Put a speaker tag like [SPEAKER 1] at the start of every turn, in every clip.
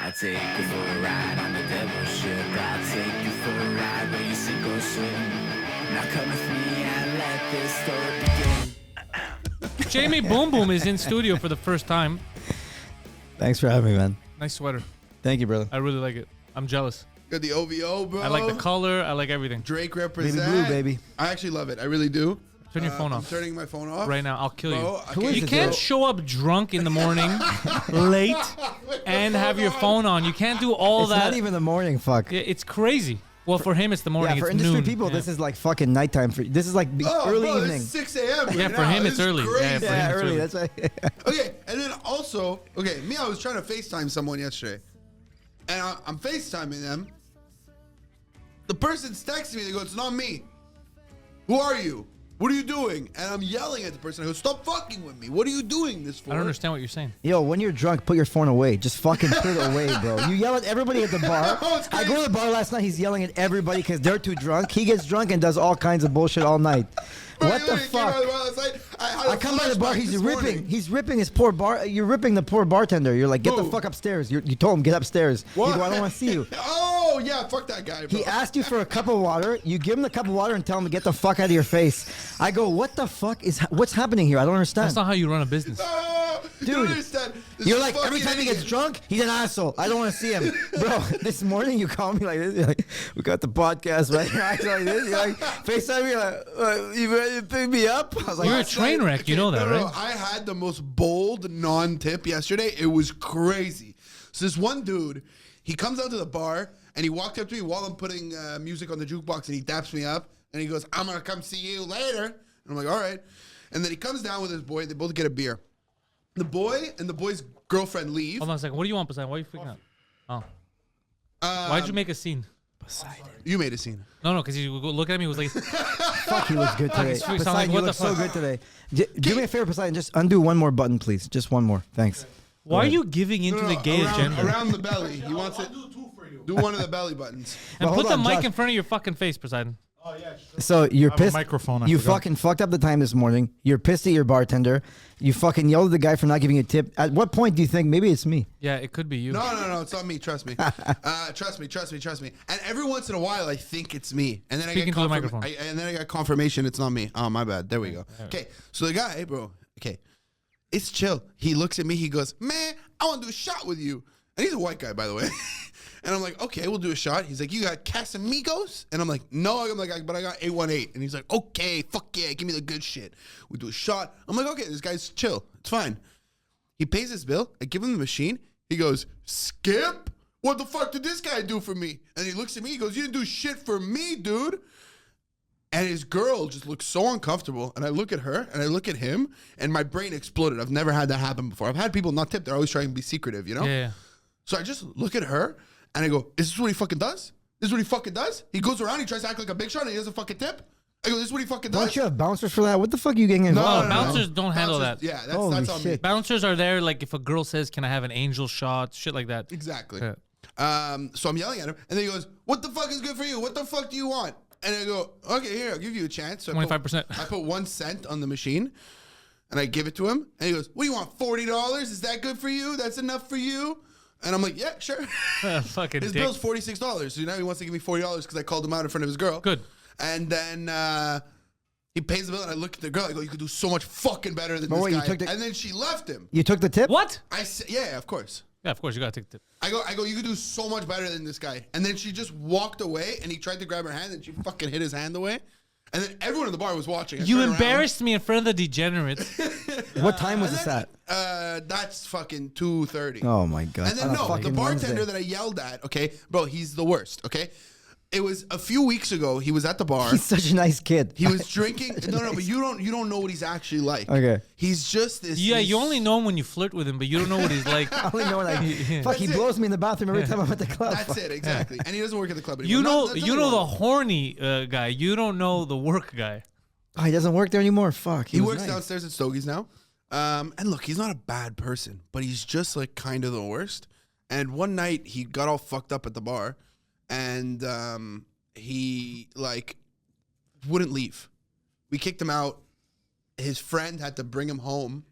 [SPEAKER 1] I'll take you for a ride on the devil's ship. I'll take you for a ride where you sink or swim. Now come with me and let this story begin.
[SPEAKER 2] Jamie Boom Boom is in studio for the first time.
[SPEAKER 3] Thanks for having me, man.
[SPEAKER 2] Nice sweater.
[SPEAKER 3] Thank you, brother.
[SPEAKER 2] I really like it. I'm jealous.
[SPEAKER 4] Got the OVO, bro.
[SPEAKER 2] I like the color. I like everything.
[SPEAKER 4] Drake represent.
[SPEAKER 3] Baby blue, baby.
[SPEAKER 4] I actually love it. I really do.
[SPEAKER 2] Turn your phone
[SPEAKER 4] I'm
[SPEAKER 2] off.
[SPEAKER 4] turning my phone off.
[SPEAKER 2] Right now, I'll kill
[SPEAKER 4] Bro,
[SPEAKER 2] you.
[SPEAKER 4] okay.
[SPEAKER 2] You can't show up drunk in the morning, late, and have your phone on. You can't do all
[SPEAKER 3] It's
[SPEAKER 2] that.
[SPEAKER 3] not even the morning, fuck.
[SPEAKER 2] It's crazy. Well, for him, it's the morning.
[SPEAKER 3] Yeah, for
[SPEAKER 2] it's
[SPEAKER 3] industry
[SPEAKER 2] noon.
[SPEAKER 3] people,
[SPEAKER 2] Yeah.
[SPEAKER 3] this is like fucking nighttime. This is like early
[SPEAKER 4] bro,
[SPEAKER 3] evening.
[SPEAKER 4] It's 6 a.m.
[SPEAKER 2] Yeah,
[SPEAKER 4] right
[SPEAKER 2] for
[SPEAKER 4] now.
[SPEAKER 2] him,
[SPEAKER 4] This
[SPEAKER 2] it's
[SPEAKER 4] is
[SPEAKER 2] early.
[SPEAKER 4] crazy.
[SPEAKER 2] Yeah, for him,
[SPEAKER 3] Yeah,
[SPEAKER 2] it's
[SPEAKER 3] early.
[SPEAKER 2] early.
[SPEAKER 3] That's right.
[SPEAKER 4] Okay, and then also, me, I was trying to FaceTime someone yesterday. And I'm FaceTiming them. The person's texting me. They go, it's not me. Who are you? What are you doing? And I'm yelling at the person. I go, stop fucking with me. What are you doing this for?
[SPEAKER 2] I don't understand what you're saying.
[SPEAKER 3] Yo, when you're drunk, put your phone away. Just fucking put it away, bro. You yell at everybody at the bar.
[SPEAKER 4] No, it's
[SPEAKER 3] I go to
[SPEAKER 4] crazy.
[SPEAKER 3] the bar last night. He's yelling at everybody because they're too drunk. He gets drunk and does all kinds of bullshit all night.
[SPEAKER 4] Bro,
[SPEAKER 3] What
[SPEAKER 4] you
[SPEAKER 3] the
[SPEAKER 4] literally came out
[SPEAKER 3] fuck?
[SPEAKER 4] of the bar last night. I had a
[SPEAKER 3] I come by the bar.
[SPEAKER 4] flashback
[SPEAKER 3] He's
[SPEAKER 4] this
[SPEAKER 3] ripping.
[SPEAKER 4] morning.
[SPEAKER 3] He's ripping his poor bar. You're ripping the poor bartender. You're like, get the
[SPEAKER 4] Who?
[SPEAKER 3] fuck upstairs. You told him get upstairs.
[SPEAKER 4] What?
[SPEAKER 3] You go, I don't want to see you.
[SPEAKER 4] Oh, yeah, fuck that guy, bro.
[SPEAKER 3] He asked you for a cup of water. You give him the cup of water and tell him to get the fuck out of your face. I go, what the fuck what's happening here? I don't understand.
[SPEAKER 2] That's not how you run a business.
[SPEAKER 4] You
[SPEAKER 3] Dude,
[SPEAKER 4] don't understand. This
[SPEAKER 3] You're like, every
[SPEAKER 4] fucking
[SPEAKER 3] time he gets
[SPEAKER 4] idiot.
[SPEAKER 3] drunk, he's an asshole. I don't want to see him. Bro, this morning you call me like this. You're like, we got the podcast right here. I like this. You're like, FaceTime, you're like, you ready to pick me up? I was like,
[SPEAKER 2] You're a
[SPEAKER 4] Last
[SPEAKER 2] train
[SPEAKER 4] night-
[SPEAKER 2] wreck. You know that,
[SPEAKER 4] no,
[SPEAKER 2] right?
[SPEAKER 4] I had the most bold non-tip yesterday. It was crazy. So this one dude, he comes out to the bar and he walked up to me while I'm putting music on the jukebox and he daps me up and he goes, I'm going to come see you later. And I'm like, all right. And then he comes down with his boy. They both get a beer. The boy and the boy's girlfriend leave.
[SPEAKER 2] Hold on a second. What do you want, Poseidon? Why are you freaking out? Oh. Why'd you make a scene?
[SPEAKER 4] You made a scene.
[SPEAKER 2] No, because you look at me. It was like,
[SPEAKER 3] fuck, he looks good today.
[SPEAKER 2] sound like,
[SPEAKER 3] Poseidon,
[SPEAKER 2] what
[SPEAKER 3] you
[SPEAKER 2] the
[SPEAKER 3] look so
[SPEAKER 2] fuck?
[SPEAKER 3] good today. Do me a favor, Poseidon. Just undo one more button, please. Just one more. Thanks.
[SPEAKER 2] why are you giving into the gay agenda?
[SPEAKER 4] Around the belly. He wants it. Do one of the belly buttons.
[SPEAKER 2] And
[SPEAKER 3] Well,
[SPEAKER 2] put
[SPEAKER 3] hold
[SPEAKER 2] the
[SPEAKER 3] on,
[SPEAKER 2] mic
[SPEAKER 3] Josh.
[SPEAKER 2] in front of your fucking face, Poseidon.
[SPEAKER 3] So you're
[SPEAKER 5] have a
[SPEAKER 3] pissed.
[SPEAKER 5] microphone, I
[SPEAKER 3] You
[SPEAKER 5] forgot.
[SPEAKER 3] fucking fucked up the time this morning. You're pissed at your bartender. You fucking yelled at the guy for not giving you a tip. At what point do you think maybe it's me?
[SPEAKER 2] Yeah, it could be you.
[SPEAKER 4] No, it's not me. Trust me. Trust me. And every once in a while, I think it's me. And then
[SPEAKER 2] Speaking to the microphone.
[SPEAKER 4] I got confirmation it's not me. Oh, my bad. There we go. Okay, so the guy, bro. Okay, it's chill. He looks at me. He goes, "Man, I want to do a shot with you." And he's a white guy, by the way. And I'm like, "Okay, we'll do a shot." He's like, "You got Casamigos?" And I'm like, "No." I'm like, "But I got 818." And he's like, "Okay, fuck yeah, give me the good shit." We do a shot. I'm like, "Okay, this guy's chill. It's fine." He pays his bill. I give him the machine. He goes, "Skip? What the fuck did this guy do for me?" And he looks at me. He goes, "You didn't do shit for me, dude." And his girl just looks so uncomfortable. And I look at her and I look at him and my brain exploded. I've never had that happen before. I've had people not tip. They're always trying to be secretive, you know?
[SPEAKER 2] Yeah.
[SPEAKER 4] So I just look at her and I go, "Is this what he fucking does? This is what he fucking does?" He goes around, he tries to act like a big shot and he doesn't fucking tip. I go, "This is what he fucking does?"
[SPEAKER 3] Don't you have bouncers for that? What the fuck are you getting
[SPEAKER 2] Oh,
[SPEAKER 3] involved?
[SPEAKER 4] no,
[SPEAKER 2] bouncers don't handle that.
[SPEAKER 4] Yeah, that's
[SPEAKER 3] Holy
[SPEAKER 4] on me.
[SPEAKER 3] shit.
[SPEAKER 2] Bouncers are there like if a girl says, "Can I have an angel shot?" Shit like that.
[SPEAKER 4] Exactly.
[SPEAKER 2] Yeah.
[SPEAKER 4] So I'm yelling at him, and then he goes, "What the fuck is good for you? What the fuck do you want?" And I go, "Okay, here, I'll give you a chance." So
[SPEAKER 2] 25%.
[SPEAKER 4] I put 1 cent on the machine, and I give it to him, and he goes, "What do you want? $40? Is that good for you? That's enough for you?" And I'm like, "Yeah, sure."
[SPEAKER 2] Fucking
[SPEAKER 4] His
[SPEAKER 2] dick.
[SPEAKER 4] bill's $46, so now he wants to give me $40 because I called him out in front of his girl.
[SPEAKER 2] Good.
[SPEAKER 4] And then he pays the bill, and I look at the girl. I go, "You could do so much fucking better than
[SPEAKER 3] But
[SPEAKER 4] this
[SPEAKER 3] wait, you
[SPEAKER 4] guy."
[SPEAKER 3] took the-
[SPEAKER 4] And then she left him.
[SPEAKER 3] You took the tip?
[SPEAKER 2] What?
[SPEAKER 4] I said, "Yeah, of course."
[SPEAKER 2] Yeah, of course you gotta take the tip.
[SPEAKER 4] I go, "You could do so much better than this guy." And then she just walked away, and he tried to grab her hand, and she fucking hit his hand away. And then everyone in the bar was watching. I
[SPEAKER 2] You
[SPEAKER 4] turned around.
[SPEAKER 2] embarrassed me in front of the degenerates.
[SPEAKER 3] What time was
[SPEAKER 4] And
[SPEAKER 3] this
[SPEAKER 4] then,
[SPEAKER 3] at?
[SPEAKER 4] that's fucking 2:30.
[SPEAKER 3] Oh my god.
[SPEAKER 4] And then
[SPEAKER 3] On a
[SPEAKER 4] no, the
[SPEAKER 3] fucking
[SPEAKER 4] bartender
[SPEAKER 3] Wednesday.
[SPEAKER 4] that I yelled at, okay, bro, he's the worst, okay? It was a few weeks ago. He was at the bar.
[SPEAKER 3] He's such a nice kid.
[SPEAKER 4] He was drinking. No, but you don't know what he's actually like.
[SPEAKER 3] Okay.
[SPEAKER 4] He's just this.
[SPEAKER 2] Yeah,
[SPEAKER 4] this-
[SPEAKER 2] you only know him when you flirt with him, but you don't know what he's like.
[SPEAKER 3] I only know like, fuck, he
[SPEAKER 4] That's it.
[SPEAKER 3] blows me in the bathroom every time I'm at the club.
[SPEAKER 4] That's it, exactly. And he doesn't work at the club anymore.
[SPEAKER 2] You know,
[SPEAKER 4] That's
[SPEAKER 2] you
[SPEAKER 4] nothing
[SPEAKER 2] know the
[SPEAKER 4] wrong.
[SPEAKER 2] horny guy. You don't know the work guy.
[SPEAKER 3] Oh, he doesn't work there anymore? Fuck.
[SPEAKER 4] He
[SPEAKER 3] was
[SPEAKER 4] works
[SPEAKER 3] nice.
[SPEAKER 4] downstairs at Stogie's now. And look, he's not a bad person, but he's just like kind of the worst. And one night he got all fucked up at the bar, and he like wouldn't leave. We kicked him out. His friend had to bring him home.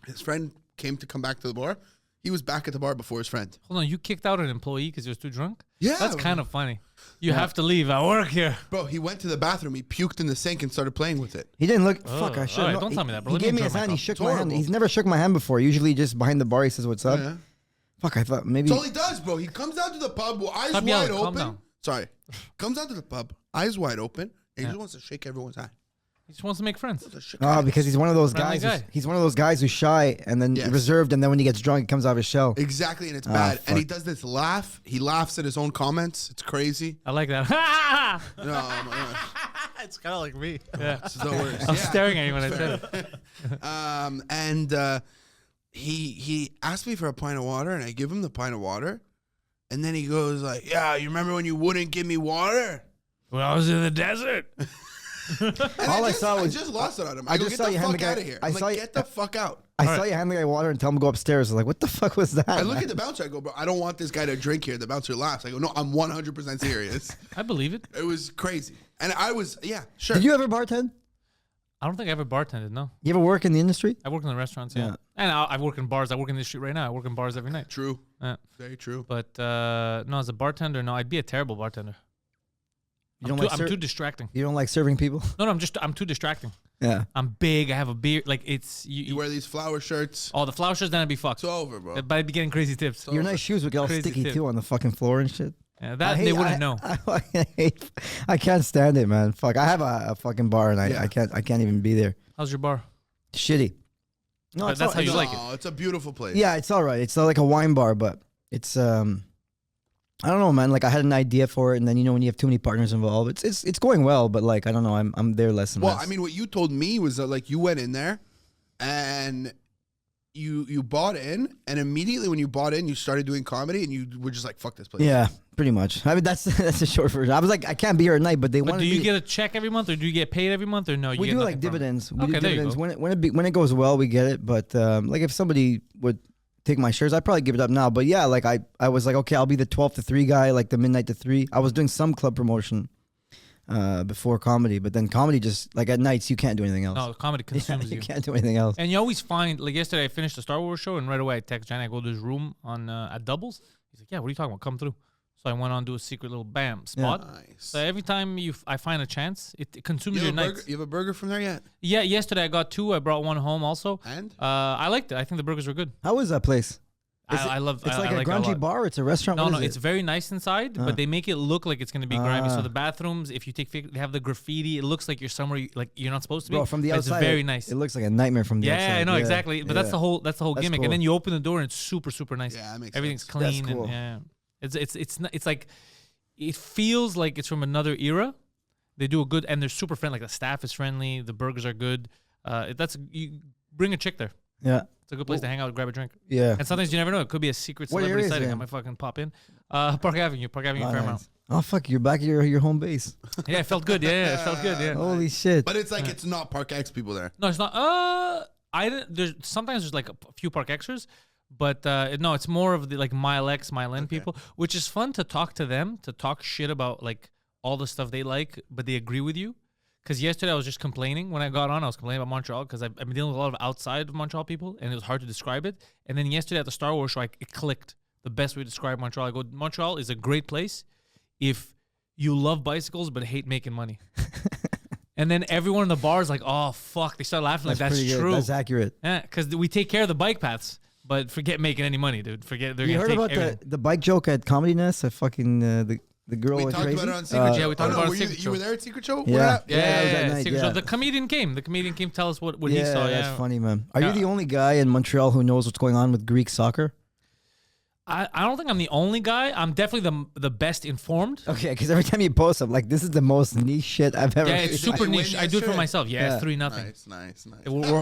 [SPEAKER 4] His friend came to come back to the bar. He was back at the bar before his friend.
[SPEAKER 2] Hold on, you kicked out an employee because he was too drunk?
[SPEAKER 4] Yeah.
[SPEAKER 2] That's kind of funny. You have to leave. I work here.
[SPEAKER 4] Bro, he went to the bathroom. He puked in the sink and started playing with it.
[SPEAKER 3] He didn't look. Fuck, I should.
[SPEAKER 2] Alright, don't tell me that, bro.
[SPEAKER 3] He
[SPEAKER 2] Let me
[SPEAKER 3] gave me
[SPEAKER 2] enjoy
[SPEAKER 3] his
[SPEAKER 2] my
[SPEAKER 3] hand. He
[SPEAKER 2] cup.
[SPEAKER 3] shook
[SPEAKER 4] It's
[SPEAKER 3] my hand.
[SPEAKER 4] horrible.
[SPEAKER 3] He's never shook my hand before. Usually just behind the bar he says what's up.
[SPEAKER 4] Yeah.
[SPEAKER 3] Fuck, I thought maybe.
[SPEAKER 4] That's all he does, bro. He comes down to the pub, eyes
[SPEAKER 2] Stop
[SPEAKER 4] wide
[SPEAKER 2] yelling, calm
[SPEAKER 4] open.
[SPEAKER 2] down.
[SPEAKER 4] Sorry. Comes down to the pub, eyes wide open, and he just wants to shake everyone's hand.
[SPEAKER 2] He just wants to make friends.
[SPEAKER 3] Oh, because he's one of those
[SPEAKER 2] Friendly
[SPEAKER 3] guys.
[SPEAKER 2] guy.
[SPEAKER 3] He's one of those guys who's shy and then
[SPEAKER 4] Yes.
[SPEAKER 3] reserved, and then when he gets drunk, he comes out of his shell.
[SPEAKER 4] Exactly, and it's bad. And he
[SPEAKER 3] fuck.
[SPEAKER 4] does this laugh. He laughs at his own comments. It's crazy.
[SPEAKER 2] I like that.
[SPEAKER 4] No, my God.
[SPEAKER 2] It's kind of like me. Yeah.
[SPEAKER 4] It's the worst.
[SPEAKER 2] I was staring at you when I said it.
[SPEAKER 4] And he asked me for a pint of water, and I give him the pint of water, and then he goes like, "Yeah, you remember when you wouldn't give me water?"
[SPEAKER 2] When I was in the desert.
[SPEAKER 4] And
[SPEAKER 3] All I
[SPEAKER 4] just,
[SPEAKER 3] saw was-
[SPEAKER 4] I just lost it on him.
[SPEAKER 3] I
[SPEAKER 4] I go,
[SPEAKER 3] just
[SPEAKER 4] get
[SPEAKER 3] saw
[SPEAKER 4] the
[SPEAKER 3] you hand
[SPEAKER 4] fuck
[SPEAKER 3] the guy-
[SPEAKER 4] out of here.
[SPEAKER 3] I
[SPEAKER 4] I'm
[SPEAKER 3] saw
[SPEAKER 4] like,
[SPEAKER 3] you-
[SPEAKER 4] get the fuck out.
[SPEAKER 3] I saw you hand the guy water and tell him to go upstairs. I was like, what the fuck was that?
[SPEAKER 4] I look at the bouncer. I go, bro, I don't want this guy to drink here. The bouncer laughs. I go, no, I'm 100% serious.
[SPEAKER 2] I believe it.
[SPEAKER 4] It was crazy. And I was, yeah, sure.
[SPEAKER 3] Did you ever bartend?
[SPEAKER 2] I don't think I ever bartended, no.
[SPEAKER 3] You ever work in the industry?
[SPEAKER 2] I work in the restaurants, yeah.
[SPEAKER 3] Yeah.
[SPEAKER 2] And I work in bars. I work in this street right now. I work in bars every night.
[SPEAKER 4] True.
[SPEAKER 2] Yeah.
[SPEAKER 4] Very true.
[SPEAKER 2] But no, as a bartender, no, I'd be a terrible bartender.
[SPEAKER 3] You
[SPEAKER 2] I'm,
[SPEAKER 3] don't
[SPEAKER 2] too,
[SPEAKER 3] like
[SPEAKER 2] I'm too distracting.
[SPEAKER 3] You don't like serving people?
[SPEAKER 2] No, I'm too distracting.
[SPEAKER 3] Yeah.
[SPEAKER 2] I'm big. I have a beard. Like it's
[SPEAKER 4] You wear these flower shirts.
[SPEAKER 2] all the flower shirts. Then I'd be fucked.
[SPEAKER 4] It's over, bro.
[SPEAKER 2] But I'd be getting crazy tips.
[SPEAKER 3] Your nice shoes would get all
[SPEAKER 2] Crazy
[SPEAKER 3] sticky
[SPEAKER 2] tip.
[SPEAKER 3] too on the fucking floor and shit.
[SPEAKER 2] Yeah, that they wouldn't know.
[SPEAKER 3] I can't stand it, man. Fuck, I have a fucking bar and I can't even be there.
[SPEAKER 2] How's your bar?
[SPEAKER 3] Shitty. No,
[SPEAKER 2] But
[SPEAKER 3] it's
[SPEAKER 2] that's
[SPEAKER 3] all-
[SPEAKER 2] how you
[SPEAKER 3] it's-
[SPEAKER 2] like it.
[SPEAKER 4] No, it's a beautiful place.
[SPEAKER 3] Yeah, it's all right. It's like a wine bar, but it's I don't know, man. Like I had an idea for it, and then when you have too many partners involved, it's going well, but like I don't know, I'm there less and
[SPEAKER 4] Well,
[SPEAKER 3] less.
[SPEAKER 4] I mean, what you told me was that like you went in there, and you bought in, and immediately when you bought in, you started doing comedy, and you were just like, "Fuck this place."
[SPEAKER 3] yeah, pretty much. I mean, that's the short version. I was like, I can't be here at night, but they
[SPEAKER 2] But
[SPEAKER 3] want.
[SPEAKER 2] do you get a check every month, or do you get paid every month, or no? You
[SPEAKER 3] We
[SPEAKER 2] get
[SPEAKER 3] do
[SPEAKER 2] nothing
[SPEAKER 3] like
[SPEAKER 2] from it?
[SPEAKER 3] dividends. We
[SPEAKER 2] Okay,
[SPEAKER 3] do
[SPEAKER 2] there you
[SPEAKER 3] dividends
[SPEAKER 2] go.
[SPEAKER 3] when it goes well, we get it. But like if somebody would take my shares, I'd probably give it up now. But yeah, like I was like, okay, I'll be the 12 to 3 guy, like the midnight to 3. I was doing some club promotion before comedy, but then comedy just like at nights you can't do anything else.
[SPEAKER 2] No, comedy
[SPEAKER 3] Yeah,
[SPEAKER 2] consumes
[SPEAKER 3] you
[SPEAKER 2] you.
[SPEAKER 3] can't do anything else.
[SPEAKER 2] And you always find, like yesterday, I finished the Star Wars show, and right away I text Johnny. I go to his room on at Doubles. He's like, "Yeah, what are you talking about? Come through." So I went on to a secret little spot.
[SPEAKER 4] Nice.
[SPEAKER 2] So every time I find a chance, it consumes
[SPEAKER 4] You
[SPEAKER 2] your
[SPEAKER 4] have, a
[SPEAKER 2] nights.
[SPEAKER 4] burger, you have a burger from there yet?
[SPEAKER 2] Yeah, yesterday I got 2. I brought 1 home also.
[SPEAKER 4] And
[SPEAKER 2] I liked it. I think the burgers were good.
[SPEAKER 3] How is that place?
[SPEAKER 2] I love.
[SPEAKER 3] It's
[SPEAKER 2] I
[SPEAKER 3] like
[SPEAKER 2] I
[SPEAKER 3] a
[SPEAKER 2] like it
[SPEAKER 3] grungy
[SPEAKER 2] lot.
[SPEAKER 3] bar. It's a restaurant.
[SPEAKER 2] No,
[SPEAKER 3] What
[SPEAKER 2] no,
[SPEAKER 3] is
[SPEAKER 2] it's
[SPEAKER 3] it?
[SPEAKER 2] very nice inside, but they make it look like it's gonna be grimy. So the bathrooms, if you take, they have the graffiti. It looks like you're somewhere like you're not supposed to be.
[SPEAKER 3] Bro, from the
[SPEAKER 2] but
[SPEAKER 3] outside,
[SPEAKER 2] it's very nice.
[SPEAKER 3] It looks like a nightmare from the outside.
[SPEAKER 2] Yeah, I know exactly. But that's the whole
[SPEAKER 3] That's
[SPEAKER 2] gimmick.
[SPEAKER 3] cool.
[SPEAKER 2] And then you open the door and it's super super nice.
[SPEAKER 4] Yeah, that makes
[SPEAKER 2] Everything's
[SPEAKER 4] sense.
[SPEAKER 2] clean.
[SPEAKER 3] That's cool.
[SPEAKER 2] And, yeah, it's like it feels like it's from another era. They do a good and they're super friendly. Like the staff is friendly. The burgers are good. You bring a chick there.
[SPEAKER 3] Yeah,
[SPEAKER 2] It's a good place to hang out, grab a drink.
[SPEAKER 3] yeah.
[SPEAKER 2] And sometimes you never know. It could be a secret
[SPEAKER 3] What
[SPEAKER 2] celebrity
[SPEAKER 3] area is
[SPEAKER 2] sighting.
[SPEAKER 3] it
[SPEAKER 2] I
[SPEAKER 3] in?
[SPEAKER 2] might fucking pop in. Park Avenue,
[SPEAKER 3] Oh,
[SPEAKER 2] Fairmount.
[SPEAKER 3] nice. Oh fuck, you're back at your home base.
[SPEAKER 2] Yeah, it felt good. Yeah, it felt good. Yeah.
[SPEAKER 3] Holy shit.
[SPEAKER 4] but it's like it's not Park X people there.
[SPEAKER 2] No, it's not. I didn't. There's sometimes there's like a few park extras, but no, it's more of the like Mile X, Mile N people, which is fun to talk to them, to talk shit about like all the stuff they like, but they agree with you. Because yesterday I was just complaining when I got on. I was complaining about Montreal because I've been dealing with a lot of outside of Montreal people, and it was hard to describe it. And then yesterday at the Star Wars show, it clicked. The best way to describe Montreal. I go, Montreal is a great place if you love bicycles but hate making money. And then everyone in the bar is like, "Oh fuck!" They start laughing like that's
[SPEAKER 3] pretty good.
[SPEAKER 2] true.
[SPEAKER 3] That's accurate.
[SPEAKER 2] Yeah, because we take care of the bike paths, but forget making any money, dude. Forget they're
[SPEAKER 3] You
[SPEAKER 2] gonna
[SPEAKER 3] heard
[SPEAKER 2] take
[SPEAKER 3] about
[SPEAKER 2] everything.
[SPEAKER 3] the bike joke at Comedy Nest? I fucking the girl
[SPEAKER 4] We
[SPEAKER 3] was
[SPEAKER 4] talked
[SPEAKER 3] crazy.
[SPEAKER 4] about it on Secret Show.
[SPEAKER 2] Yeah, we talked about it on
[SPEAKER 4] were
[SPEAKER 2] Secret
[SPEAKER 4] you
[SPEAKER 2] Show.
[SPEAKER 4] were there at Secret Show?
[SPEAKER 3] Yeah.
[SPEAKER 4] What happened?
[SPEAKER 3] Yeah, it was that
[SPEAKER 2] yeah,
[SPEAKER 3] night,
[SPEAKER 2] Secret
[SPEAKER 3] yeah.
[SPEAKER 2] Show. The comedian came. The comedian came tell us what he
[SPEAKER 3] Yeah,
[SPEAKER 2] saw.
[SPEAKER 3] that's
[SPEAKER 2] Yeah,
[SPEAKER 3] funny, man. Are you
[SPEAKER 2] Yeah.
[SPEAKER 3] the only guy in Montreal who knows what's going on with Greek soccer?
[SPEAKER 2] I don't think I'm the only guy. I'm definitely the best informed.
[SPEAKER 3] Okay, because every time you post, I'm like, this is the most niche shit I've ever
[SPEAKER 2] Yeah,
[SPEAKER 3] seen.
[SPEAKER 2] it's
[SPEAKER 4] Did
[SPEAKER 2] super
[SPEAKER 4] you win
[SPEAKER 2] niche. I do it for
[SPEAKER 4] yesterday?
[SPEAKER 2] myself. Yeah,
[SPEAKER 3] Yeah.
[SPEAKER 2] it's 3-0.
[SPEAKER 4] Nice.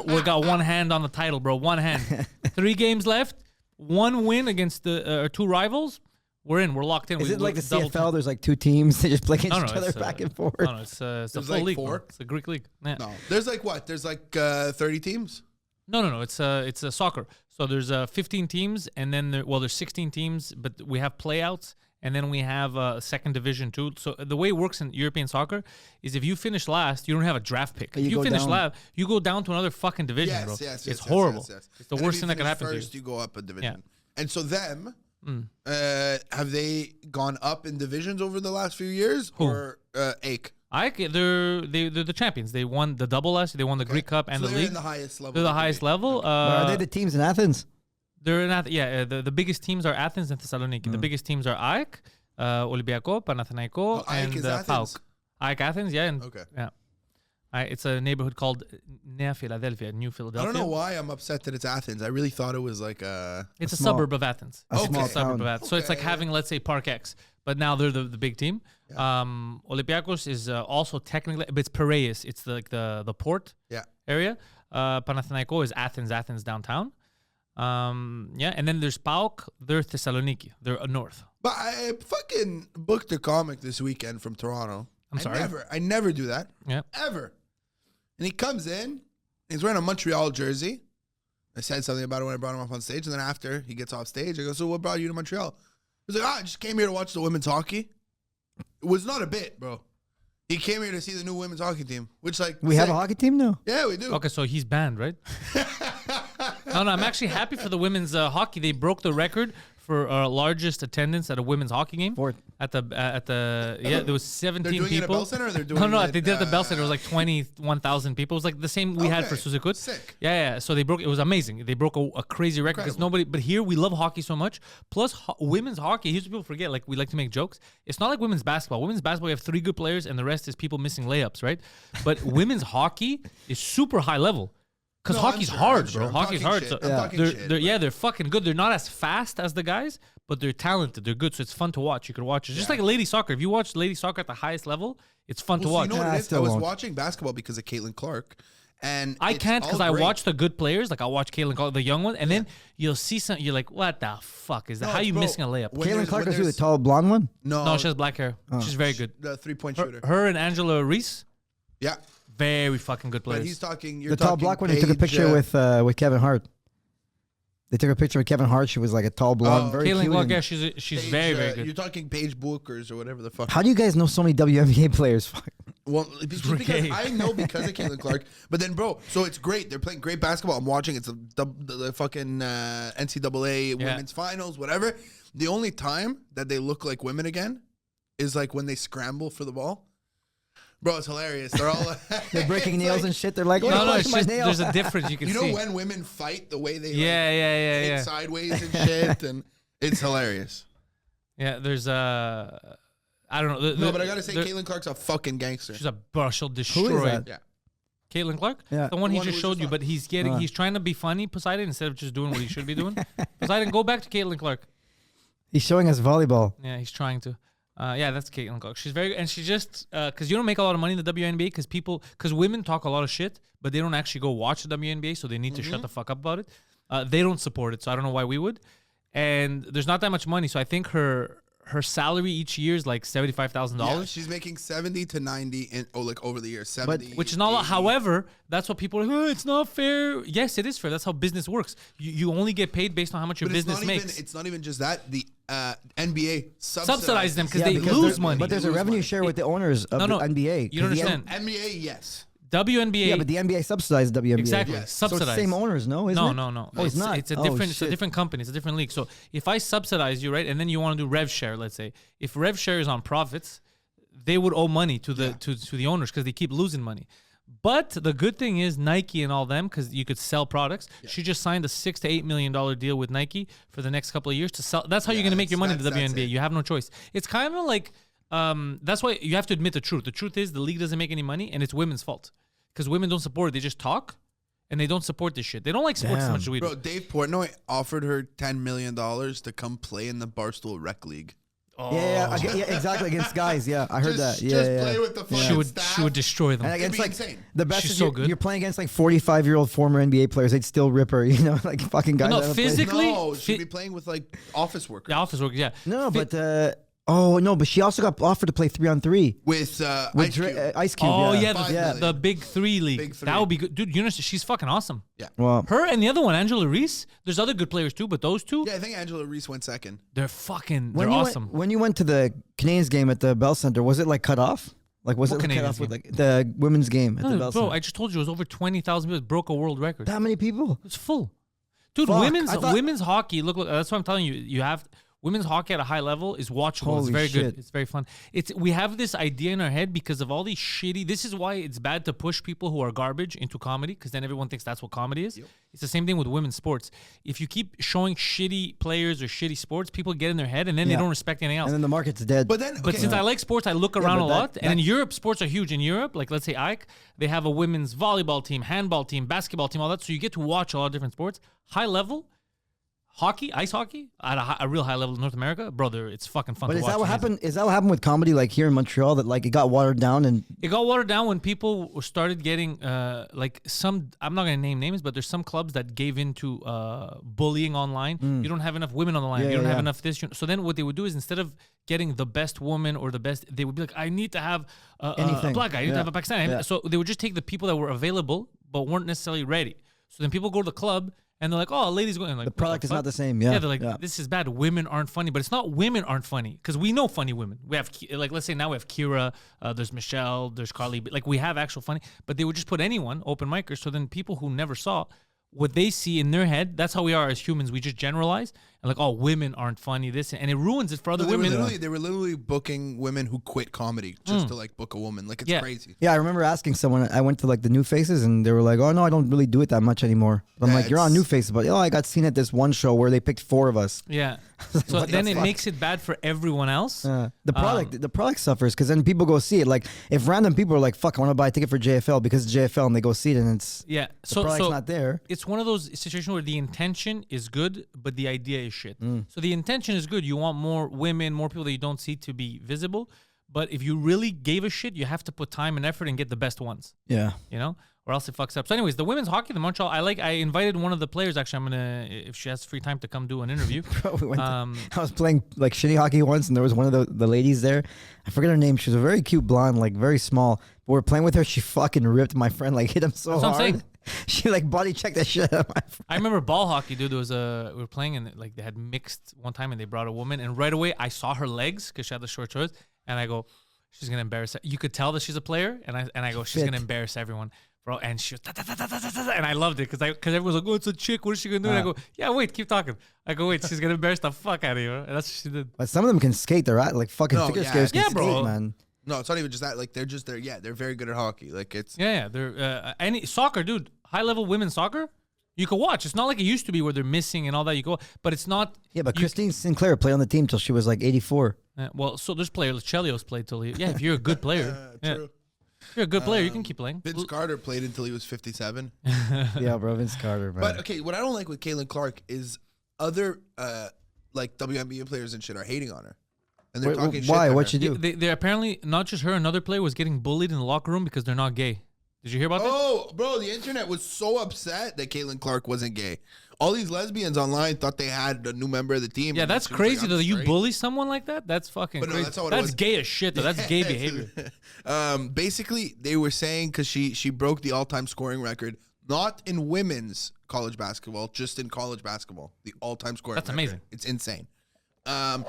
[SPEAKER 2] We got one hand on the title, bro. One hand. 3 games left. 1 win against the 2 rivals. We're in. We're locked in.
[SPEAKER 3] Is it like the
[SPEAKER 2] double
[SPEAKER 3] CFL? There's like 2 teams. They just play against
[SPEAKER 2] No,
[SPEAKER 3] each other
[SPEAKER 2] it's,
[SPEAKER 3] back and forth.
[SPEAKER 2] No, it's a
[SPEAKER 4] There's
[SPEAKER 2] full
[SPEAKER 4] like
[SPEAKER 2] league.
[SPEAKER 4] 4?
[SPEAKER 2] Bro. It's a Greek league. Yeah.
[SPEAKER 4] No, there's like what? There's like 30 teams.
[SPEAKER 2] No. It's a soccer. So there's 15 teams, and then there's 16 teams, but we have playouts, and then we have a second division too. So the way it works in European soccer is if you finish last, you don't have a draft pick.
[SPEAKER 3] You
[SPEAKER 2] If you
[SPEAKER 3] go
[SPEAKER 2] finish
[SPEAKER 3] down.
[SPEAKER 2] last, you go down to another fucking division, bro.
[SPEAKER 4] Yes.
[SPEAKER 2] It's horrible.
[SPEAKER 4] Yes.
[SPEAKER 2] It's the
[SPEAKER 4] And if
[SPEAKER 2] worst
[SPEAKER 4] you
[SPEAKER 2] thing that could
[SPEAKER 4] finish
[SPEAKER 2] happen to you.
[SPEAKER 4] first, you go up a division. And so them, have they gone up in divisions over the last few years?
[SPEAKER 2] Who?
[SPEAKER 4] Or Ake?
[SPEAKER 2] They're the champions. They won the double last year. They won the Greek Cup and
[SPEAKER 4] So
[SPEAKER 2] the
[SPEAKER 4] they're
[SPEAKER 2] league.
[SPEAKER 4] in the highest level.
[SPEAKER 2] They're the
[SPEAKER 4] they could
[SPEAKER 2] highest
[SPEAKER 4] be.
[SPEAKER 2] level.
[SPEAKER 3] Are they the teams in Athens?
[SPEAKER 2] They're in the biggest teams are Athens and Thessaloniki. The biggest teams are AEK, Olympiacos, Panathinaiko,
[SPEAKER 4] AEK
[SPEAKER 2] and
[SPEAKER 4] is Athens?
[SPEAKER 2] PAOK. AEK Athens, yeah. And,
[SPEAKER 4] Okay.
[SPEAKER 2] Yeah. It's a neighborhood called Nea Philadelphia, New
[SPEAKER 4] I
[SPEAKER 2] Philadelphia.
[SPEAKER 4] don't know why I'm upset that it's Athens. I really thought it was like
[SPEAKER 2] It's a
[SPEAKER 3] small-
[SPEAKER 2] suburb of Athens.
[SPEAKER 3] a
[SPEAKER 2] It's
[SPEAKER 3] small
[SPEAKER 2] a suburb
[SPEAKER 3] town.
[SPEAKER 2] of Athens. So it's like
[SPEAKER 4] Okay.
[SPEAKER 2] having, let's say, Park X, but now they're the big team. Olympiacos is also technically, but it's Piraeus. It's the port area. Panathinaiko is Athens downtown. And then there's PAOK. They're Thessaloniki. They're north.
[SPEAKER 4] But I fucking booked a comic this weekend from Toronto.
[SPEAKER 2] I'm sorry?
[SPEAKER 4] I never do that.
[SPEAKER 2] Yeah.
[SPEAKER 4] Ever. And he comes in, he's wearing a Montreal jersey. I said something about it when I brought him up on stage. And then after he gets off stage, I go, so what brought you to Montreal? He's like, I just came here to watch the women's hockey. It was not a bit, bro. He came here to see the new women's hockey team, which like
[SPEAKER 3] We have a hockey team now.
[SPEAKER 4] Yeah, we do.
[SPEAKER 2] Okay, so he's banned, right? No, I'm actually happy for the women's hockey. They broke the record for largest attendance at a women's hockey game.
[SPEAKER 3] Fourth.
[SPEAKER 2] At the there was 17
[SPEAKER 4] They're doing it at
[SPEAKER 2] people.
[SPEAKER 4] Bell Center or they're doing
[SPEAKER 2] No,
[SPEAKER 4] it
[SPEAKER 2] they did it at the Bell
[SPEAKER 4] at,
[SPEAKER 2] Center. It was like 21,000 people. It was like the same we had for
[SPEAKER 4] Okay,
[SPEAKER 2] Suzukut.
[SPEAKER 4] sick.
[SPEAKER 2] Yeah. So they broke. It was amazing. They broke a crazy record because
[SPEAKER 4] Incredible.
[SPEAKER 2] nobody. But here we love hockey so much. Plus women's hockey. Here's what people forget. Like we like to make jokes. It's not like women's basketball. Women's basketball, we have 3 good players and the rest is people missing layups, right? But women's hockey is super high level. Because
[SPEAKER 4] No, I'm
[SPEAKER 2] hockey's
[SPEAKER 4] sure,
[SPEAKER 2] hard,
[SPEAKER 4] I'm
[SPEAKER 2] bro.
[SPEAKER 4] sure. I'm
[SPEAKER 2] Hockey's
[SPEAKER 4] talking
[SPEAKER 2] hard.
[SPEAKER 4] shit.
[SPEAKER 2] So
[SPEAKER 4] I'm talking shit,
[SPEAKER 2] they're fucking good. They're not as fast as the guys, but they're talented. They're good. So it's fun to watch. You can watch it. Just like lady soccer. If you watch lady soccer at the highest level, it's fun to
[SPEAKER 4] Well, so
[SPEAKER 2] watch.
[SPEAKER 4] you know what
[SPEAKER 3] Nah, I
[SPEAKER 4] it is? I
[SPEAKER 3] still
[SPEAKER 4] was
[SPEAKER 3] won't.
[SPEAKER 4] watching basketball because of Caitlin Clark. And
[SPEAKER 2] I
[SPEAKER 4] it's
[SPEAKER 2] can't
[SPEAKER 4] all
[SPEAKER 2] because I
[SPEAKER 4] great.
[SPEAKER 2] watch the good players. Like I watch Caitlin Clark, the young one, and then you'll see some. You're like, what the fuck is that?
[SPEAKER 4] No,
[SPEAKER 2] How are you
[SPEAKER 4] bro,
[SPEAKER 2] missing a layup?
[SPEAKER 4] when
[SPEAKER 3] Caitlin
[SPEAKER 4] there's-
[SPEAKER 3] Clark
[SPEAKER 4] when
[SPEAKER 3] is who, the
[SPEAKER 4] there's-
[SPEAKER 3] tall blonde one?
[SPEAKER 2] No, she has black hair. She's very good.
[SPEAKER 4] The 3-point shooter.
[SPEAKER 2] Her and Angela Reese,
[SPEAKER 4] Yeah.
[SPEAKER 2] very fucking good
[SPEAKER 4] But
[SPEAKER 2] players.
[SPEAKER 4] he's talking. You're
[SPEAKER 3] The tall
[SPEAKER 4] talking
[SPEAKER 3] black one. They took a
[SPEAKER 4] Paige,
[SPEAKER 3] picture with Kevin Hart. They took a picture with Kevin Hart. She was like a tall blonde, very
[SPEAKER 2] Caitlin
[SPEAKER 3] cute.
[SPEAKER 2] Clark,
[SPEAKER 3] and-
[SPEAKER 2] yeah, she's
[SPEAKER 4] Paige,
[SPEAKER 2] very very good.
[SPEAKER 4] You're talking Paige Bookers or whatever the fuck.
[SPEAKER 3] How do you guys know so many WNBA players? Fuck.
[SPEAKER 4] Well, just because
[SPEAKER 2] gay.
[SPEAKER 4] I know because of Caitlin Clark. But then, bro, so it's great. They're playing great basketball. I'm watching. It's the fucking NCAA women's finals, whatever. The only time that they look like women again is like when they scramble for the ball. Bro, it's hilarious. They're all
[SPEAKER 3] They're breaking
[SPEAKER 4] it's
[SPEAKER 3] nails
[SPEAKER 4] like,
[SPEAKER 3] and shit. They're like, oh,
[SPEAKER 2] No,
[SPEAKER 3] no,
[SPEAKER 2] it's
[SPEAKER 3] my
[SPEAKER 2] just
[SPEAKER 3] nail.
[SPEAKER 2] there's a difference you can
[SPEAKER 4] you know
[SPEAKER 2] see.
[SPEAKER 4] when women fight the way they
[SPEAKER 2] Yeah.
[SPEAKER 4] hit sideways and shit, and it's hilarious.
[SPEAKER 2] Yeah, there's I don't know.
[SPEAKER 4] No, but I gotta say, Caitlin Clark's a fucking gangster.
[SPEAKER 2] she's a bro. She'll destroy.
[SPEAKER 3] Who is that?
[SPEAKER 4] Yeah.
[SPEAKER 2] Caitlin Clark,
[SPEAKER 3] Yeah.
[SPEAKER 2] the one he
[SPEAKER 4] The one
[SPEAKER 2] just
[SPEAKER 4] who
[SPEAKER 2] showed
[SPEAKER 4] just
[SPEAKER 2] you,
[SPEAKER 4] fought.
[SPEAKER 2] but he's trying to be funny, Poseidon, instead of just doing what he should be doing. Poseidon, go back to Caitlin Clark.
[SPEAKER 3] He's showing us volleyball.
[SPEAKER 2] Yeah, he's trying to. Yeah, that's Caitlin Clark. She's very, and she just because you don't make a lot of money in the WNBA because women talk a lot of shit, but they don't actually go watch the WNBA, so they need to shut the fuck up about it. They don't support it, so I don't know why we would. And there's not that much money, so I think her salary each year is like $75,000.
[SPEAKER 4] Yeah, she's making 70 to 90 in over the years. 70,
[SPEAKER 2] Which is not a lot.
[SPEAKER 4] 80.
[SPEAKER 2] However, that's what people are like, oh, it's not fair. Yes, it is fair. That's how business works. You only get paid based on how much your
[SPEAKER 4] But it's
[SPEAKER 2] business
[SPEAKER 4] not
[SPEAKER 2] makes.
[SPEAKER 4] even. It's not even just that. The NBA
[SPEAKER 2] Subsidize them because
[SPEAKER 3] Yeah,
[SPEAKER 2] they
[SPEAKER 3] because
[SPEAKER 2] lose
[SPEAKER 3] there-
[SPEAKER 2] money.
[SPEAKER 3] But there's a
[SPEAKER 4] lose
[SPEAKER 3] revenue
[SPEAKER 4] money.
[SPEAKER 3] share with the owners of
[SPEAKER 2] No,
[SPEAKER 3] the NBA.
[SPEAKER 2] you don't
[SPEAKER 3] 'cause the
[SPEAKER 2] understand.
[SPEAKER 4] NBA, yes.
[SPEAKER 2] WNBA.
[SPEAKER 3] Yeah, but the NBA subsidized the WNBA.
[SPEAKER 2] Exactly.
[SPEAKER 4] Yes.
[SPEAKER 3] So it's the
[SPEAKER 2] Subsidized.
[SPEAKER 3] same owners, no? Isn't
[SPEAKER 2] No,
[SPEAKER 3] it?
[SPEAKER 2] no.
[SPEAKER 3] Oh, it's not.
[SPEAKER 2] It's a
[SPEAKER 3] Oh,
[SPEAKER 2] different. It's a
[SPEAKER 3] shit.
[SPEAKER 2] different company. It's a different league. So if I subsidize you, right, and then you want to do rev share, let's say, if rev share is on profits, they would owe money to the to the owners because they keep losing money. But the good thing is Nike and all them, because you could sell products. She just signed a $6 to $8 million deal with Nike for the next couple of years to sell. That's how you're gonna make your money in the
[SPEAKER 4] that's
[SPEAKER 2] WNBA.
[SPEAKER 4] it.
[SPEAKER 2] You have no choice. It's kind of like that's why you have to admit the truth. The truth is the league doesn't make any money, and it's women's fault because women don't support it. They just talk, and they don't support this shit. They don't like sports as
[SPEAKER 3] Damn.
[SPEAKER 2] much as we do.
[SPEAKER 4] Bro, Dave Portnoy offered her $10 million to come play in the Barstool Rec League.
[SPEAKER 3] Yeah, exactly. Against guys. Yeah, I heard that. Yeah,
[SPEAKER 4] just
[SPEAKER 3] yeah.
[SPEAKER 4] play with the fucking
[SPEAKER 2] She
[SPEAKER 4] staff.
[SPEAKER 2] would destroy them.
[SPEAKER 3] And against
[SPEAKER 4] be
[SPEAKER 3] like
[SPEAKER 4] insane.
[SPEAKER 3] the best
[SPEAKER 2] She's
[SPEAKER 3] is
[SPEAKER 2] so
[SPEAKER 3] you're,
[SPEAKER 2] good.
[SPEAKER 3] you're playing against like 45-year-old former NBA players. They'd still rip her, you know, like fucking guys.
[SPEAKER 2] No,
[SPEAKER 3] that haven't played.
[SPEAKER 2] physically-
[SPEAKER 4] No, she'd
[SPEAKER 2] Fi-
[SPEAKER 4] be playing with like office workers.
[SPEAKER 2] The office work, yeah.
[SPEAKER 3] No,
[SPEAKER 2] Fi-
[SPEAKER 3] but oh no, but she also got offered to play 3-on-3
[SPEAKER 4] With
[SPEAKER 3] with
[SPEAKER 4] Ice Cube.
[SPEAKER 3] Ice Cube.
[SPEAKER 2] Oh
[SPEAKER 3] yeah,
[SPEAKER 2] yeah,
[SPEAKER 4] $5
[SPEAKER 2] the,
[SPEAKER 4] million.
[SPEAKER 2] the big three league.
[SPEAKER 4] Big three.
[SPEAKER 2] That would be good, dude. You know, she's fucking awesome.
[SPEAKER 4] Yeah.
[SPEAKER 3] Well,
[SPEAKER 2] Her and the other one, Angela Reese. There's other good players too, but those two,
[SPEAKER 4] Yeah, I think Angela Reese went second.
[SPEAKER 2] they're fucking.
[SPEAKER 3] when
[SPEAKER 2] They're
[SPEAKER 3] you
[SPEAKER 2] awesome.
[SPEAKER 3] when you went to the Canadiens game at the Bell Center, was it like cut off? Like was
[SPEAKER 2] What
[SPEAKER 3] it cut
[SPEAKER 2] Canadiens
[SPEAKER 3] off with
[SPEAKER 2] game?
[SPEAKER 3] like the women's game at the
[SPEAKER 2] No,
[SPEAKER 3] Bell
[SPEAKER 2] bro,
[SPEAKER 3] Center?
[SPEAKER 2] I just told you it was over 20,000 people. It broke a world record.
[SPEAKER 3] That many people?
[SPEAKER 2] It was full. Dude,
[SPEAKER 3] Fuck,
[SPEAKER 2] women's hockey. Look, that's what I'm telling you. You have women's hockey at a high level is watchable. It's
[SPEAKER 3] Holy
[SPEAKER 2] very
[SPEAKER 3] shit.
[SPEAKER 2] good. It's very fun. We have this idea in our head because of all these shitty. This is why it's bad to push people who are garbage into comedy because then everyone thinks that's what comedy is. It's the same thing with women's sports. If you keep showing shitty players or shitty sports, people get in their head and then they don't respect anything else.
[SPEAKER 3] And then the market's dead.
[SPEAKER 4] But then,
[SPEAKER 2] But since I like sports, I look around a
[SPEAKER 3] but
[SPEAKER 2] lot. And in Europe, sports are huge. In Europe, like let's say Ike, they have a women's volleyball team, handball team, basketball team, all that. So you get to watch a lot of different sports. High level, hockey, ice hockey, at a real high level in North America, brother, it's fucking fun
[SPEAKER 3] But
[SPEAKER 2] to
[SPEAKER 3] is
[SPEAKER 2] watch.
[SPEAKER 3] that what
[SPEAKER 2] Amazing.
[SPEAKER 3] happened? Is that what happened with comedy, like here in Montreal, that like it got watered down and
[SPEAKER 2] It got watered down when people started getting like some. I'm not gonna name names, but there's some clubs that gave into bullying online. You don't have enough women on the line.
[SPEAKER 3] Yeah,
[SPEAKER 2] You don't
[SPEAKER 3] yeah,
[SPEAKER 2] have
[SPEAKER 3] yeah.
[SPEAKER 2] enough this. So then what they would do is instead of getting the best woman or the best, they would be like, I need to have a
[SPEAKER 3] Anything.
[SPEAKER 2] black guy. I need to have a Pakistani.
[SPEAKER 3] Yeah.
[SPEAKER 2] So they would just take the people that were available but weren't necessarily ready. So then people go to the club. And they're like, oh, a lady's going. Like,
[SPEAKER 3] the product is
[SPEAKER 2] fuck?
[SPEAKER 3] not the same. Yeah.
[SPEAKER 2] Yeah, they're like, this is bad. Women aren't funny, but it's not women aren't funny because we know funny women. We have like, let's say now we have Kira, there's Michelle, there's Carly. Like we have actual funny, but they would just put anyone open micers. So then people who never saw what they see in their head, that's how we are as humans. We just generalize and like, oh, women aren't funny. This and it ruins it for other
[SPEAKER 4] They were,
[SPEAKER 2] women.
[SPEAKER 4] they were literally booking women who quit comedy just to like book a woman. Like it's
[SPEAKER 2] Yeah.
[SPEAKER 4] crazy.
[SPEAKER 3] Yeah, I remember asking someone. I went to like the New Faces, and they were like, "Oh no, I don't really do it that much anymore." But I'm
[SPEAKER 4] Yeah,
[SPEAKER 3] like, "You're on
[SPEAKER 4] it's-
[SPEAKER 3] New Faces," but I got seen at this one show where they picked 4 of us.
[SPEAKER 2] Yeah. So
[SPEAKER 3] What
[SPEAKER 2] then
[SPEAKER 3] the
[SPEAKER 2] it
[SPEAKER 3] fuck?
[SPEAKER 2] makes it bad for everyone else.
[SPEAKER 3] The product suffers because then people go see it. Like if random people are like, "Fuck, I want to buy a ticket for JFL because it's JFL," and they go see it, and it's
[SPEAKER 2] Yeah.
[SPEAKER 3] the
[SPEAKER 2] So
[SPEAKER 3] product's not there.
[SPEAKER 2] it's one of those situations where the intention is good, but the idea is shit. So the intention is good. You want more women, more people that you don't see to be visible. But if you really gave a shit, you have to put time and effort and get the best ones,
[SPEAKER 3] Yeah.
[SPEAKER 2] you know, or else it fucks up. So anyways, the women's hockey, the Montreal, I invited one of the players. Actually, I'm going to, if she has free time to come do an interview.
[SPEAKER 3] We went I was playing like shitty hockey once, and there was one of the ladies there. I forget her name. She was a very cute blonde, like very small. But we're playing with her. She fucking ripped my friend, like hit him so
[SPEAKER 2] That's what I'm
[SPEAKER 3] hard.
[SPEAKER 2] saying.
[SPEAKER 3] She like body checked that shit out of my friend.
[SPEAKER 2] I remember ball hockey, dude. There was we were playing and like they had mixed one time and they brought a woman and right away I saw her legs because she had the short shorts and I go, she's gonna embarrass. You could tell that she's a player and I go, she's
[SPEAKER 3] Fit.
[SPEAKER 2] gonna embarrass everyone, bro. And she was and I loved it because everyone's like, oh, it's a chick. What is she gonna do? And I go, yeah, wait, keep talking. I go, wait, she's gonna embarrass the fuck out of you, and that's what she did.
[SPEAKER 3] But some of them can skate. They're at like fucking
[SPEAKER 4] No,
[SPEAKER 3] figure
[SPEAKER 4] yeah.
[SPEAKER 3] skaters can
[SPEAKER 2] Yeah,
[SPEAKER 3] skate,
[SPEAKER 2] bro.
[SPEAKER 3] man.
[SPEAKER 4] No, it's not even just that. Like they're very good at hockey. Like it's
[SPEAKER 2] Yeah, they're any soccer, dude. High level women's soccer, you can watch. It's not like it used to be where they're missing and all that. You go, but it's not.
[SPEAKER 3] Yeah, but
[SPEAKER 2] you-
[SPEAKER 3] Christine Sinclair played on the team till she was like 84.
[SPEAKER 2] well, so there's players. Chelios played till he. Yeah, if you're a good player, yeah.
[SPEAKER 4] true.
[SPEAKER 2] If you're a good player, you can keep playing.
[SPEAKER 4] Vince Carter played until he was 57.
[SPEAKER 3] Yeah, bro, Vince Carter, man.
[SPEAKER 4] But okay, what I don't like with Caitlin Clark is other like WNBA players and shit are hating on her, and they're
[SPEAKER 3] Wait,
[SPEAKER 4] talking shit.
[SPEAKER 3] why?
[SPEAKER 4] to
[SPEAKER 3] What'd
[SPEAKER 4] her.
[SPEAKER 3] she do?
[SPEAKER 2] They apparently not just her. Another player was getting bullied in the locker room because they're not gay. Did you hear about that?
[SPEAKER 4] Oh, bro, the internet was so upset that Caitlin Clark wasn't gay. All these lesbians online thought they had a new member of the team.
[SPEAKER 2] Yeah,
[SPEAKER 4] and
[SPEAKER 2] that's
[SPEAKER 4] she was like,
[SPEAKER 2] crazy
[SPEAKER 4] "I'm
[SPEAKER 2] though. You
[SPEAKER 4] straight."
[SPEAKER 2] bully someone like that? That's fucking
[SPEAKER 4] But no,
[SPEAKER 2] crazy.
[SPEAKER 4] that's not what it
[SPEAKER 2] That's
[SPEAKER 4] was.
[SPEAKER 2] gay as shit though. That's gay behavior.
[SPEAKER 4] Basically, they were saying because she broke the all-time scoring record, not in women's college basketball, just in college basketball, the all-time scoring.
[SPEAKER 2] That's
[SPEAKER 4] record.
[SPEAKER 2] amazing.
[SPEAKER 4] It's insane. And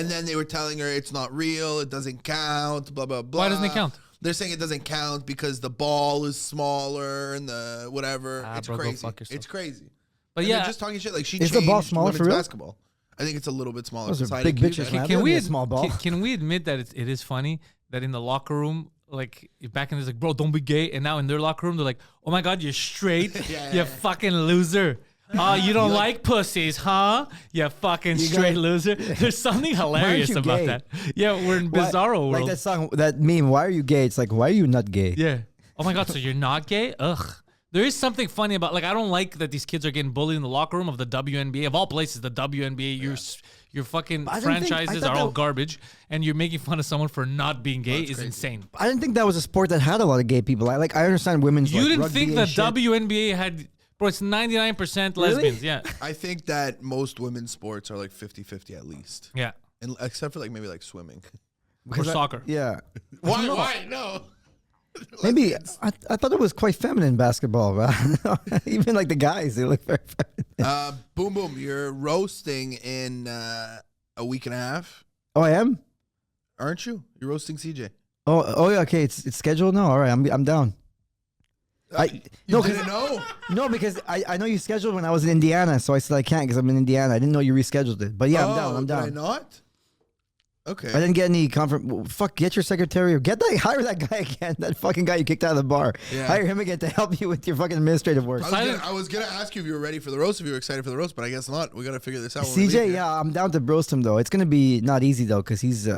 [SPEAKER 4] then they were telling her it's not real, it doesn't count, blah blah blah.
[SPEAKER 2] Why doesn't it count?
[SPEAKER 4] They're saying it doesn't count because the ball is smaller and the whatever.
[SPEAKER 2] Ah,
[SPEAKER 4] it's
[SPEAKER 2] bro, go
[SPEAKER 4] crazy.
[SPEAKER 2] fuck yourself.
[SPEAKER 4] It's crazy.
[SPEAKER 2] But
[SPEAKER 4] And
[SPEAKER 2] yeah,
[SPEAKER 4] they're just talking shit. Like she
[SPEAKER 3] Is
[SPEAKER 4] changed
[SPEAKER 3] the ball smaller for
[SPEAKER 4] women's
[SPEAKER 3] real?
[SPEAKER 4] basketball. I think it's a little bit smaller.
[SPEAKER 3] Those are
[SPEAKER 4] Poseidon,
[SPEAKER 3] big
[SPEAKER 4] can you
[SPEAKER 3] bitches,
[SPEAKER 4] do
[SPEAKER 3] man.
[SPEAKER 4] that?
[SPEAKER 3] They
[SPEAKER 2] can
[SPEAKER 3] don't
[SPEAKER 2] we
[SPEAKER 3] need a small ball.
[SPEAKER 2] Can we admit that it is funny that in the locker room, like back in this, like, bro, don't be gay, and now in their locker room, they're like, oh my god, you're straight,
[SPEAKER 4] Yeah.
[SPEAKER 2] you fucking loser. Oh, you don't like pussies, huh? You fucking
[SPEAKER 3] You
[SPEAKER 2] straight
[SPEAKER 3] got-
[SPEAKER 2] loser. There's something hilarious
[SPEAKER 3] you
[SPEAKER 2] about
[SPEAKER 3] gay?
[SPEAKER 2] that. Yeah, we're in
[SPEAKER 3] Why-
[SPEAKER 2] bizarro
[SPEAKER 3] Like
[SPEAKER 2] world.
[SPEAKER 3] that song, that meme. Why are you gay? It's like, why are you not gay?
[SPEAKER 2] Yeah. Oh my god, so you're not gay? Ugh. There is something funny about, like, I don't like that these kids are getting bullied in the locker room of the WNBA. Of all places, the WNBA, your fucking
[SPEAKER 3] I didn't think- I
[SPEAKER 2] franchises
[SPEAKER 3] thought
[SPEAKER 2] are all
[SPEAKER 3] that-
[SPEAKER 2] garbage, and you're making fun of someone for not being gay is insane.
[SPEAKER 3] I didn't think that was a sport that had a lot of gay people. I understand women's.
[SPEAKER 2] You
[SPEAKER 3] like,
[SPEAKER 2] didn't
[SPEAKER 3] rugby
[SPEAKER 2] think
[SPEAKER 3] and
[SPEAKER 2] the
[SPEAKER 3] shit.
[SPEAKER 2] WNBA had, bro, it's 99% lesbians. Yeah.
[SPEAKER 4] I think that most women's sports are like 50-50 at least.
[SPEAKER 2] Yeah.
[SPEAKER 4] And except for like maybe like swimming.
[SPEAKER 2] Or
[SPEAKER 3] Because I-
[SPEAKER 2] soccer.
[SPEAKER 3] Yeah.
[SPEAKER 4] Why? Why? No.
[SPEAKER 3] Maybe I thought it was quite feminine basketball, bro. Even like the guys, they look very feminine.
[SPEAKER 4] Boom boom. You're roasting in a week and a half,
[SPEAKER 3] Oh, I am.
[SPEAKER 4] aren't you? You're roasting CJ.
[SPEAKER 3] Oh yeah. Okay, it's scheduled now. All right, I'm down.
[SPEAKER 4] You didn't know?
[SPEAKER 3] No, because I know you scheduled when I was in Indiana, so I said I can't because I'm in Indiana. I didn't know you rescheduled it. But yeah, I'm down. I'm
[SPEAKER 4] Did I
[SPEAKER 3] down.
[SPEAKER 4] not? Okay.
[SPEAKER 3] I didn't get any fuck, get your secretary or hire that guy again. That fucking guy you kicked out of the bar.
[SPEAKER 4] Yeah.
[SPEAKER 3] Hire him again to help you with your fucking administrative work.
[SPEAKER 4] I was gonna ask you if you were ready for the roast, if you were excited for the roast, but I guess not. We gotta figure this out. when we leave
[SPEAKER 3] CJ,
[SPEAKER 4] here.
[SPEAKER 3] yeah, I'm down to roast him though. It's gonna be not easy though, because he's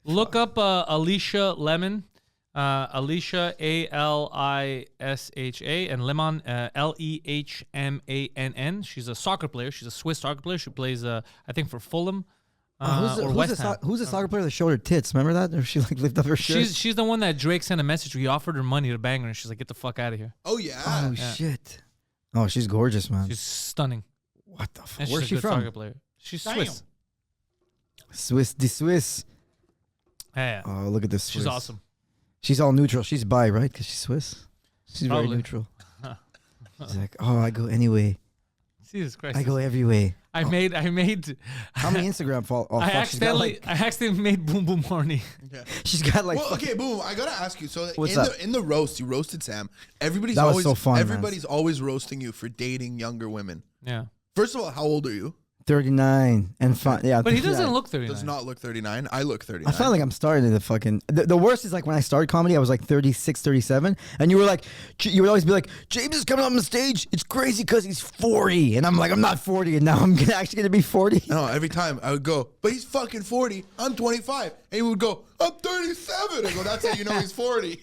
[SPEAKER 2] Look up Alicia Lemon. Alicia Alisha and Lemon Lehmann. She's a soccer player. She's a Swiss soccer player. She plays I think for Fulham or West Ham.
[SPEAKER 3] who's the soccer player that showed her tits? Remember that? Or she like lifted up her shirt?
[SPEAKER 2] She's the one that Drake sent a message. He offered her money to bang her, and she's like, "Get the fuck out of here."
[SPEAKER 4] Oh yeah.
[SPEAKER 3] Oh shit. Oh, she's gorgeous, man.
[SPEAKER 2] She's stunning.
[SPEAKER 3] What the fuck?
[SPEAKER 2] And
[SPEAKER 3] Where's
[SPEAKER 2] she's
[SPEAKER 3] she
[SPEAKER 2] a good
[SPEAKER 3] from?
[SPEAKER 2] soccer player. She's
[SPEAKER 5] Damn.
[SPEAKER 2] Swiss.
[SPEAKER 3] Swiss.
[SPEAKER 2] Yeah,
[SPEAKER 3] Oh, look at this.
[SPEAKER 2] she's
[SPEAKER 3] Swiss.
[SPEAKER 2] awesome.
[SPEAKER 3] She's all neutral. She's bi, right? Because she's Swiss. She's
[SPEAKER 2] Probably.
[SPEAKER 3] very neutral. She's like, oh, I go anyway.
[SPEAKER 2] Jesus Christ.
[SPEAKER 3] I go every way.
[SPEAKER 2] I made.
[SPEAKER 3] How many Instagram follow? Oh,
[SPEAKER 2] I
[SPEAKER 3] fuck, she's got
[SPEAKER 2] accidentally made Boom Boom horny.
[SPEAKER 3] she's got like.
[SPEAKER 4] Well, okay, boom. I gotta ask you. So
[SPEAKER 3] What's
[SPEAKER 4] in
[SPEAKER 3] up?
[SPEAKER 4] the roast, you roasted Sam. Everybody's
[SPEAKER 3] That was
[SPEAKER 4] always
[SPEAKER 3] so fun, man.
[SPEAKER 4] everybody's always roasting you for dating younger women.
[SPEAKER 2] Yeah,
[SPEAKER 4] First of all, how old are you?
[SPEAKER 3] 39 and fun. Yeah,
[SPEAKER 2] but he doesn't
[SPEAKER 3] 39.
[SPEAKER 2] look 39.
[SPEAKER 4] Does not look 39. I look 39.
[SPEAKER 3] I felt like I'm starting to fucking. The worst is like when I started comedy, I was like 36, 37. And you were like, you would always be like, James is coming on the stage. It's crazy because he's 40. And I'm like, I'm not 40. And now I'm actually going to be 40.
[SPEAKER 4] No, every time I would go, but he's fucking 40. I'm 25. And he would go, I'm 37. I go, that's how you know he's 40.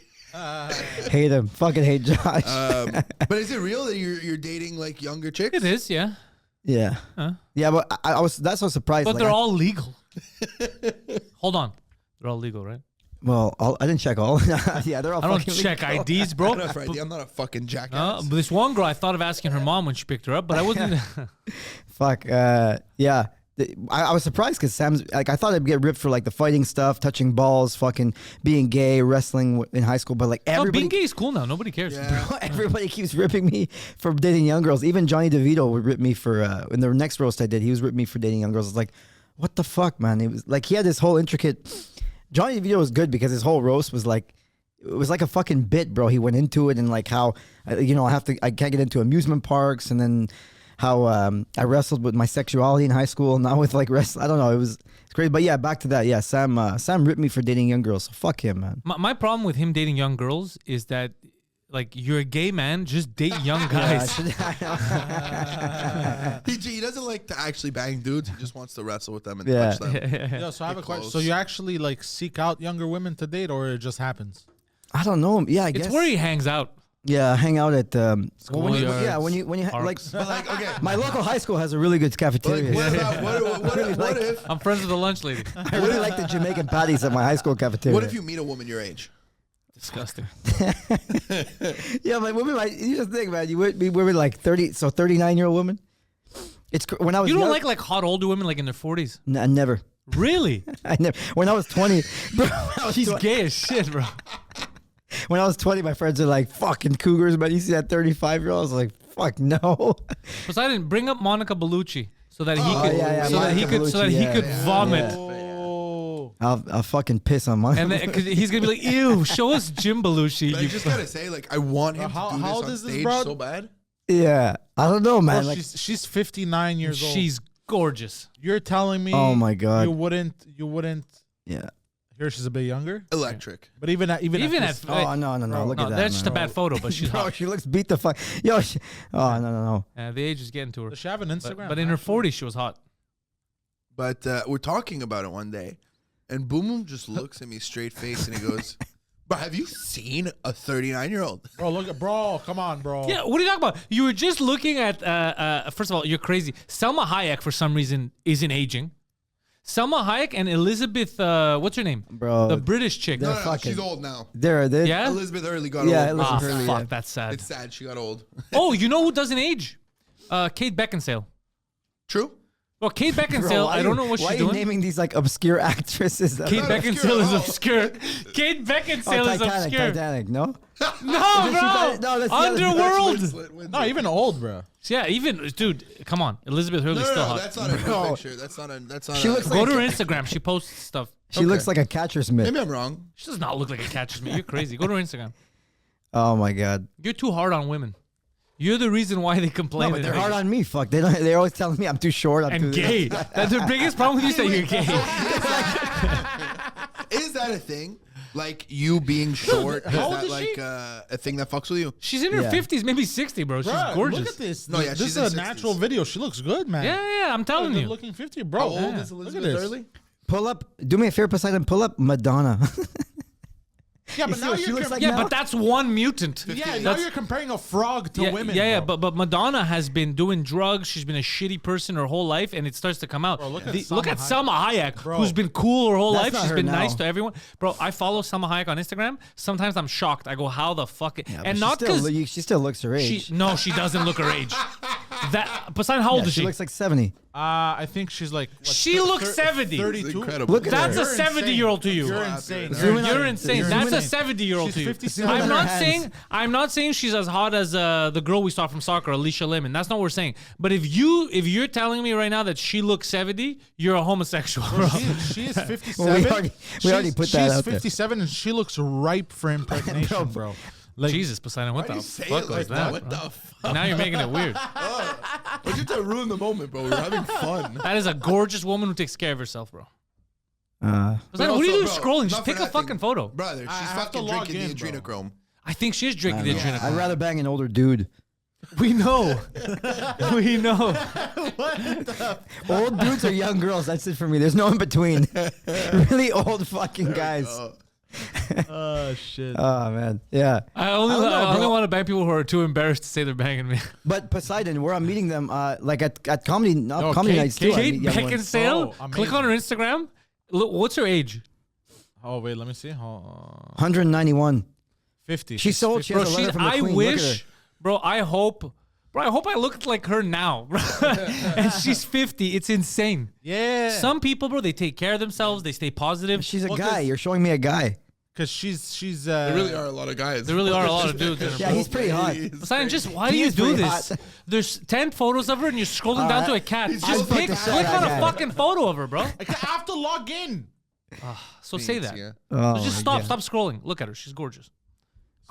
[SPEAKER 3] Hate him. Fucking hate Josh.
[SPEAKER 4] But is it real that you're dating like younger chicks?
[SPEAKER 2] It is, yeah,
[SPEAKER 3] yeah.
[SPEAKER 2] Huh?
[SPEAKER 3] Yeah, but I was, that's so surprised.
[SPEAKER 2] but
[SPEAKER 3] like,
[SPEAKER 2] they're all legal. Hold on, they're all legal, right?
[SPEAKER 3] Well, I didn't check all. Yeah, they're all
[SPEAKER 2] I don't
[SPEAKER 3] fucking
[SPEAKER 2] check
[SPEAKER 3] legal.
[SPEAKER 2] IDs, bro.
[SPEAKER 4] I'm not, Friday. I'm not a fucking jackass.
[SPEAKER 2] But this one girl, I thought of asking her mom when she picked her up, but I wasn't.
[SPEAKER 3] Fuck. Yeah. I was surprised because Sam's like, I thought I'd get ripped for like the fighting stuff, touching balls, fucking being gay, wrestling in high school. But like
[SPEAKER 2] No,
[SPEAKER 3] everybody,
[SPEAKER 2] being gay is cool now. Nobody cares.
[SPEAKER 4] Yeah.
[SPEAKER 3] everybody keeps ripping me for dating young girls. Even Johnny DeVito would rip me for, in the next roast I did, he was ripping me for dating young girls. I was like, what the fuck, man? It was like, he had this whole intricate, Johnny DeVito was good because his whole roast was like, it was like a fucking bit, bro. He went into it and like how, I can't get into amusement parks and then how I wrestled with my sexuality in high school, not with like wrestling. I don't know. It's crazy. But yeah, back to that. Yeah, Sam ripped me for dating young girls. So fuck him, man.
[SPEAKER 2] My problem with him dating young girls is that, like, you're a gay man, just date young guys.
[SPEAKER 4] He doesn't like to actually bang dudes. He just wants to wrestle with them and
[SPEAKER 3] Yeah.
[SPEAKER 4] touch them.
[SPEAKER 5] Yeah, so I have a question.
[SPEAKER 4] close.
[SPEAKER 5] So you actually like seek out younger women to date, or it just happens?
[SPEAKER 3] I don't know. Yeah, I guess.
[SPEAKER 2] It's where he hangs out.
[SPEAKER 3] Yeah, hang out at
[SPEAKER 2] Schoolyards,
[SPEAKER 3] yeah, when you like
[SPEAKER 2] parks.
[SPEAKER 4] But like, okay.
[SPEAKER 3] my local high school has a really good
[SPEAKER 4] Like,
[SPEAKER 3] cafeteria.
[SPEAKER 4] what about what if
[SPEAKER 2] I'm friends with the lunch lady.
[SPEAKER 3] I really like the Jamaican patties at my high school cafeteria.
[SPEAKER 4] what if you meet a woman your age?
[SPEAKER 2] Disgusting.
[SPEAKER 3] Yeah, but women, you just think, man, you would be women like 30, so 39-year-old woman. It's when I was
[SPEAKER 2] You don't
[SPEAKER 3] young,
[SPEAKER 2] like hot older women like in their 40s?
[SPEAKER 3] never.
[SPEAKER 2] Really?
[SPEAKER 3] I never. When I was 20, bro, when I was
[SPEAKER 2] She's
[SPEAKER 3] 20
[SPEAKER 2] gay as shit, bro.
[SPEAKER 3] when I was 20, my friends are like fucking cougars, but you see that 35-year-old, I was like, fuck no.
[SPEAKER 2] Poseidon, bring up Monica Bellucci so that he could,
[SPEAKER 3] yeah,
[SPEAKER 2] so that he
[SPEAKER 3] Monica
[SPEAKER 2] could, so that he
[SPEAKER 3] Bellucci,
[SPEAKER 2] could
[SPEAKER 3] yeah.
[SPEAKER 2] vomit.
[SPEAKER 5] Oh,
[SPEAKER 3] I'll fucking piss on my.
[SPEAKER 2] And then, cause he's gonna be like, "Ew, show us Jim Belushi."
[SPEAKER 4] But I just gotta say, like, I want him
[SPEAKER 5] How-
[SPEAKER 4] to do
[SPEAKER 5] how
[SPEAKER 4] this
[SPEAKER 5] old
[SPEAKER 4] on
[SPEAKER 5] is this
[SPEAKER 4] stage
[SPEAKER 5] broad?
[SPEAKER 4] so bad.
[SPEAKER 3] Yeah, I don't know, man.
[SPEAKER 5] bro,
[SPEAKER 3] Like,
[SPEAKER 5] she's 59 years old.
[SPEAKER 2] She's gorgeous.
[SPEAKER 5] You're telling me?
[SPEAKER 3] Oh my God.
[SPEAKER 5] You wouldn't.
[SPEAKER 3] yeah.
[SPEAKER 5] Here she's a bit younger,
[SPEAKER 4] Electric.
[SPEAKER 5] but even at
[SPEAKER 2] Even
[SPEAKER 5] this-
[SPEAKER 2] at
[SPEAKER 3] Oh no, look
[SPEAKER 2] no,
[SPEAKER 3] at that.
[SPEAKER 2] that's just a
[SPEAKER 3] man.
[SPEAKER 2] bad photo, but she's
[SPEAKER 3] Bro,
[SPEAKER 2] hot.
[SPEAKER 3] she looks beat the fuck. Yo, oh no.
[SPEAKER 2] The age is getting to her.
[SPEAKER 5] does she have an Instagram?
[SPEAKER 2] But in her
[SPEAKER 5] actually?
[SPEAKER 2] 40s, she was hot.
[SPEAKER 4] But we're talking about it one day, and Boom Boom just looks at me straight face and he goes, "Bro, have you seen a 39-year-old?"
[SPEAKER 5] Bro, look at bro. Come on, bro.
[SPEAKER 2] Yeah, what are you talking about? You were just looking at. First of all, you're crazy. Selma Hayek, for some reason, isn't aging. Selma Hayek and Elizabeth, what's her name?
[SPEAKER 3] Bro,
[SPEAKER 2] The British chick.
[SPEAKER 3] they're
[SPEAKER 4] No,
[SPEAKER 3] fucking-
[SPEAKER 4] she's old now.
[SPEAKER 3] There,
[SPEAKER 2] Yeah?
[SPEAKER 4] Elizabeth Hurley got
[SPEAKER 3] Yeah,
[SPEAKER 4] old.
[SPEAKER 3] Elizabeth
[SPEAKER 2] Ah,
[SPEAKER 3] Hurley,
[SPEAKER 2] fuck,
[SPEAKER 3] yeah.
[SPEAKER 2] that's sad.
[SPEAKER 4] It's sad she got old.
[SPEAKER 2] Oh, you know who doesn't age? Kate Beckinsale.
[SPEAKER 4] True.
[SPEAKER 2] Well, Kate
[SPEAKER 3] Bro,
[SPEAKER 2] Beckinsale,
[SPEAKER 3] why
[SPEAKER 2] I don't know what
[SPEAKER 3] why
[SPEAKER 2] she's
[SPEAKER 3] are you
[SPEAKER 2] doing.
[SPEAKER 3] naming these like obscure actresses?
[SPEAKER 2] Kate
[SPEAKER 4] Not
[SPEAKER 2] Beckinsale is
[SPEAKER 4] obscure.
[SPEAKER 2] obscure. Kate Beckinsale
[SPEAKER 3] Oh,
[SPEAKER 2] is
[SPEAKER 3] Titanic,
[SPEAKER 2] obscure.
[SPEAKER 3] Titanic, no?
[SPEAKER 2] No, bro.
[SPEAKER 3] No, that's the other-
[SPEAKER 2] Underworld.
[SPEAKER 4] Winslet.
[SPEAKER 5] No, even old, bro.
[SPEAKER 2] Yeah, even dude, come on. Elizabeth Hurley's
[SPEAKER 4] No,
[SPEAKER 2] still hot.
[SPEAKER 4] that's not a
[SPEAKER 3] Bro.
[SPEAKER 4] good picture. That's not a. That's not.
[SPEAKER 3] She
[SPEAKER 4] a,
[SPEAKER 3] looks
[SPEAKER 2] Go
[SPEAKER 3] like
[SPEAKER 2] to her Instagram. She posts stuff.
[SPEAKER 3] she looks like a catcher's mitt.
[SPEAKER 4] Maybe I'm wrong.
[SPEAKER 2] She does not look like a catcher's mitt. You're crazy. Go to her Instagram.
[SPEAKER 3] Oh my god.
[SPEAKER 2] You're too hard on women. You're the reason why they complain.
[SPEAKER 3] No, but
[SPEAKER 2] in
[SPEAKER 3] they're hard
[SPEAKER 2] Vegas.
[SPEAKER 3] on me. Fuck. They're always telling me I'm too short. I'm
[SPEAKER 2] And
[SPEAKER 3] too
[SPEAKER 2] gay. That's the biggest problem with you is that you're gay.
[SPEAKER 4] Is that a thing? Like you being short? Is
[SPEAKER 5] How old
[SPEAKER 4] that
[SPEAKER 5] is
[SPEAKER 4] like
[SPEAKER 5] she?
[SPEAKER 4] a thing that fucks with you?
[SPEAKER 2] She's in her
[SPEAKER 3] Yeah.
[SPEAKER 2] 50s, maybe 60, bro. She's
[SPEAKER 5] Bruh,
[SPEAKER 2] gorgeous.
[SPEAKER 5] Look at this.
[SPEAKER 4] No, yeah,
[SPEAKER 5] this
[SPEAKER 4] she's
[SPEAKER 5] is a
[SPEAKER 4] in 60s.
[SPEAKER 5] natural video. She looks good, man.
[SPEAKER 2] Yeah, I'm telling
[SPEAKER 5] Good
[SPEAKER 2] you.
[SPEAKER 5] looking 50, bro.
[SPEAKER 4] How old
[SPEAKER 5] Yeah.
[SPEAKER 4] is
[SPEAKER 5] Look at
[SPEAKER 4] Elizabeth
[SPEAKER 5] this.
[SPEAKER 4] Early?
[SPEAKER 3] Pull up. Do me a favor, Poseidon. Pull up Madonna.
[SPEAKER 5] Yeah,
[SPEAKER 3] You
[SPEAKER 5] but
[SPEAKER 3] see
[SPEAKER 5] now
[SPEAKER 3] what she
[SPEAKER 5] you're
[SPEAKER 3] looks like
[SPEAKER 2] Yeah,
[SPEAKER 3] now?
[SPEAKER 2] but that's one mutant.
[SPEAKER 5] yeah, now you're comparing a frog to
[SPEAKER 2] yeah,
[SPEAKER 5] women.
[SPEAKER 2] yeah,
[SPEAKER 5] bro.
[SPEAKER 2] but Madonna has been doing drugs. She's been a shitty person her whole life, and it starts to come out.
[SPEAKER 5] Bro, look at
[SPEAKER 2] Look
[SPEAKER 5] Salma
[SPEAKER 2] at Salma Hayek,
[SPEAKER 5] Bro.
[SPEAKER 2] who's been cool her whole
[SPEAKER 3] That's
[SPEAKER 2] life.
[SPEAKER 3] not
[SPEAKER 2] She's
[SPEAKER 3] her
[SPEAKER 2] been
[SPEAKER 3] now.
[SPEAKER 2] nice to everyone. Bro, I follow Salma Hayek on Instagram. Sometimes I'm shocked. I go, how the fuck?
[SPEAKER 3] Yeah, but
[SPEAKER 2] And
[SPEAKER 3] she
[SPEAKER 2] not
[SPEAKER 3] still,
[SPEAKER 2] because
[SPEAKER 3] she still looks her age.
[SPEAKER 2] she doesn't look her age. That Poseidon, how old
[SPEAKER 3] Yeah,
[SPEAKER 2] is
[SPEAKER 3] she
[SPEAKER 2] she?
[SPEAKER 3] looks like 70.
[SPEAKER 5] I think she's like. What,
[SPEAKER 2] She looks 70.
[SPEAKER 5] 32.
[SPEAKER 4] Incredible.
[SPEAKER 3] Look at
[SPEAKER 2] That's
[SPEAKER 3] her.
[SPEAKER 2] a 70-year-old to you.
[SPEAKER 5] You're insane.
[SPEAKER 3] Zoom in
[SPEAKER 2] You're
[SPEAKER 3] on-
[SPEAKER 2] insane.
[SPEAKER 3] zoom
[SPEAKER 2] That's
[SPEAKER 3] in.
[SPEAKER 2] a 70-year-old
[SPEAKER 5] She's
[SPEAKER 2] to you.
[SPEAKER 5] 57.
[SPEAKER 3] Zoom in
[SPEAKER 2] I'm
[SPEAKER 3] on
[SPEAKER 2] not
[SPEAKER 3] her
[SPEAKER 2] saying
[SPEAKER 3] hands.
[SPEAKER 2] I'm not saying she's as hot as the girl we saw from soccer, Alicia Lemon. That's not what we're saying. But if you're telling me right now that she looks 70, you're a homosexual, bro.
[SPEAKER 5] She is 57.
[SPEAKER 3] We already put that
[SPEAKER 5] She's
[SPEAKER 3] out there.
[SPEAKER 5] 57 and she looks ripe for impregnation, bro. Like,
[SPEAKER 2] Jesus, Poseidon, what
[SPEAKER 4] Why do
[SPEAKER 2] the
[SPEAKER 4] you say
[SPEAKER 2] fuck
[SPEAKER 4] it
[SPEAKER 2] was
[SPEAKER 4] like
[SPEAKER 2] that?
[SPEAKER 4] What
[SPEAKER 2] bro?
[SPEAKER 4] the fuck?
[SPEAKER 2] Now you're making it weird.
[SPEAKER 4] Why'd you try to ruin the moment, bro? We're having fun.
[SPEAKER 2] That is a gorgeous woman who takes care of herself, bro. Poseidon,
[SPEAKER 4] But
[SPEAKER 2] what are you
[SPEAKER 4] also,
[SPEAKER 2] doing
[SPEAKER 4] bro,
[SPEAKER 2] scrolling?
[SPEAKER 4] not
[SPEAKER 2] Just
[SPEAKER 4] for
[SPEAKER 2] take a
[SPEAKER 4] nothing.
[SPEAKER 2] fucking photo.
[SPEAKER 4] Brother, she's
[SPEAKER 5] I have to
[SPEAKER 4] fucking
[SPEAKER 5] log
[SPEAKER 4] drinking
[SPEAKER 5] in,
[SPEAKER 4] the
[SPEAKER 5] bro.
[SPEAKER 4] adrenochrome.
[SPEAKER 2] I think she is drinking the
[SPEAKER 3] I'd
[SPEAKER 2] adrenochrome.
[SPEAKER 3] rather bang an older dude.
[SPEAKER 2] We know. We know.
[SPEAKER 3] Old dudes or young girls. That's it for me. There's no in between. Really old fucking guys.
[SPEAKER 5] oh shit.
[SPEAKER 3] Oh man, yeah.
[SPEAKER 2] I only,
[SPEAKER 3] I don't know,
[SPEAKER 2] I only
[SPEAKER 3] bro.
[SPEAKER 2] want to bang people who are too embarrassed to say they're banging me.
[SPEAKER 3] But Poseidon, where I'm meeting them, like at comedy,
[SPEAKER 5] Yo,
[SPEAKER 3] comedy
[SPEAKER 5] Kate-
[SPEAKER 3] nights too. I
[SPEAKER 2] Kate
[SPEAKER 3] meet young ones.
[SPEAKER 2] Beckinsale.
[SPEAKER 5] Oh,
[SPEAKER 2] Click on her Instagram. Look, what's her age?
[SPEAKER 5] Oh wait, let me see.
[SPEAKER 3] 191.
[SPEAKER 5] 50.
[SPEAKER 3] She's so old. She
[SPEAKER 2] Bro,
[SPEAKER 3] has a letter
[SPEAKER 2] she's.
[SPEAKER 3] from the
[SPEAKER 2] I
[SPEAKER 3] Queen. Look at her.
[SPEAKER 2] wish, bro. I hope I looked like her now. bro. And she's 50. It's insane.
[SPEAKER 5] Yeah.
[SPEAKER 2] Some people, bro, they take care of themselves. They stay positive.
[SPEAKER 3] She's a
[SPEAKER 5] Well,
[SPEAKER 3] guy.
[SPEAKER 5] 'cause-
[SPEAKER 3] You're showing me a guy.
[SPEAKER 5] Because she's.
[SPEAKER 4] There really are a lot of guys.
[SPEAKER 2] There really are a lot of dudes. in her,
[SPEAKER 3] Yeah,
[SPEAKER 2] bro.
[SPEAKER 3] he's pretty hot.
[SPEAKER 2] Poseidon, just why do
[SPEAKER 3] He
[SPEAKER 2] you
[SPEAKER 3] is
[SPEAKER 2] do
[SPEAKER 3] pretty
[SPEAKER 2] this?
[SPEAKER 3] hot.
[SPEAKER 2] There's 10 photos of her and you're scrolling down to a cat.
[SPEAKER 4] He's
[SPEAKER 2] Just
[SPEAKER 4] just like
[SPEAKER 2] pick,
[SPEAKER 4] the
[SPEAKER 2] click
[SPEAKER 3] side
[SPEAKER 2] on a
[SPEAKER 3] guy.
[SPEAKER 2] fucking photo of her, bro.
[SPEAKER 5] I have to log in.
[SPEAKER 2] So say that.
[SPEAKER 4] Yeah.
[SPEAKER 3] Oh,
[SPEAKER 2] So just
[SPEAKER 3] my
[SPEAKER 2] stop.
[SPEAKER 3] God.
[SPEAKER 2] Stop scrolling. Look at her. She's gorgeous.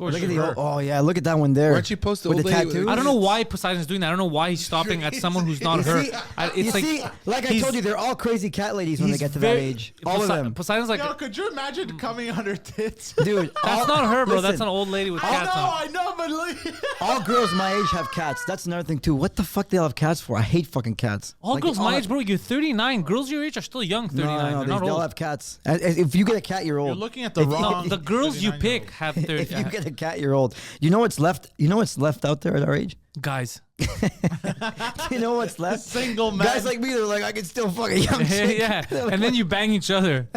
[SPEAKER 3] Look
[SPEAKER 2] Gorgeous.
[SPEAKER 3] at the oh yeah, look at that one there.
[SPEAKER 4] Why don't you post the
[SPEAKER 3] with
[SPEAKER 4] old
[SPEAKER 3] the
[SPEAKER 4] lady with
[SPEAKER 3] tattoo?
[SPEAKER 4] the-
[SPEAKER 2] I don't know why Poseidon's doing that. I don't know why he's stopping at someone who's not
[SPEAKER 3] You
[SPEAKER 2] her.
[SPEAKER 3] see-
[SPEAKER 2] It's
[SPEAKER 3] you
[SPEAKER 2] like,
[SPEAKER 3] see, like I
[SPEAKER 2] he's-
[SPEAKER 3] told you, they're all crazy cat ladies when they
[SPEAKER 2] he's
[SPEAKER 3] get to
[SPEAKER 2] very-
[SPEAKER 3] that age. All of them,
[SPEAKER 2] Poseidon's like,
[SPEAKER 5] Yo, could you imagine coming on her tits?
[SPEAKER 3] dude.
[SPEAKER 2] that's not her, bro. That's
[SPEAKER 3] listen,
[SPEAKER 2] an old lady with
[SPEAKER 5] I
[SPEAKER 2] cats
[SPEAKER 5] know,
[SPEAKER 2] on.
[SPEAKER 5] I know, but look.
[SPEAKER 3] All girls my age have cats. That's another thing too. What the fuck they all have cats for? I hate fucking cats.
[SPEAKER 2] All
[SPEAKER 3] Like,
[SPEAKER 2] girls
[SPEAKER 3] they
[SPEAKER 2] my
[SPEAKER 3] have-
[SPEAKER 2] age, bro. You're 39. Girls your age are still young. 39.
[SPEAKER 3] No,
[SPEAKER 2] They're not
[SPEAKER 3] they all
[SPEAKER 2] old.
[SPEAKER 3] have cats. If you get a cat, you're old.
[SPEAKER 5] You're looking at the
[SPEAKER 3] If-
[SPEAKER 5] wrong.
[SPEAKER 2] No, the girls you
[SPEAKER 5] 39-year-old.
[SPEAKER 2] pick have 30.
[SPEAKER 3] If you get a cat, you're old. You know what's left? You know what's left out there at our age?
[SPEAKER 2] Guys.
[SPEAKER 3] You know what's left?
[SPEAKER 5] Single man.
[SPEAKER 3] Guys like me, they're like, I can still fuck a young chick.
[SPEAKER 2] yeah. And then you bang each other.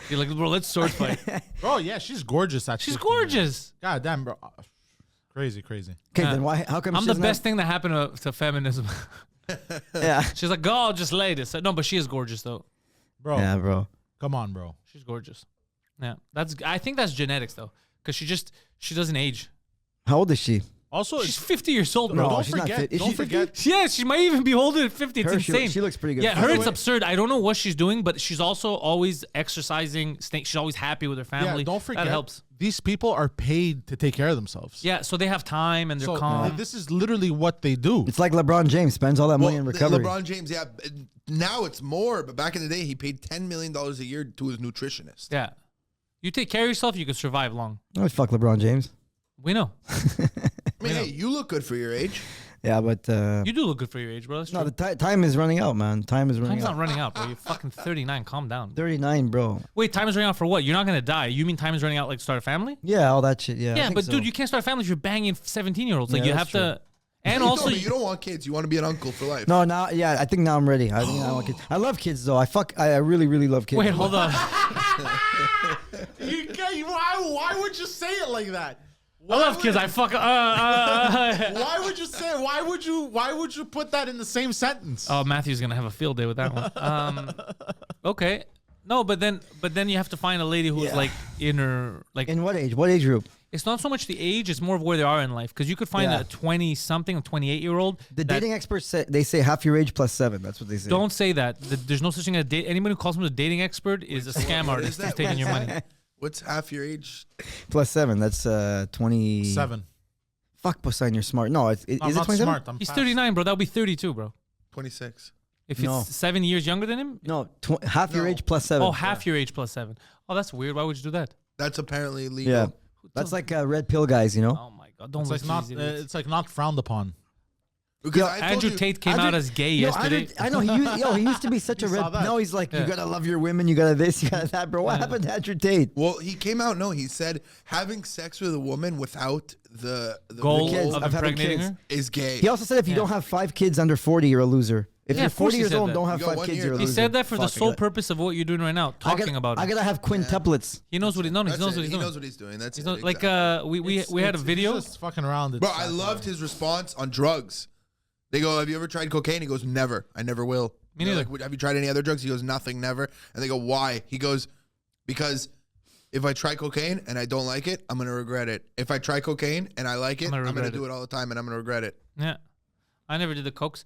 [SPEAKER 2] You're like, bro, let's sword fight.
[SPEAKER 5] Bro, yeah, she's gorgeous. Actually,
[SPEAKER 2] She's gorgeous.
[SPEAKER 5] God damn, bro. Crazy.
[SPEAKER 3] Okay, then why? How come
[SPEAKER 2] I'm
[SPEAKER 3] she
[SPEAKER 2] the
[SPEAKER 3] doesn't
[SPEAKER 2] best thing that happened to feminism.
[SPEAKER 3] Have, yeah,
[SPEAKER 2] She's like, go, I'll just lay this. No, but she is gorgeous though.
[SPEAKER 5] Bro,
[SPEAKER 3] yeah, bro.
[SPEAKER 5] come on, bro.
[SPEAKER 2] She's gorgeous. Yeah, I think that's genetics though, because she doesn't age.
[SPEAKER 3] How old is she?
[SPEAKER 5] Also,
[SPEAKER 2] She's 50 years old, bro.
[SPEAKER 3] No,
[SPEAKER 5] don't
[SPEAKER 3] she's not
[SPEAKER 5] forget.
[SPEAKER 3] fit. Is
[SPEAKER 5] Don't
[SPEAKER 3] she 50?
[SPEAKER 5] forget.
[SPEAKER 2] Yeah, she might even be older at 50. It's
[SPEAKER 3] Her,
[SPEAKER 2] insane.
[SPEAKER 3] she looks pretty good.
[SPEAKER 2] Yeah,
[SPEAKER 3] By
[SPEAKER 2] her
[SPEAKER 3] the
[SPEAKER 2] it's
[SPEAKER 3] way,
[SPEAKER 2] absurd. I don't know what she's doing, but she's also always exercising. She's always happy with her family.
[SPEAKER 5] Yeah, don't forget.
[SPEAKER 2] That helps.
[SPEAKER 5] These people are paid to take care of themselves.
[SPEAKER 2] Yeah, so they have time and they're
[SPEAKER 5] So
[SPEAKER 2] calm.
[SPEAKER 5] this is literally what they do.
[SPEAKER 3] It's like LeBron James spends all that money in
[SPEAKER 4] the-
[SPEAKER 3] recovery.
[SPEAKER 4] LeBron James, yeah. Now it's more, but back in the day, he paid $10 million a year to his nutritionist.
[SPEAKER 2] Yeah. You take care of yourself, you can survive long.
[SPEAKER 3] I would fuck LeBron James.
[SPEAKER 2] We know.
[SPEAKER 4] I mean, hey, you look good for your age.
[SPEAKER 3] Yeah, but
[SPEAKER 2] You do look good for your age, bro. That's
[SPEAKER 3] no,
[SPEAKER 2] true.
[SPEAKER 3] the time is running out, man. Time is running
[SPEAKER 2] Time's
[SPEAKER 3] out.
[SPEAKER 2] not running out, bro. You're fucking 39. Calm down.
[SPEAKER 3] 39, bro.
[SPEAKER 2] Wait, time is running out for what? You're not going to die. You mean time is running out like to start a family?
[SPEAKER 3] Yeah, all that shit. Yeah, I
[SPEAKER 2] Yeah,
[SPEAKER 3] think
[SPEAKER 2] but
[SPEAKER 3] so.
[SPEAKER 2] dude, you can't start a family if you're banging 17-year-olds. Like
[SPEAKER 3] Yeah,
[SPEAKER 2] you
[SPEAKER 3] that's
[SPEAKER 2] have to. And
[SPEAKER 4] You
[SPEAKER 2] also,
[SPEAKER 4] told me you don't want kids. You want to be an uncle for life.
[SPEAKER 3] No, now, yeah, I think now I'm ready. I think I want kids. I love kids though. I really, really love kids.
[SPEAKER 2] wait, hold on.
[SPEAKER 5] Why would you say it like that?
[SPEAKER 2] I love kids. I fuck.
[SPEAKER 5] Why would you say? Why would you put that in the same sentence?
[SPEAKER 2] Oh, Matthew's gonna have a field day with that one. Okay. No, but then you have to find a lady who's
[SPEAKER 3] Yeah.
[SPEAKER 2] like in her like.
[SPEAKER 3] In what age? What age group?
[SPEAKER 2] It's not so much the age; it's more of where they are in life. Because you could find
[SPEAKER 3] Yeah.
[SPEAKER 2] a 20-something, a 28-year-old.
[SPEAKER 3] The dating experts say they say half your age plus 7. That's what they say.
[SPEAKER 2] Don't say that. There's no such thing as date. Anybody who calls him a dating expert is a scam
[SPEAKER 4] what
[SPEAKER 2] artist
[SPEAKER 4] is
[SPEAKER 2] who's
[SPEAKER 4] that?
[SPEAKER 2] taking your money.
[SPEAKER 4] What's half your age?
[SPEAKER 3] Plus 7. That's 20.
[SPEAKER 5] 7.
[SPEAKER 3] Fuck, Poseidon, you're smart. No, is
[SPEAKER 5] I'm
[SPEAKER 3] it
[SPEAKER 5] not
[SPEAKER 3] 27?
[SPEAKER 5] smart. I'm
[SPEAKER 2] He's
[SPEAKER 5] fast.
[SPEAKER 2] 39, bro. That'll be 32, bro.
[SPEAKER 4] 26.
[SPEAKER 2] If
[SPEAKER 3] No.
[SPEAKER 2] it's 7 years younger than him.
[SPEAKER 3] No, half your
[SPEAKER 4] No.
[SPEAKER 3] age plus 7.
[SPEAKER 2] Oh, half your age plus 7. Oh, that's weird. Why would you do that?
[SPEAKER 4] That's apparently legal.
[SPEAKER 3] Yeah. That's like red pill guys, you know?
[SPEAKER 2] Oh my god! Don't
[SPEAKER 5] It's like
[SPEAKER 2] listen
[SPEAKER 5] not.
[SPEAKER 2] to these idiots.
[SPEAKER 5] It's like not frowned upon.
[SPEAKER 4] Because
[SPEAKER 3] Yo,
[SPEAKER 4] I told
[SPEAKER 2] Andrew
[SPEAKER 4] you-
[SPEAKER 2] Tate came
[SPEAKER 3] Andrew-
[SPEAKER 2] out as gay
[SPEAKER 3] Yo,
[SPEAKER 2] yesterday.
[SPEAKER 3] Andrew, I know. He used to be such a
[SPEAKER 5] You saw
[SPEAKER 3] red.
[SPEAKER 5] that?
[SPEAKER 3] Now he's like,
[SPEAKER 2] Yeah.
[SPEAKER 3] you gotta love your women. You gotta this. You gotta that, bro. What happened to Andrew Tate?
[SPEAKER 4] Well, he came out. No, he said having sex with a woman without the
[SPEAKER 2] Goal
[SPEAKER 3] kids,
[SPEAKER 2] of
[SPEAKER 3] of having
[SPEAKER 2] impregnating
[SPEAKER 3] kids.
[SPEAKER 2] her.
[SPEAKER 4] is gay.
[SPEAKER 3] He also said if you
[SPEAKER 2] Yeah.
[SPEAKER 3] don't have 5 kids under 40, you're a loser. If
[SPEAKER 2] Yeah,
[SPEAKER 3] you're
[SPEAKER 2] of course
[SPEAKER 3] 40
[SPEAKER 2] he
[SPEAKER 3] years
[SPEAKER 2] said
[SPEAKER 3] old,
[SPEAKER 2] that.
[SPEAKER 3] don't have
[SPEAKER 4] You got
[SPEAKER 3] 5
[SPEAKER 4] 1
[SPEAKER 3] kids,
[SPEAKER 4] year.
[SPEAKER 3] you're a
[SPEAKER 2] He
[SPEAKER 3] loser.
[SPEAKER 2] said that for the
[SPEAKER 3] Fuck,
[SPEAKER 2] sole
[SPEAKER 3] I gotta-
[SPEAKER 2] purpose of what you're doing right now, talking about
[SPEAKER 3] I
[SPEAKER 2] it.
[SPEAKER 3] gotta have quintuplets.
[SPEAKER 2] He knows what he's doing. He
[SPEAKER 4] That's
[SPEAKER 2] knows
[SPEAKER 4] it.
[SPEAKER 2] what he's
[SPEAKER 4] He
[SPEAKER 2] doing.
[SPEAKER 4] knows what he's doing. That's
[SPEAKER 2] He's
[SPEAKER 4] it.
[SPEAKER 2] not, like
[SPEAKER 4] exactly.
[SPEAKER 2] we had a video.
[SPEAKER 5] It's just fucking around. It's
[SPEAKER 4] Bro, I loved his response on drugs. They go, "Have you ever tried cocaine?" He goes, "Never. I never will."
[SPEAKER 2] Me
[SPEAKER 4] They're
[SPEAKER 2] neither.
[SPEAKER 4] Like, "Have you tried any other drugs?" He goes, "Nothing, never." And they go, "Why?" He goes, "Because if I try cocaine and I don't like it, I'm gonna regret it. If I try cocaine and I like it,
[SPEAKER 2] I'm gonna
[SPEAKER 4] I'm gonna
[SPEAKER 2] regret
[SPEAKER 4] do
[SPEAKER 2] it.
[SPEAKER 4] it all the time and I'm gonna regret it."
[SPEAKER 2] Yeah, I never did the cokes.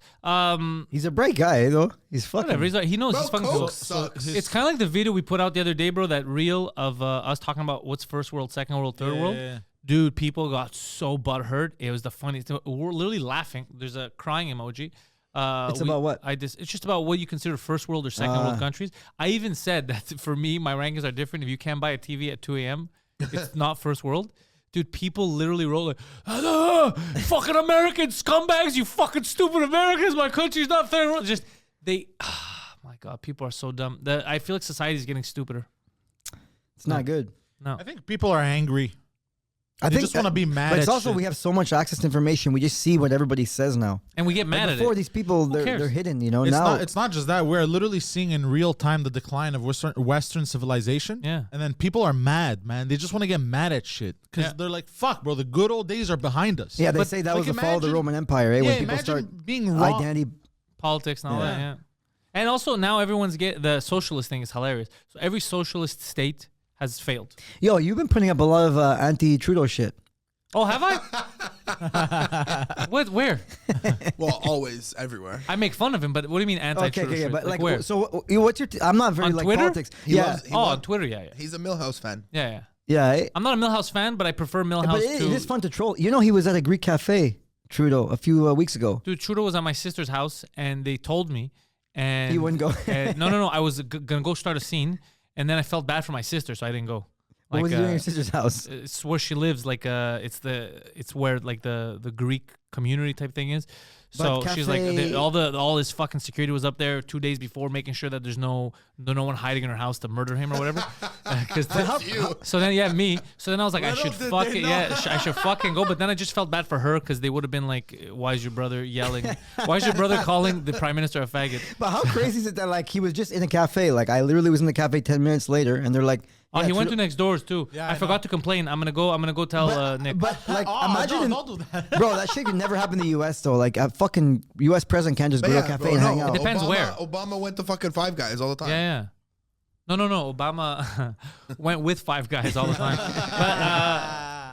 [SPEAKER 3] He's a bright guy, though. He's fucking.
[SPEAKER 2] Whatever. He's like, he knows
[SPEAKER 4] Bro,
[SPEAKER 2] he's fucking
[SPEAKER 4] coke
[SPEAKER 2] cool.
[SPEAKER 4] sucks.
[SPEAKER 2] It's kind of like the video we put out the other day, bro. That reel of us talking about what's first world, second world, third world.
[SPEAKER 5] Yeah.
[SPEAKER 2] Dude, people got so butthurt. It was the funniest. We're literally laughing. There's a crying emoji.
[SPEAKER 3] It's about what?
[SPEAKER 2] It's just about what you consider first world or second world countries. I even said that for me, my rankings are different. If you can't buy a TV at 2 a.m., it's not first world. Dude, people literally roll like, fucking American scumbags, you fucking stupid Americans. My country's not third world. Just, my God, people are so dumb. I feel like society is getting stupider.
[SPEAKER 3] It's not good.
[SPEAKER 2] No.
[SPEAKER 5] I think people are angry.
[SPEAKER 3] I
[SPEAKER 5] They just wanna be mad
[SPEAKER 3] But it's
[SPEAKER 5] at
[SPEAKER 3] also
[SPEAKER 5] shit.
[SPEAKER 3] we have so much access to information. We just see what everybody says now.
[SPEAKER 2] And we get mad
[SPEAKER 3] Like
[SPEAKER 2] at
[SPEAKER 3] before,
[SPEAKER 2] it.
[SPEAKER 3] these people
[SPEAKER 2] cares?
[SPEAKER 3] they're hidden. You know
[SPEAKER 5] It's
[SPEAKER 3] now.
[SPEAKER 5] not. It's not just that. We're literally seeing in real time the decline of Western civilization.
[SPEAKER 2] Yeah.
[SPEAKER 5] And then people are mad, man. They just want to get mad at shit because
[SPEAKER 2] Yeah.
[SPEAKER 5] they're like, "Fuck, bro. The good old days are behind us."
[SPEAKER 3] yeah, they
[SPEAKER 5] But,
[SPEAKER 3] say that
[SPEAKER 5] like,
[SPEAKER 3] was the fall of the
[SPEAKER 5] imagine-
[SPEAKER 3] Roman Empire. Eh?
[SPEAKER 5] Yeah,
[SPEAKER 3] When people
[SPEAKER 5] imagine
[SPEAKER 3] start
[SPEAKER 5] being wrong.
[SPEAKER 3] identity.
[SPEAKER 2] Politics and all that, yeah. And also now everyone's the socialist thing is hilarious. So every socialist state has failed.
[SPEAKER 3] Yo, you've been putting up a lot of anti-Trudeau shit.
[SPEAKER 2] Oh, have I? What? Where?
[SPEAKER 4] Well, always, everywhere.
[SPEAKER 2] I make fun of him, but what do you mean anti-Trudeau?
[SPEAKER 3] Okay,
[SPEAKER 2] shit?
[SPEAKER 3] but like,
[SPEAKER 2] where?
[SPEAKER 3] so what's your? I'm not very
[SPEAKER 2] On
[SPEAKER 3] like
[SPEAKER 2] Twitter?
[SPEAKER 3] politics.
[SPEAKER 4] He
[SPEAKER 3] Yeah,
[SPEAKER 4] loves- he
[SPEAKER 2] Oh,
[SPEAKER 4] loves-
[SPEAKER 2] on Twitter, yeah.
[SPEAKER 4] He's a Millhouse fan.
[SPEAKER 2] Yeah.
[SPEAKER 3] yeah.
[SPEAKER 2] I'm not a Millhouse fan, but I prefer Millhouse
[SPEAKER 3] But it
[SPEAKER 2] to.
[SPEAKER 3] is fun to troll. You know, he was at a Greek cafe, Trudeau, a few weeks ago.
[SPEAKER 2] Dude, Trudeau was at my sister's house, and they told me, and
[SPEAKER 3] He wouldn't go.
[SPEAKER 2] no. I was gonna go start a scene, and then I felt bad for my sister, so I didn't go.
[SPEAKER 3] What was he doing at your
[SPEAKER 2] uh,
[SPEAKER 3] sister's house?
[SPEAKER 2] It's where she lives. Like it's where like the Greek community type thing is. So
[SPEAKER 3] But
[SPEAKER 2] she's like
[SPEAKER 3] cafe-
[SPEAKER 2] all his fucking security was up there 2 days before, making sure that there's no one hiding in her house to murder him or whatever. Because so then me. So then I was like, I
[SPEAKER 4] Little
[SPEAKER 2] should
[SPEAKER 4] did
[SPEAKER 2] fucking
[SPEAKER 4] they know.
[SPEAKER 2] I should fucking go. But then I just felt bad for her because they would have been like, why is your brother yelling? Why is your brother calling the prime minister a faggot?
[SPEAKER 3] But how crazy is it that like he was just in a cafe? Like I literally was in the cafe 10 minutes later, and they're like,
[SPEAKER 2] Oh,
[SPEAKER 3] yeah,
[SPEAKER 2] he went to
[SPEAKER 3] Trudeau-
[SPEAKER 2] next doors too.
[SPEAKER 5] Yeah,
[SPEAKER 2] I
[SPEAKER 5] I
[SPEAKER 2] forgot
[SPEAKER 5] know.
[SPEAKER 2] to complain. I'm gonna go tell Nick.
[SPEAKER 3] But like,
[SPEAKER 5] Oh,
[SPEAKER 3] imagine,
[SPEAKER 5] don't do that.
[SPEAKER 3] bro, that shit could never happen in the U.S. though. Like a fucking U.S. president can't just
[SPEAKER 4] But
[SPEAKER 3] go to a
[SPEAKER 4] yeah,
[SPEAKER 3] cafe
[SPEAKER 4] bro,
[SPEAKER 3] and
[SPEAKER 4] no,
[SPEAKER 3] hang out.
[SPEAKER 2] It depends
[SPEAKER 4] Obama,
[SPEAKER 2] where.
[SPEAKER 4] Obama went to fucking Five Guys all the time.
[SPEAKER 2] Yeah. No. Obama went with Five Guys all the time.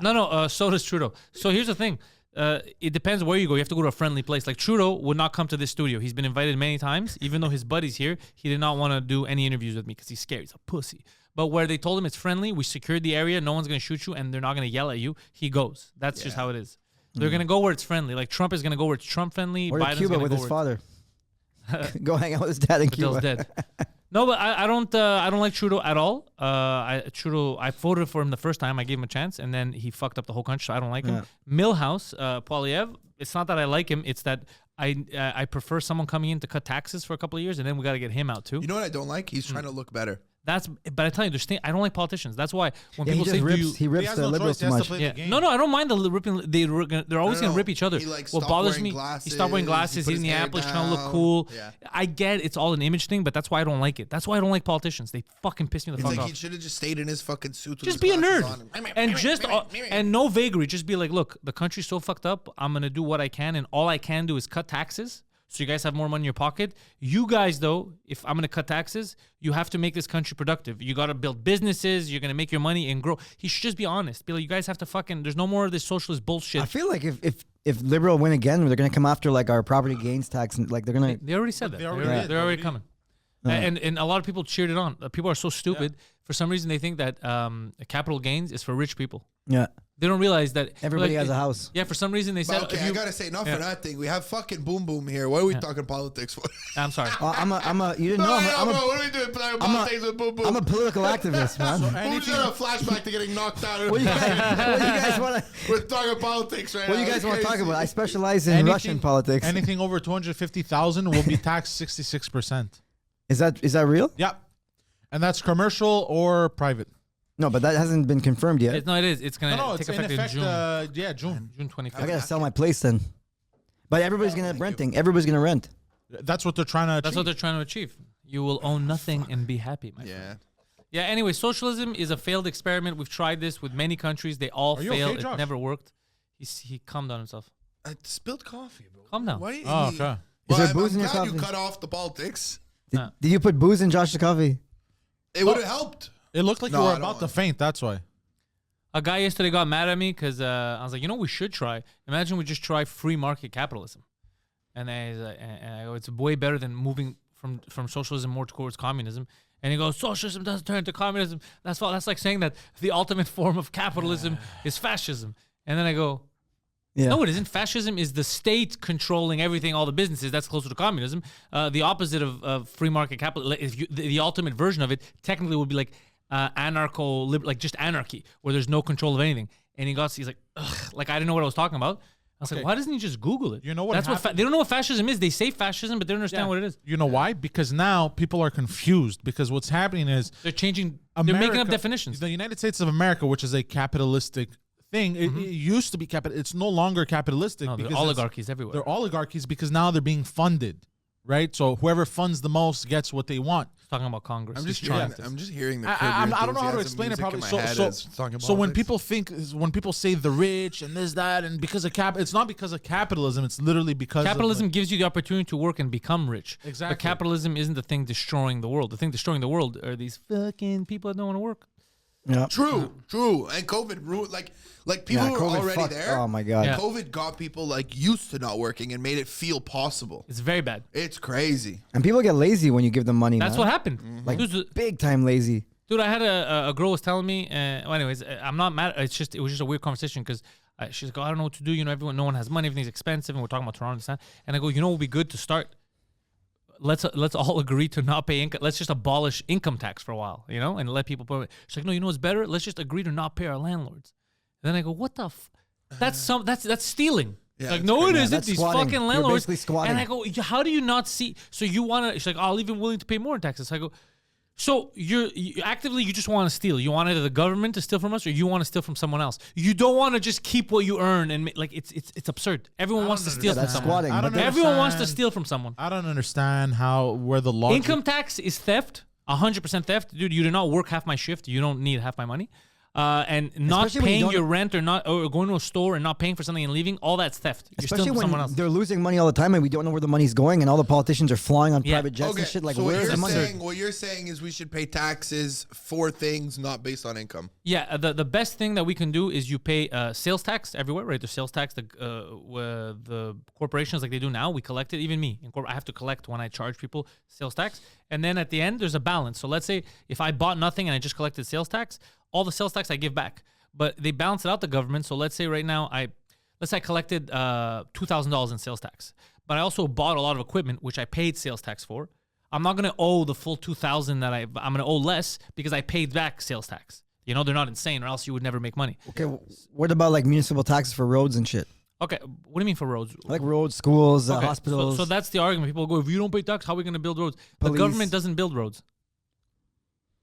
[SPEAKER 2] But so does Trudeau. So here's the thing. It depends where you go. You have to go to a friendly place. Like Trudeau would not come to this studio. He's been invited many times. Even though his buddy's here, he did not want to do any interviews with me because he's scared. He's a pussy. But where they told him it's friendly, we secured the area, no one's going to shoot you, and they're not going to yell at you, he goes. That's just how it is. They're going to go where it's friendly. Like Trump is going to go where it's Trump friendly.
[SPEAKER 3] Or to
[SPEAKER 2] Biden's
[SPEAKER 3] Cuba
[SPEAKER 2] gonna
[SPEAKER 3] with
[SPEAKER 2] go
[SPEAKER 3] his
[SPEAKER 2] where
[SPEAKER 3] father. Go hang out with his dad in
[SPEAKER 2] Patil's
[SPEAKER 3] Cuba.
[SPEAKER 2] dead. No, but I don't like Trudeau at all. I voted for him the first time. I gave him a chance, and then he fucked up the whole country, so I don't like him. Milhouse, Poilievre, it's not that I like him. It's that I prefer someone coming in to cut taxes for a couple of years, and then we got to get him out too.
[SPEAKER 4] You know what I don't like? He's trying to look better.
[SPEAKER 2] But I tell you, I don't like politicians. That's why when
[SPEAKER 3] Yeah, he
[SPEAKER 2] people
[SPEAKER 3] just
[SPEAKER 2] say,
[SPEAKER 3] rips.
[SPEAKER 2] "Do you?"
[SPEAKER 3] He rips
[SPEAKER 5] has
[SPEAKER 3] the
[SPEAKER 5] no
[SPEAKER 3] liberals
[SPEAKER 5] choice.
[SPEAKER 3] too
[SPEAKER 5] He has to
[SPEAKER 3] much.
[SPEAKER 5] play
[SPEAKER 2] Yeah.
[SPEAKER 5] the game.
[SPEAKER 2] No, I don't mind the ripping. They're always gonna
[SPEAKER 4] No.
[SPEAKER 2] rip each other.
[SPEAKER 4] He, like,
[SPEAKER 2] What
[SPEAKER 4] stopped
[SPEAKER 2] bothers
[SPEAKER 4] wearing
[SPEAKER 2] me,
[SPEAKER 4] glasses,
[SPEAKER 2] he stopped wearing
[SPEAKER 4] he
[SPEAKER 2] glasses.
[SPEAKER 4] put
[SPEAKER 2] He's in
[SPEAKER 4] his hair
[SPEAKER 2] Minneapolis trying to look
[SPEAKER 4] down.
[SPEAKER 2] cool.
[SPEAKER 4] Yeah.
[SPEAKER 2] I get it's all an image thing, but that's why I don't like it. That's why I don't like politicians. They fucking piss me the
[SPEAKER 4] It's
[SPEAKER 2] fuck
[SPEAKER 4] like
[SPEAKER 2] off.
[SPEAKER 4] he should have just stayed in his fucking suit. With
[SPEAKER 2] Just
[SPEAKER 4] his
[SPEAKER 2] be a
[SPEAKER 4] glasses
[SPEAKER 2] nerd
[SPEAKER 4] on.
[SPEAKER 2] and just and no vagary. Just be like, look, the country's so fucked up. I'm gonna do what I can, and all I can do is cut taxes. So you guys have more money in your pocket. You guys, though, if I'm gonna cut taxes, you have to make this country productive. You gotta build businesses. You're gonna make your money and grow. He should just be honest. Be like, you guys have to fucking. There's no more of this socialist bullshit.
[SPEAKER 3] I feel like if liberal win again, they're gonna come after like our property gains tax and like they're gonna.
[SPEAKER 2] They already said that.
[SPEAKER 5] They already
[SPEAKER 2] They're
[SPEAKER 5] did.
[SPEAKER 2] already coming. And a lot of people cheered it on. People are so stupid. For some reason, they think that capital gains is for rich people.
[SPEAKER 3] Yeah.
[SPEAKER 2] They don't realize that
[SPEAKER 3] Everybody has a house.
[SPEAKER 2] Yeah, for some reason they said.
[SPEAKER 4] But okay, I gotta say, not for that thing. We have fucking boom boom here. What are we talking politics for?
[SPEAKER 2] I'm sorry.
[SPEAKER 3] You didn't know.
[SPEAKER 4] bro, what are we doing? Playing politics with boom boom.
[SPEAKER 3] I'm a political activist, man.
[SPEAKER 4] Who's got a flashback to getting knocked out?
[SPEAKER 3] What do you guys want to?
[SPEAKER 4] We're talking politics right now.
[SPEAKER 3] What do you guys want to talk
[SPEAKER 4] Crazy.
[SPEAKER 3] about? I specialize in Russian politics.
[SPEAKER 5] Anything over 250,000 will be taxed 66%.
[SPEAKER 3] Is that real?
[SPEAKER 5] Yeah, and that's commercial or private.
[SPEAKER 3] No, but that hasn't been confirmed yet.
[SPEAKER 2] No, it is. It's gonna
[SPEAKER 5] No,
[SPEAKER 2] take
[SPEAKER 5] it's in
[SPEAKER 2] effect
[SPEAKER 5] effect.
[SPEAKER 2] in June.
[SPEAKER 5] June.
[SPEAKER 2] June 25th.
[SPEAKER 3] I gotta sell my place then. But everybody's gonna have renting. Everybody's gonna rent.
[SPEAKER 5] That's what they're trying to.
[SPEAKER 2] That's what they're trying to achieve. You will own nothing and be happy, my friend.
[SPEAKER 4] Yeah.
[SPEAKER 2] Yeah. Anyway, socialism is a failed experiment. We've tried this with many countries. They all
[SPEAKER 5] Are you
[SPEAKER 2] failed.
[SPEAKER 5] okay, Josh?
[SPEAKER 2] It never worked. He calmed down himself.
[SPEAKER 4] I spilled coffee, bro.
[SPEAKER 2] Calm down.
[SPEAKER 4] Why?
[SPEAKER 5] Oh, okay.
[SPEAKER 3] Is there
[SPEAKER 4] I'm
[SPEAKER 3] booze in your
[SPEAKER 4] glad you
[SPEAKER 3] coffee?
[SPEAKER 4] cut off the politics.
[SPEAKER 3] Did you put booze in Josh's coffee?
[SPEAKER 4] It would have helped.
[SPEAKER 5] It looked like
[SPEAKER 4] No,
[SPEAKER 5] you were
[SPEAKER 4] I don't
[SPEAKER 5] about to
[SPEAKER 4] want-
[SPEAKER 5] faint. That's why.
[SPEAKER 2] A guy yesterday got mad at me because I was like, you know, what we should try. Imagine we just try free market capitalism, and I go, it's way better than moving from socialism more towards communism. And he goes, socialism doesn't turn to communism. That's like saying that the ultimate form of capitalism is fascism. And then I go,
[SPEAKER 3] Yeah.
[SPEAKER 2] no, it isn't. Fascism is the state controlling everything, all the businesses. That's closer to communism. The opposite of free market capital, the ultimate version of it, technically would be like like just anarchy, where there's no control of anything. And he's like, ugh, like I didn't know what I was talking about. I was like, why doesn't he just Google it?
[SPEAKER 5] You know what
[SPEAKER 2] That's
[SPEAKER 5] happened?
[SPEAKER 2] they don't know what fascism is. They say fascism, but they don't understand what it is.
[SPEAKER 5] You know why? Because now people are confused. Because what's happening is
[SPEAKER 2] They're changing. They're making up
[SPEAKER 5] America-
[SPEAKER 2] definitions.
[SPEAKER 5] The United States of America, which is a capitalistic thing, it used to be it's no longer capitalistic.
[SPEAKER 2] No,
[SPEAKER 5] because
[SPEAKER 2] they're oligarchies everywhere.
[SPEAKER 5] They're oligarchies because now they're being funded, right? So whoever funds the most gets what they want.
[SPEAKER 2] Talking about Congress.
[SPEAKER 4] I'm just
[SPEAKER 5] trying
[SPEAKER 4] hearing. I'm just hearing the.
[SPEAKER 5] I don't know how to explain it properly. So when people say the rich and this that and because of it's not because of capitalism. It's literally because
[SPEAKER 2] Capitalism gives you the opportunity to work and become rich.
[SPEAKER 5] Exactly.
[SPEAKER 2] But capitalism isn't the thing destroying the world. The thing destroying the world are these fucking people that don't want to work.
[SPEAKER 3] Yeah.
[SPEAKER 4] True. And COVID ruined like people
[SPEAKER 3] Yeah,
[SPEAKER 4] were
[SPEAKER 3] COVID
[SPEAKER 4] already
[SPEAKER 3] fucked-
[SPEAKER 4] there.
[SPEAKER 3] oh my God.
[SPEAKER 2] Yeah.
[SPEAKER 4] COVID got people like used to not working and made it feel possible.
[SPEAKER 2] It's very bad.
[SPEAKER 4] It's crazy.
[SPEAKER 3] And people get lazy when you give them money.
[SPEAKER 2] That's
[SPEAKER 3] man.
[SPEAKER 2] what happened.
[SPEAKER 3] Like
[SPEAKER 2] Dude,
[SPEAKER 3] big time lazy.
[SPEAKER 2] I had a girl was telling me. Well, anyways, I'm not mad. It was just a weird conversation because she's like, oh, I don't know what to do. You know, no one has money. Everything's expensive, and we're talking about Toronto and stuff. And I go, you know, what would be good to start. Let's all agree to not pay income. Let's just abolish income tax for a while, you know, and let people pay. She's like, no, you know what's better? Let's just agree to not pay our landlords. And then I go, what the? That's stealing.
[SPEAKER 4] Yeah,
[SPEAKER 2] Like,
[SPEAKER 4] it's
[SPEAKER 2] no, it
[SPEAKER 3] crazy. Yeah,
[SPEAKER 2] isn't.
[SPEAKER 3] that's
[SPEAKER 2] These
[SPEAKER 3] squatting.
[SPEAKER 2] fucking
[SPEAKER 3] You're
[SPEAKER 2] landlords.
[SPEAKER 3] basically squatting.
[SPEAKER 2] And I go, how do you not see? So you want to? She's like, oh, I'll even willing to pay more in taxes. I go, so you actively you just want to steal. You want either the government to steal from us or you want to steal from someone else. You don't want to just keep what you earn and like it's absurd. Everyone wants to steal from
[SPEAKER 3] That's
[SPEAKER 2] someone.
[SPEAKER 3] squatting.
[SPEAKER 5] I don't
[SPEAKER 3] but
[SPEAKER 2] Everyone wants to
[SPEAKER 5] understand.
[SPEAKER 2] steal from someone.
[SPEAKER 5] I don't understand where the logic.
[SPEAKER 2] Income tax is theft, 100% theft, dude. You did not work half my shift. You don't need half my money. And not
[SPEAKER 3] Especially when you
[SPEAKER 2] paying
[SPEAKER 3] don't-
[SPEAKER 2] your rent or going to a store and not paying for something and leaving, all that's theft. You're
[SPEAKER 3] Especially
[SPEAKER 2] stealing from
[SPEAKER 3] when
[SPEAKER 2] someone else.
[SPEAKER 3] they're losing money all the time and we don't know where the money's going and all the politicians are flying on
[SPEAKER 2] Yeah.
[SPEAKER 3] private jets
[SPEAKER 4] Okay,
[SPEAKER 3] and shit. Like,
[SPEAKER 4] so
[SPEAKER 3] where's the money?
[SPEAKER 4] what you're saying is we should pay taxes for things not based on income.
[SPEAKER 2] Yeah, the best thing that we can do is you pay sales tax everywhere, right? There's sales tax. The corporations like they do now, we collect it. Even me, I have to collect when I charge people sales tax. And then at the end, there's a balance. So let's say if I bought nothing and I just collected sales tax, all the sales tax I give back. But they balance it out, the government. So let's say right now I collected $2,000 in sales tax, but I also bought a lot of equipment which I paid sales tax for. I'm not gonna owe the full $2,000 that I'm gonna owe less because I paid back sales tax. You know, they're not insane, or else you would never make money.
[SPEAKER 3] Okay, what about like municipal taxes for roads and shit?
[SPEAKER 2] Okay, what do you mean for roads?
[SPEAKER 3] Like roads, schools,
[SPEAKER 2] Okay,
[SPEAKER 3] hospitals.
[SPEAKER 2] So that's the argument. People go, if you don't pay tax, how are we going to build roads? The
[SPEAKER 3] Police.
[SPEAKER 2] government doesn't build roads.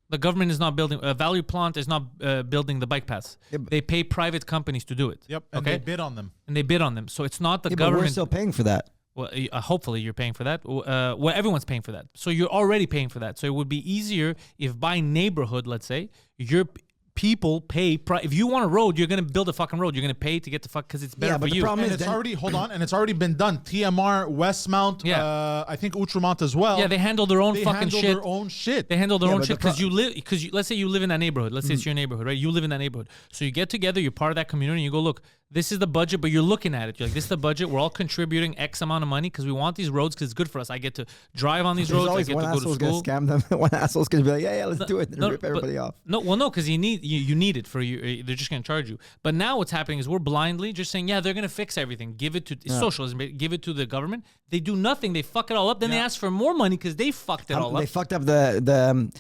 [SPEAKER 2] The government is not building. Value Plant is not building the bike paths.
[SPEAKER 3] Yeah, but-
[SPEAKER 2] They pay private companies to do it.
[SPEAKER 5] Yep. And
[SPEAKER 2] Okay.
[SPEAKER 5] they bid on them.
[SPEAKER 2] And they bid on them. So it's not the
[SPEAKER 3] Yeah, but we're
[SPEAKER 2] government.
[SPEAKER 3] still paying for that.
[SPEAKER 2] Well, hopefully you're paying for that. Well, everyone's paying for that. So you're already paying for that. So it would be easier if by neighborhood, let's say, your people pay. If you want a road, you're going to build a fucking road. You're going to pay to get the fuck because it's better
[SPEAKER 3] Yeah, but
[SPEAKER 2] for
[SPEAKER 3] the
[SPEAKER 2] you.
[SPEAKER 3] problem
[SPEAKER 5] And
[SPEAKER 3] is
[SPEAKER 5] it's
[SPEAKER 3] then-
[SPEAKER 5] already and it's already been done. TMR, Westmount,
[SPEAKER 2] Yeah.
[SPEAKER 5] I think Outremont as well.
[SPEAKER 2] Yeah, they handle their own
[SPEAKER 5] They
[SPEAKER 2] fucking
[SPEAKER 5] handle
[SPEAKER 2] shit.
[SPEAKER 5] their own shit.
[SPEAKER 2] They handle their
[SPEAKER 3] Yeah,
[SPEAKER 2] own
[SPEAKER 3] but
[SPEAKER 2] shit
[SPEAKER 3] the
[SPEAKER 2] because let's say you live in that neighborhood. Let's say it's your neighborhood, right? You live in that neighborhood. So you get together, you're part of that community, and you go, look, this is the budget, but you're looking at it. You're like, this is the budget. We're all contributing X amount of money because we want these roads because it's good for us. I get to drive on these roads. I get to go to school.
[SPEAKER 3] Scam them. One asshole's gonna be like, yeah, let's do it, and rip everybody off.
[SPEAKER 2] No, because you need it for you. They're just gonna charge you. But now what's happening is we're blindly just saying, yeah, they're gonna fix everything. Give it to socialism. Give it to the government. They do nothing. They fuck it all up. Then they ask for more money because they fucked it all up.
[SPEAKER 3] They fucked up the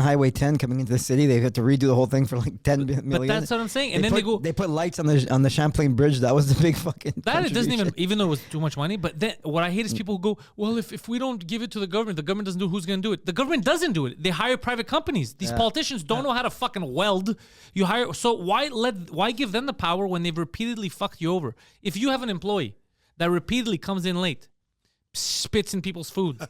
[SPEAKER 3] Highway 10 coming into the city. They had to redo the whole thing for like 10 million.
[SPEAKER 2] But that's what I'm saying. And then
[SPEAKER 3] they put lights on the Champlain Bridge. That was the big fucking.
[SPEAKER 2] That it doesn't even though it was too much money. But then what I hate is people who go, well, if we don't give it to the government doesn't do. Who's gonna do it? The government doesn't do it. They hire private companies. These politicians don't know how to fucking weld. You hire. So why give them the power when they've repeatedly fucked you over? If you have an employee that repeatedly comes in late, spits in people's food,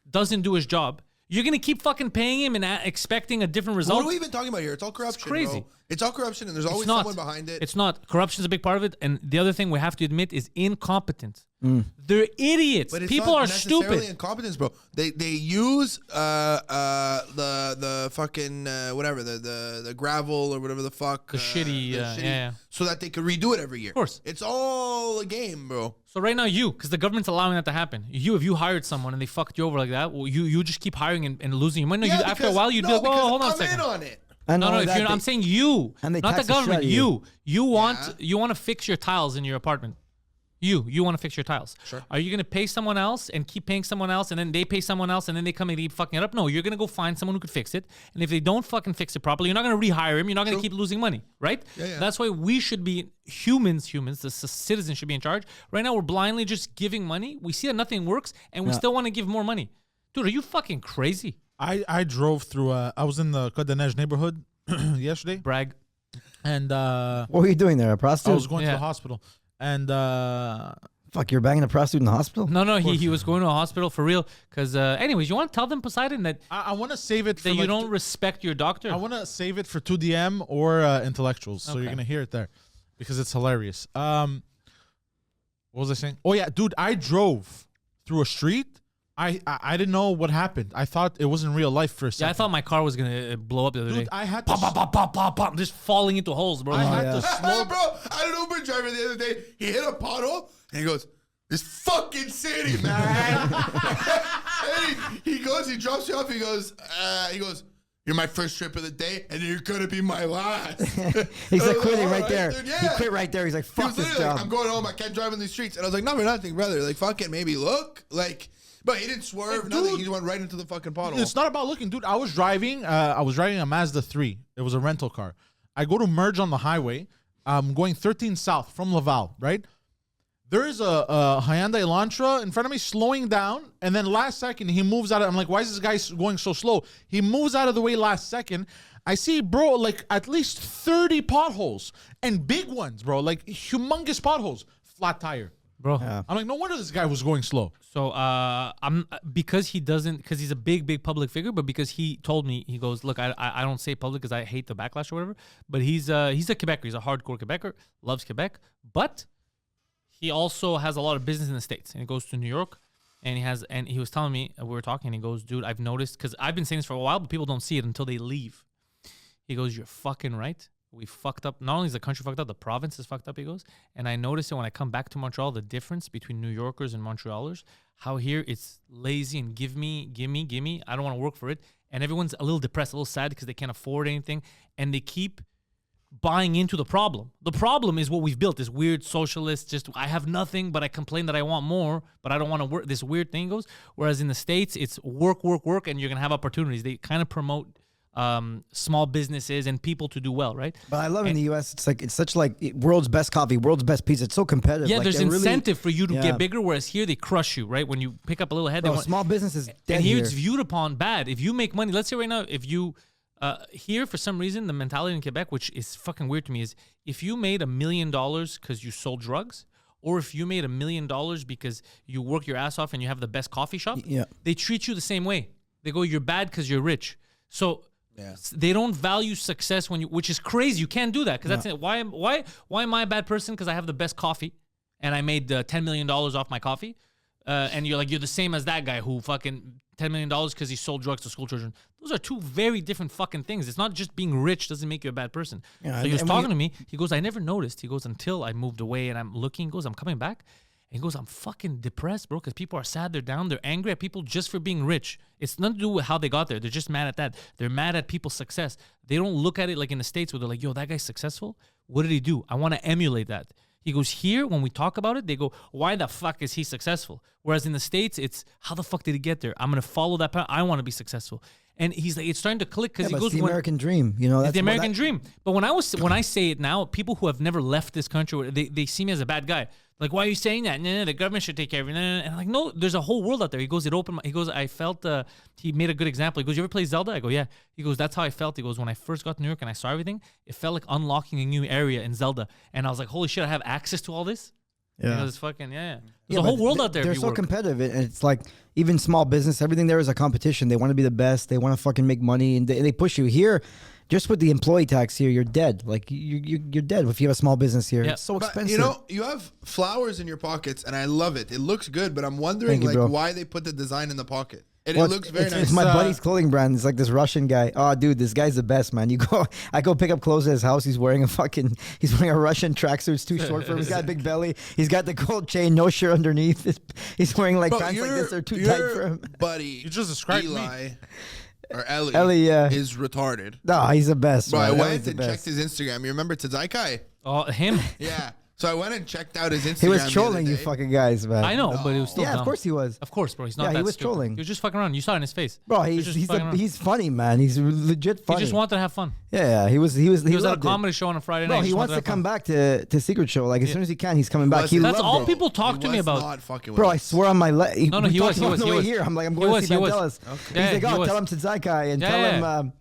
[SPEAKER 2] doesn't do his job, you're going to keep fucking paying him and expecting a different result?
[SPEAKER 4] What are we even talking about here? It's all corruption.
[SPEAKER 2] It's crazy.
[SPEAKER 4] Bro. It's all corruption, and there's always someone behind it.
[SPEAKER 2] It's not. Corruption's a big part of it. And the other thing we have to admit is incompetence. They're idiots.
[SPEAKER 4] But
[SPEAKER 2] people are stupid.
[SPEAKER 4] Incompetence, bro. They use the fucking whatever the gravel or whatever the fuck
[SPEAKER 2] shitty
[SPEAKER 4] so that they could redo it every year.
[SPEAKER 2] Of course,
[SPEAKER 4] it's all a game, bro.
[SPEAKER 2] So right now, because the government's allowing that to happen. If you hired someone and they fucked you over like that, well, you just keep hiring and losing your money. No, after a while, you'd be like, "Whoa, hold on a second."
[SPEAKER 4] I'm in on it.
[SPEAKER 2] I'm saying you, not the government. You want to fix your tiles in your apartment. You want to fix your tiles.
[SPEAKER 4] Sure.
[SPEAKER 2] Are you going to pay someone else and keep paying someone else and then they pay someone else and then they come and keep fucking it up? No, you're going to go find someone who could fix it. And if they don't fucking fix it properly, you're not going to rehire him. You're not going to keep losing money, right?
[SPEAKER 4] Yeah.
[SPEAKER 2] That's why we should be humans, the citizens should be in charge. Right now, we're blindly just giving money. We see that nothing works and we still want to give more money. Dude, are you fucking crazy?
[SPEAKER 5] I drove through, I was in the Côte de Neige neighborhood yesterday.
[SPEAKER 2] Brag.
[SPEAKER 5] And
[SPEAKER 3] what were you doing there? A prostitute?
[SPEAKER 5] I was going to the hospital. And
[SPEAKER 3] fuck, you're banging a prostitute in the hospital?
[SPEAKER 2] No, he was going to a hospital for real. Because, anyways, you want to tell them, Poseidon, that
[SPEAKER 5] I want to save it for
[SPEAKER 2] that you don't respect your doctor.
[SPEAKER 5] I want to save it for 2DM or intellectuals. So you're going to hear it there because it's hilarious. What was I saying? Oh, yeah, dude, I drove through a street. I didn't know what happened. I thought it wasn't real life for a second.
[SPEAKER 2] Yeah, I thought my car was going to blow up the other day.
[SPEAKER 5] I had to...
[SPEAKER 2] Pop, just falling into holes, bro.
[SPEAKER 5] I had to slow...
[SPEAKER 4] Bro, I had an Uber driver the other day. He hit a pothole, and he goes, this fucking city, man. And he drops you off, he goes, you're my first trip of the day, and you're going to be my last.
[SPEAKER 3] He's like quitting right there. Dude, He quit right there. He's like, fuck this job.
[SPEAKER 4] Like, I'm going home. I can't drive on these streets. And I was like, no, for nothing, brother. Like, fucking maybe look. Like... But he didn't swerve, nothing. He just went right into the fucking pothole.
[SPEAKER 5] It's not about looking, dude. I was driving a Mazda 3. It was a rental car. I go to merge on the highway. I'm going 13 south from Laval, right? There is a Hyundai Elantra in front of me slowing down, and then last second he moves out of... I'm like, why is this guy going so slow? He moves out of the way last second. I see, bro, like at least 30 potholes, and big ones, bro, like humongous potholes. Flat tire.
[SPEAKER 2] Bro,
[SPEAKER 5] I'm like, no wonder this guy was going slow.
[SPEAKER 2] So because he's a big public figure, but because he told me, he goes, look, I don't say public because I hate the backlash or whatever, but he's a Quebecer. He's a hardcore Quebecer, loves Quebec, but he also has a lot of business in the States, and he goes to New York, and he was telling me, we were talking, and he goes, dude, I've noticed, because I've been saying this for a while, but people don't see it until they leave. He goes, you're fucking right. We fucked up. Not only is the country fucked up, the province is fucked up, he goes. And I noticed it when I come back to Montreal, the difference between New Yorkers and Montrealers, how here it's lazy and give me. I don't want to work for it. And everyone's a little depressed, a little sad because they can't afford anything. And they keep buying into the problem. The problem is what we've built, this weird socialist, just I have nothing, but I complain that I want more, but I don't want to work. This weird thing goes. Whereas in the States, it's work, and you're going to have opportunities. They kind of promote small businesses and people to do well, right?
[SPEAKER 3] But I love in the US, it's such like world's best coffee, world's best pizza. It's so competitive.
[SPEAKER 2] Yeah,
[SPEAKER 3] like
[SPEAKER 2] there's incentive for you to get bigger, whereas here they crush you, right? When you pick up a little head,
[SPEAKER 3] small business is dead.
[SPEAKER 2] And here it's viewed upon bad. If you make money, let's say right now, if you here for some reason the mentality in Quebec, which is fucking weird to me, is if you made $1 million because you sold drugs, or if you made $1 million because you work your ass off and you have the best coffee shop, they treat you the same way. They go, you're bad because you're rich. So they don't value success which is crazy. You can't do that because that's it. Why am I a bad person? Because I have the best coffee and I made $10 million off my coffee. And you're the same as that guy who fucking $10 million because he sold drugs to school children. Those are two very different fucking things. It's not just being rich doesn't make you a bad person.
[SPEAKER 3] Yeah,
[SPEAKER 2] so he was
[SPEAKER 3] and when
[SPEAKER 2] talking to me. He goes, I never noticed. He goes, until I moved away and I'm looking. He goes, I'm coming back. And he goes, I'm fucking depressed, bro, because people are sad. They're down. They're angry at people just for being rich. It's nothing to do with how they got there. They're just mad at that. They're mad at people's success. They don't look at it like in the States where they're like, yo, that guy's successful. What did he do? I want to emulate that. He goes, here, when we talk about it, they go, why the fuck is he successful? Whereas in the States, it's, how the fuck did he get there? I'm going to follow that path. I want to be successful. And he's like, it's starting to click because he goes,
[SPEAKER 3] it's the American dream. You know,
[SPEAKER 2] it's
[SPEAKER 3] that's
[SPEAKER 2] the American dream. But when I say it now, people who have never left this country, they see me as a bad guy. Like, why are you saying that? No, the government should take care of it. And I'm like, no, there's a whole world out there. He goes, I felt, he made a good example. He goes, you ever play Zelda? I go, yeah. He goes, that's how I felt. He goes, when I first got to New York and I saw everything, it felt like unlocking a new area in Zelda. And I was like, holy shit, I have access to all this?
[SPEAKER 3] Yeah.
[SPEAKER 2] Because it's fucking, yeah. There's a whole world out there.
[SPEAKER 3] They're
[SPEAKER 2] if you
[SPEAKER 3] so
[SPEAKER 2] work.
[SPEAKER 3] competitive, and it's like even small business, everything there is a competition. They want to be the best. They want to fucking make money, and they push you. Here, just with the employee tax here, you're dead. Like you're dead if you have a small business here.
[SPEAKER 2] Yeah.
[SPEAKER 3] It's so
[SPEAKER 4] But,
[SPEAKER 3] expensive.
[SPEAKER 4] you know, you have flowers in your pockets, and I love it. It looks good, but I'm wondering
[SPEAKER 3] Thank you, bro.
[SPEAKER 4] why they put the design in the pocket. And
[SPEAKER 3] Well,
[SPEAKER 4] it looks very
[SPEAKER 3] it's,
[SPEAKER 4] nice.
[SPEAKER 3] It's my buddy's clothing brand. It's like this Russian guy. Oh, dude, this guy's the best, man. I go pick up clothes at his house. He's wearing a Russian tracksuit. It's too short for him. He's got a big belly. He's got the gold chain, no shirt underneath. He's wearing like
[SPEAKER 4] Bro,
[SPEAKER 3] pants like this. They're too tight
[SPEAKER 4] your
[SPEAKER 3] for him.
[SPEAKER 4] buddy,
[SPEAKER 5] You just described me.
[SPEAKER 4] Eli, or Ellie,
[SPEAKER 3] Ellie, yeah.
[SPEAKER 4] is retarded.
[SPEAKER 3] No, he's the best.
[SPEAKER 4] Bro,
[SPEAKER 3] man.
[SPEAKER 4] I
[SPEAKER 3] Ellie's
[SPEAKER 4] went
[SPEAKER 3] the
[SPEAKER 4] and
[SPEAKER 3] best.
[SPEAKER 4] checked his Instagram. You remember Tzaikai?
[SPEAKER 2] Oh, him?
[SPEAKER 4] Yeah. So I went and checked out his Instagram.
[SPEAKER 3] He was
[SPEAKER 4] the
[SPEAKER 3] trolling
[SPEAKER 4] other
[SPEAKER 3] you
[SPEAKER 4] day.
[SPEAKER 3] fucking guys, man.
[SPEAKER 2] I know, but it was still
[SPEAKER 3] Yeah,
[SPEAKER 2] dumb.
[SPEAKER 3] of course he was.
[SPEAKER 2] Of course, bro. He's not
[SPEAKER 3] Yeah,
[SPEAKER 2] that
[SPEAKER 3] he was
[SPEAKER 2] stupid.
[SPEAKER 3] trolling.
[SPEAKER 2] He was just fucking around. You saw it in his face.
[SPEAKER 3] Bro,
[SPEAKER 2] He was just fucking around.
[SPEAKER 3] he's funny, man. He's legit
[SPEAKER 2] He
[SPEAKER 3] funny.
[SPEAKER 2] just wanted to have fun.
[SPEAKER 3] Yeah, he was
[SPEAKER 2] He was at a
[SPEAKER 3] loved it.
[SPEAKER 2] comedy show on a Friday night.
[SPEAKER 3] Bro, he
[SPEAKER 2] just
[SPEAKER 3] wants
[SPEAKER 2] wanted
[SPEAKER 3] to
[SPEAKER 2] have
[SPEAKER 3] come
[SPEAKER 2] fun.
[SPEAKER 3] back to Secret Show. Like as soon as he can, he's coming back. He
[SPEAKER 4] wasn't.
[SPEAKER 2] That's
[SPEAKER 3] loved
[SPEAKER 2] all
[SPEAKER 3] it.
[SPEAKER 2] people talk to me
[SPEAKER 4] was
[SPEAKER 2] about.
[SPEAKER 4] Not fucking with
[SPEAKER 3] Bro,
[SPEAKER 4] us.
[SPEAKER 3] I swear on my leg.
[SPEAKER 2] No, he was.
[SPEAKER 3] On the way here. I'm like, I'm going to see Pantelis.
[SPEAKER 2] Yeah,
[SPEAKER 3] He's like,
[SPEAKER 2] he
[SPEAKER 3] oh,
[SPEAKER 2] was.
[SPEAKER 3] tell him to Tzaikai and
[SPEAKER 2] Yeah,
[SPEAKER 3] tell
[SPEAKER 2] yeah.
[SPEAKER 3] him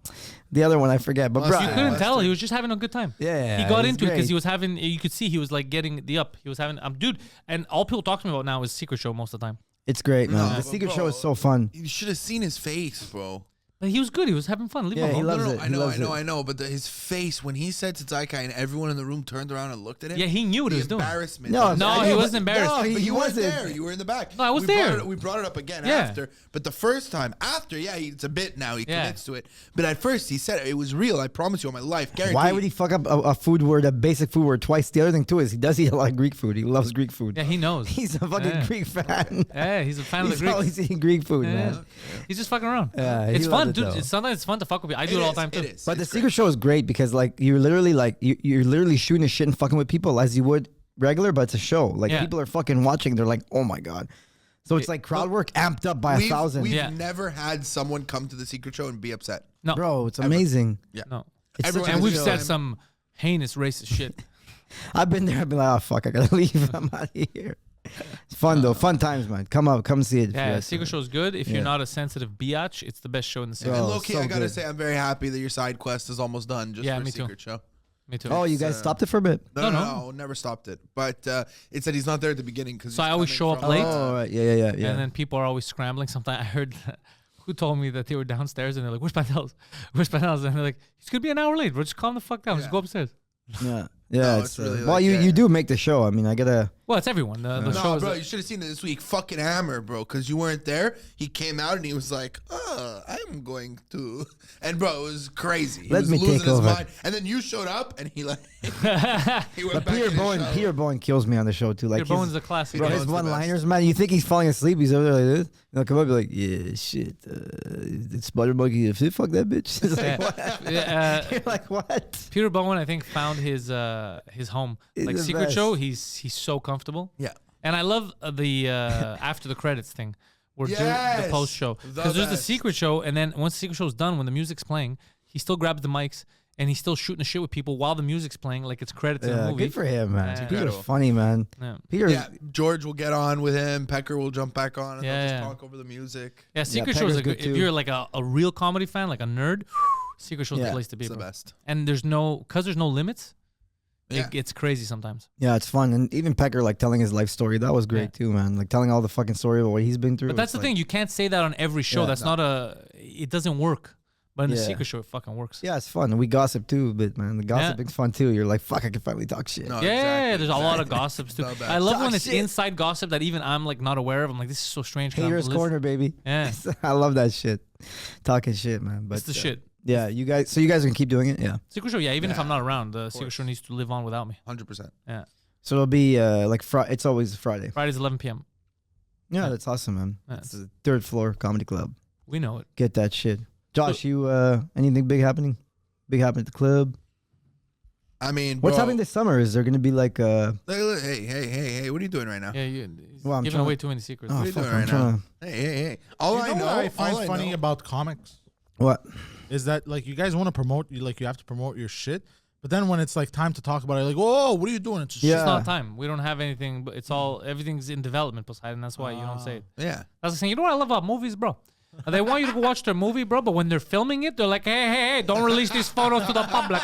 [SPEAKER 3] the other one I forget. But
[SPEAKER 4] Well,
[SPEAKER 3] bro,
[SPEAKER 2] You
[SPEAKER 4] Yeah,
[SPEAKER 2] couldn't
[SPEAKER 4] that's
[SPEAKER 2] tell.
[SPEAKER 4] true.
[SPEAKER 2] He was just having a good time.
[SPEAKER 3] Yeah,
[SPEAKER 2] He got
[SPEAKER 3] it was
[SPEAKER 2] into it because
[SPEAKER 3] great.
[SPEAKER 2] he was having. You could see he was like getting the up. He was having. Dude, and all people talk to me about now is Secret Show most of the time.
[SPEAKER 3] it's great, man.
[SPEAKER 4] No,
[SPEAKER 3] The
[SPEAKER 4] but
[SPEAKER 3] Secret
[SPEAKER 4] bro,
[SPEAKER 3] Show is so fun.
[SPEAKER 4] You should have seen his face, bro.
[SPEAKER 2] But he was good. He was having fun. Leave
[SPEAKER 3] Yeah,
[SPEAKER 2] him
[SPEAKER 3] he
[SPEAKER 2] alone.
[SPEAKER 3] loves
[SPEAKER 4] No,
[SPEAKER 3] it.
[SPEAKER 4] I
[SPEAKER 3] He
[SPEAKER 4] know,
[SPEAKER 3] loves it.
[SPEAKER 4] I know. But his face when he said to Tzaikai and everyone in the room turned around and looked at him.
[SPEAKER 2] Yeah, he knew what
[SPEAKER 4] the
[SPEAKER 2] he was doing.
[SPEAKER 4] embarrassment.
[SPEAKER 3] No,
[SPEAKER 2] No,
[SPEAKER 3] I
[SPEAKER 2] he
[SPEAKER 3] know,
[SPEAKER 2] wasn't
[SPEAKER 3] but-
[SPEAKER 2] embarrassed.
[SPEAKER 3] No,
[SPEAKER 4] But
[SPEAKER 3] he
[SPEAKER 4] you weren't
[SPEAKER 3] wasn't.
[SPEAKER 4] there. You were in the back.
[SPEAKER 2] No, I was
[SPEAKER 4] we
[SPEAKER 2] there.
[SPEAKER 4] We brought it up again
[SPEAKER 2] Yeah.
[SPEAKER 4] after. But the first time after, yeah, it's a bit now. He
[SPEAKER 2] Yeah.
[SPEAKER 4] commits to it. But at first, he said it was real. I promise you on my life. Guaranteed.
[SPEAKER 3] Why would he fuck up a food word, a basic food word twice? The other thing too is he does eat a lot of Greek food. He loves Greek food.
[SPEAKER 2] Yeah, he knows.
[SPEAKER 3] He's a fucking
[SPEAKER 2] Yeah.
[SPEAKER 3] Greek fan.
[SPEAKER 2] Yeah, he's a fan of
[SPEAKER 3] He's
[SPEAKER 2] the Greeks.
[SPEAKER 3] always eating Greek food,
[SPEAKER 2] Yeah.
[SPEAKER 3] man.
[SPEAKER 2] He's just fucking around.
[SPEAKER 3] Yeah, he
[SPEAKER 2] it's
[SPEAKER 3] loves
[SPEAKER 2] fun,
[SPEAKER 3] it,
[SPEAKER 2] dude.
[SPEAKER 3] though.
[SPEAKER 2] Sometimes it's fun to fuck with people. I do it all the time too.
[SPEAKER 4] It is.
[SPEAKER 3] But the
[SPEAKER 4] It's
[SPEAKER 3] Secret
[SPEAKER 4] great.
[SPEAKER 3] Show is great because like you're literally like you're literally shooting the shit and fucking with people as you would regular, but it's a show. Like
[SPEAKER 2] Yeah.
[SPEAKER 3] people are fucking watching. They're like, oh my god. So it's like crowd work amped up by 1,000.
[SPEAKER 4] We've
[SPEAKER 2] Yeah.
[SPEAKER 4] never had someone come to the Secret Show and be upset.
[SPEAKER 2] No,
[SPEAKER 3] Bro, it's amazing.
[SPEAKER 4] Yeah.
[SPEAKER 2] no.
[SPEAKER 3] It's
[SPEAKER 4] Everyone
[SPEAKER 3] such a
[SPEAKER 2] And
[SPEAKER 4] has
[SPEAKER 2] we've
[SPEAKER 3] good
[SPEAKER 4] a
[SPEAKER 3] show.
[SPEAKER 2] said
[SPEAKER 4] time.
[SPEAKER 2] some heinous racist shit.
[SPEAKER 3] I've been there. I've been like, oh fuck, I gotta leave. I'm out of here. It's fun though. Fun times, man. Come see it. if you
[SPEAKER 2] Yeah,
[SPEAKER 3] guys
[SPEAKER 2] Secret
[SPEAKER 3] can.
[SPEAKER 2] Show's good. If
[SPEAKER 3] Yeah.
[SPEAKER 2] you're not a sensitive biatch, it's the best show in the series.
[SPEAKER 3] Bro,
[SPEAKER 4] And low-key,
[SPEAKER 3] so
[SPEAKER 4] I gotta
[SPEAKER 3] good.
[SPEAKER 4] say, I'm very happy that your side quest is almost done. Just
[SPEAKER 2] Yeah,
[SPEAKER 4] for
[SPEAKER 2] me too.
[SPEAKER 4] Secret Show.
[SPEAKER 2] Me too.
[SPEAKER 3] Oh, you guys stopped it for a bit.
[SPEAKER 4] No, never stopped it. But it said he's not there at the beginning because.
[SPEAKER 2] So I always show up late.
[SPEAKER 3] Oh, right. Yeah.
[SPEAKER 2] And then people are always scrambling. Sometimes I heard who told me that they were downstairs and they're like, "Where's Pantelis? Where's Pantelis?" And they're like, "He's gonna be an hour late, bro. Just calm the fuck down. Just
[SPEAKER 4] Yeah.
[SPEAKER 2] go upstairs."
[SPEAKER 3] Yeah.
[SPEAKER 4] No,
[SPEAKER 3] It's
[SPEAKER 4] it's really
[SPEAKER 3] well,
[SPEAKER 4] like,
[SPEAKER 3] you
[SPEAKER 4] yeah.
[SPEAKER 3] do make the show. I mean, I gotta.
[SPEAKER 2] Well, it's everyone. The
[SPEAKER 4] No,
[SPEAKER 2] show is.
[SPEAKER 4] bro, you should have seen it this week. Fucking hammer, bro, because you weren't there. He came out and he was like, "Oh, I'm going to," and bro, it was crazy. He
[SPEAKER 3] Let
[SPEAKER 4] was
[SPEAKER 3] me
[SPEAKER 4] losing
[SPEAKER 3] take
[SPEAKER 4] his
[SPEAKER 3] over.
[SPEAKER 4] mind. And then you showed up and he like, he went
[SPEAKER 3] But
[SPEAKER 4] back
[SPEAKER 3] Peter
[SPEAKER 4] in his
[SPEAKER 3] Bowen,
[SPEAKER 4] shell.
[SPEAKER 3] Peter Bowen kills me on the show too. Like
[SPEAKER 2] Peter Bowen's a classic.
[SPEAKER 3] bro,
[SPEAKER 4] Yeah,
[SPEAKER 3] his
[SPEAKER 4] it's the best.
[SPEAKER 3] one-liners, man. You think he's falling asleep? He's over there like this. He'll come up and be like, "Yeah, shit, it's Spider Monkey. Fuck that bitch." It's like, what?
[SPEAKER 2] Yeah,
[SPEAKER 3] You're like, what?
[SPEAKER 2] Peter Bowen, I think, found his home.
[SPEAKER 3] He's
[SPEAKER 2] Like
[SPEAKER 3] the
[SPEAKER 2] Secret
[SPEAKER 3] best.
[SPEAKER 2] Show, he's so comfortable.
[SPEAKER 4] Yeah.
[SPEAKER 2] And I love the after the credits thing. We're doing the
[SPEAKER 4] Yes!
[SPEAKER 2] post show
[SPEAKER 4] The
[SPEAKER 2] because there's the
[SPEAKER 4] best.
[SPEAKER 2] Secret Show, and then once the Secret Show's done, when the music's playing, he still grabs the mics and he's still shooting the shit with people while the music's playing, like it's credits in the
[SPEAKER 3] Yeah,
[SPEAKER 2] movie.
[SPEAKER 3] good for him, man.
[SPEAKER 2] Yeah.
[SPEAKER 3] Peter's
[SPEAKER 4] Incredible.
[SPEAKER 3] funny, man.
[SPEAKER 2] Yeah.
[SPEAKER 3] Peter's
[SPEAKER 4] Yeah, George will get on with him. Pecker will jump back on and
[SPEAKER 2] Yeah,
[SPEAKER 4] they'll
[SPEAKER 2] yeah.
[SPEAKER 4] just talk over the music.
[SPEAKER 2] Yeah, Secret Show
[SPEAKER 3] Pegger's
[SPEAKER 2] is a
[SPEAKER 3] good
[SPEAKER 2] good.
[SPEAKER 3] too.
[SPEAKER 2] If you're like a real comedy fan, like a nerd, Secret Show's the
[SPEAKER 3] Yeah,
[SPEAKER 2] place to be.
[SPEAKER 4] It's the
[SPEAKER 2] Bro.
[SPEAKER 4] best.
[SPEAKER 2] And there's no limits.
[SPEAKER 4] Yeah.
[SPEAKER 2] It's crazy sometimes.
[SPEAKER 3] yeah, it's fun, and even Pecker like telling his life story. That was great too, man. Like telling all the fucking story about what he's been through.
[SPEAKER 2] But that's
[SPEAKER 3] It's
[SPEAKER 2] the
[SPEAKER 3] like-
[SPEAKER 2] thing. You can't say that on every show.
[SPEAKER 3] Yeah,
[SPEAKER 2] That's not a. It doesn't work. But in the
[SPEAKER 3] Yeah.
[SPEAKER 2] secret show, it fucking works.
[SPEAKER 3] Yeah, it's fun. And we gossip too, but man, the gossiping's fun too. You're like, fuck, I can finally talk shit.
[SPEAKER 4] No,
[SPEAKER 2] Yeah,
[SPEAKER 4] exactly,
[SPEAKER 2] there's a lot of gossips too.
[SPEAKER 4] Not bad.
[SPEAKER 2] I love
[SPEAKER 3] Talk
[SPEAKER 2] when it's
[SPEAKER 3] shit.
[SPEAKER 2] inside gossip that even I'm like not aware of. I'm like, this is so strange. 'cause I'm
[SPEAKER 3] Haters
[SPEAKER 2] listening.
[SPEAKER 3] corner, baby.
[SPEAKER 2] Yeah,
[SPEAKER 3] I love that shit. Talking shit, man. But
[SPEAKER 2] it's the shit.
[SPEAKER 3] Yeah, you guys. So you guys can keep doing it. Yeah.
[SPEAKER 2] Secret show, yeah. Even if
[SPEAKER 4] Yeah,
[SPEAKER 2] I'm not around, the secret
[SPEAKER 4] course.
[SPEAKER 2] show needs to live on without me.
[SPEAKER 4] 100%.
[SPEAKER 2] Yeah,
[SPEAKER 3] So it'll be like It's always Friday.
[SPEAKER 2] Fridays 11 p.m.
[SPEAKER 3] Yeah,
[SPEAKER 2] Yeah.
[SPEAKER 3] that's awesome, man.
[SPEAKER 2] Yeah.
[SPEAKER 3] It's the third floor comedy club.
[SPEAKER 2] We know it.
[SPEAKER 3] Get that shit. Josh, you anything big happening? Big happening at the club?
[SPEAKER 4] I mean,
[SPEAKER 3] What's
[SPEAKER 4] bro,
[SPEAKER 3] happening this summer? Is there gonna be like
[SPEAKER 4] look, hey, what are you doing right now?
[SPEAKER 2] Yeah, you
[SPEAKER 3] Well, I'm
[SPEAKER 2] giving
[SPEAKER 3] trying-
[SPEAKER 2] away too many secrets.
[SPEAKER 3] Oh,
[SPEAKER 4] What are you
[SPEAKER 3] fuck,
[SPEAKER 4] doing
[SPEAKER 3] I'm
[SPEAKER 4] right
[SPEAKER 3] trying
[SPEAKER 4] now? Hey. All
[SPEAKER 5] You
[SPEAKER 4] I
[SPEAKER 5] know
[SPEAKER 4] know,
[SPEAKER 5] what I find
[SPEAKER 4] all I
[SPEAKER 5] funny
[SPEAKER 4] know-
[SPEAKER 5] about comics
[SPEAKER 3] What?
[SPEAKER 5] is that like you guys want to promote, you have to promote your shit, but then when it's like time to talk about it, like, whoa, what are you doing? It's just
[SPEAKER 3] Yeah.
[SPEAKER 2] It's not time. We don't have anything, but it's all everything's in development, Poseidon. That's why you don't say it.
[SPEAKER 4] Yeah.
[SPEAKER 2] That's the thing. You know what I love about movies, bro? They want you to go watch their movie, bro, but when they're filming it, they're like, hey, don't release these photos to the public.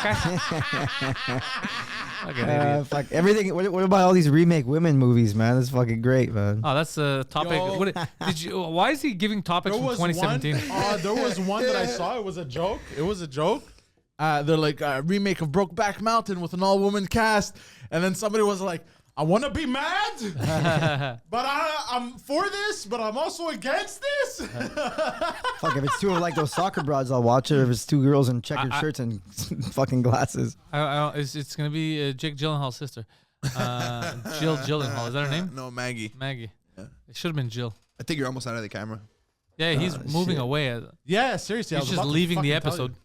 [SPEAKER 2] Fucking idiot.
[SPEAKER 3] Fuck everything. What about all these remake women movies, man? That's fucking great, man.
[SPEAKER 2] Oh, that's a topic.
[SPEAKER 5] Yo.
[SPEAKER 2] What, did you? Why is he giving topics from 2017?
[SPEAKER 5] There was one that I saw. It was a joke. They're like a remake of Brokeback Mountain with an all-woman cast, and then somebody was like, "I want to be mad, but I'm for this, but I'm also against this."
[SPEAKER 3] Fuck, if it's two of like those soccer broads, I'll watch it. If it's two girls in checkered shirts and fucking glasses.
[SPEAKER 2] It's gonna be Jake Gyllenhaal's sister, Jill Gyllenhaal. Is that her name?
[SPEAKER 4] No, Maggie.
[SPEAKER 2] Maggie. It should have been Jill.
[SPEAKER 4] I think you're almost out of the camera.
[SPEAKER 2] Yeah, he's moving
[SPEAKER 3] shit.
[SPEAKER 2] away.
[SPEAKER 5] Yeah, seriously, I
[SPEAKER 2] He's
[SPEAKER 5] was
[SPEAKER 2] just
[SPEAKER 5] about to
[SPEAKER 2] leaving the
[SPEAKER 5] fucking tell you.
[SPEAKER 2] episode.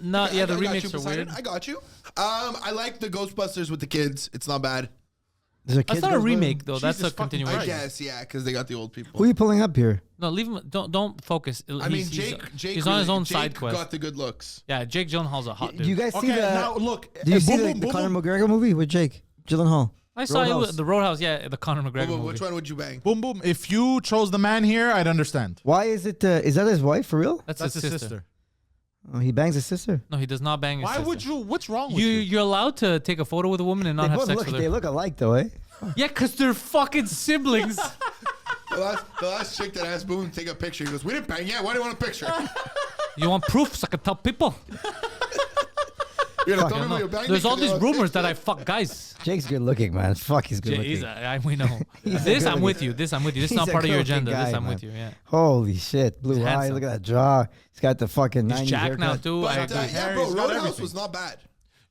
[SPEAKER 2] No, yeah, the
[SPEAKER 4] I got
[SPEAKER 2] remakes
[SPEAKER 4] you,
[SPEAKER 2] are
[SPEAKER 4] Poseidon.
[SPEAKER 2] weird.
[SPEAKER 4] I got you. I like the Ghostbusters with the kids. It's not bad.
[SPEAKER 3] There's a
[SPEAKER 2] That's
[SPEAKER 3] kid
[SPEAKER 2] not a
[SPEAKER 3] goes by?
[SPEAKER 2] remake though. That's a
[SPEAKER 5] Jesus fucking
[SPEAKER 2] continuation.
[SPEAKER 4] I guess, yeah, because they got the old people.
[SPEAKER 3] Who are you pulling up here?
[SPEAKER 2] No, leave him. Don't focus.
[SPEAKER 4] I mean, Jake
[SPEAKER 2] He's on his
[SPEAKER 4] really-
[SPEAKER 2] own
[SPEAKER 4] Jake
[SPEAKER 2] side quest.
[SPEAKER 4] got the good looks.
[SPEAKER 2] Yeah, Jake Gyllenhaal's a hot
[SPEAKER 3] Do
[SPEAKER 2] dude.
[SPEAKER 3] you guys see
[SPEAKER 5] Okay,
[SPEAKER 3] the?
[SPEAKER 5] now look.
[SPEAKER 3] Do you see
[SPEAKER 5] boom,
[SPEAKER 3] the,
[SPEAKER 5] boom,
[SPEAKER 3] the
[SPEAKER 5] boom,
[SPEAKER 3] Conor
[SPEAKER 5] boom.
[SPEAKER 3] McGregor movie with Jake Gyllenhaal?
[SPEAKER 2] I saw it
[SPEAKER 3] Roadhouse.
[SPEAKER 2] with the Roadhouse. Yeah, the Conor McGregor movie.
[SPEAKER 4] Which one would you bang?
[SPEAKER 5] Boom, boom. If you chose the man here, I'd understand.
[SPEAKER 3] Why is it? Is that his wife for real?
[SPEAKER 2] That's
[SPEAKER 5] That's
[SPEAKER 2] his
[SPEAKER 5] his
[SPEAKER 2] sister.
[SPEAKER 5] sister.
[SPEAKER 3] Oh, he bangs his sister.
[SPEAKER 2] No, he does not bang his
[SPEAKER 5] Why
[SPEAKER 2] sister.
[SPEAKER 5] would you? What's wrong with you?
[SPEAKER 2] You're allowed to take a photo with a woman and not
[SPEAKER 3] They
[SPEAKER 2] have
[SPEAKER 3] both
[SPEAKER 2] sex
[SPEAKER 3] look.
[SPEAKER 2] with her.
[SPEAKER 3] They look alike though, eh?
[SPEAKER 2] Yeah, because they're fucking siblings.
[SPEAKER 4] The last chick that asked Boom to take a picture, he goes, "We didn't bang yet. Why do you want a picture?
[SPEAKER 2] You want proof so I can tell people?
[SPEAKER 4] You're gonna
[SPEAKER 3] Fuck,
[SPEAKER 4] tell me
[SPEAKER 2] No,
[SPEAKER 4] you're banging
[SPEAKER 2] there's all
[SPEAKER 4] because
[SPEAKER 2] these
[SPEAKER 4] they want a
[SPEAKER 2] rumors that I
[SPEAKER 4] picture?"
[SPEAKER 2] fuck guys.
[SPEAKER 3] Jake's good looking, man. Fuck, he's good looking.
[SPEAKER 2] We know. This I'm
[SPEAKER 3] good-looking-
[SPEAKER 2] with you. This I'm with you. This is
[SPEAKER 3] He's
[SPEAKER 2] not
[SPEAKER 3] a
[SPEAKER 2] part of your
[SPEAKER 3] good-looking
[SPEAKER 2] agenda. This
[SPEAKER 3] guy,
[SPEAKER 2] I'm
[SPEAKER 3] man.
[SPEAKER 2] with you. Yeah.
[SPEAKER 3] Holy shit, blue
[SPEAKER 2] He's
[SPEAKER 3] eye.
[SPEAKER 2] handsome.
[SPEAKER 3] Look at that jaw. He's got the fucking
[SPEAKER 2] He's
[SPEAKER 3] 90s
[SPEAKER 2] Jack now
[SPEAKER 3] haircut.
[SPEAKER 2] too. I
[SPEAKER 4] But
[SPEAKER 2] agree.
[SPEAKER 4] yeah, bro,
[SPEAKER 5] He's got
[SPEAKER 4] Roadhouse
[SPEAKER 5] everything.
[SPEAKER 4] was not bad.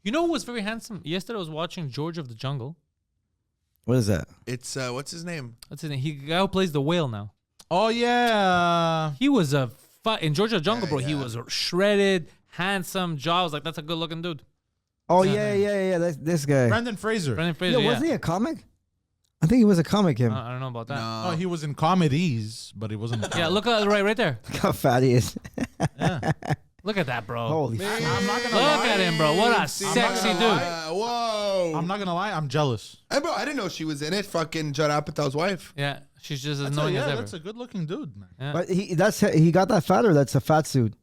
[SPEAKER 2] You know who was very handsome? Yesterday I was watching George of the Jungle.
[SPEAKER 3] What is that?
[SPEAKER 4] It's what's his name?
[SPEAKER 2] That's his name. He guy who plays the whale now.
[SPEAKER 5] Oh yeah.
[SPEAKER 2] He was in George of the Jungle,
[SPEAKER 4] Yeah,
[SPEAKER 2] bro. He
[SPEAKER 4] yeah.
[SPEAKER 2] was shredded, handsome jaw. I was like, that's a good looking dude.
[SPEAKER 3] Oh
[SPEAKER 2] Yeah.
[SPEAKER 3] yeah. That's this guy.
[SPEAKER 5] Brendan Fraser.
[SPEAKER 2] Brendan Fraser.
[SPEAKER 3] Yo,
[SPEAKER 2] Yeah.
[SPEAKER 3] wasn't he a comic? I think he was a comic. Him.
[SPEAKER 2] I don't know about that.
[SPEAKER 5] Oh, he was in comedies, but he wasn't.
[SPEAKER 2] Yeah, look at right there.
[SPEAKER 3] Look how fat he is.
[SPEAKER 5] Yeah.
[SPEAKER 2] Look at that, bro.
[SPEAKER 3] Holy shit.
[SPEAKER 5] I'm not gonna
[SPEAKER 2] Look
[SPEAKER 5] lie.
[SPEAKER 2] at him, bro. What a
[SPEAKER 5] I'm not
[SPEAKER 2] sexy
[SPEAKER 5] gonna
[SPEAKER 2] dude.
[SPEAKER 5] lie.
[SPEAKER 4] Whoa.
[SPEAKER 5] I'm not gonna lie. I'm jealous.
[SPEAKER 4] Hey, bro, I didn't know she was in it. Fucking Judd Apatow's wife.
[SPEAKER 2] Yeah, she's just as
[SPEAKER 5] That's
[SPEAKER 2] annoying as ever.
[SPEAKER 5] that's a good-looking dude, man.
[SPEAKER 2] Yeah.
[SPEAKER 3] But he got that fat or that's a fat suit.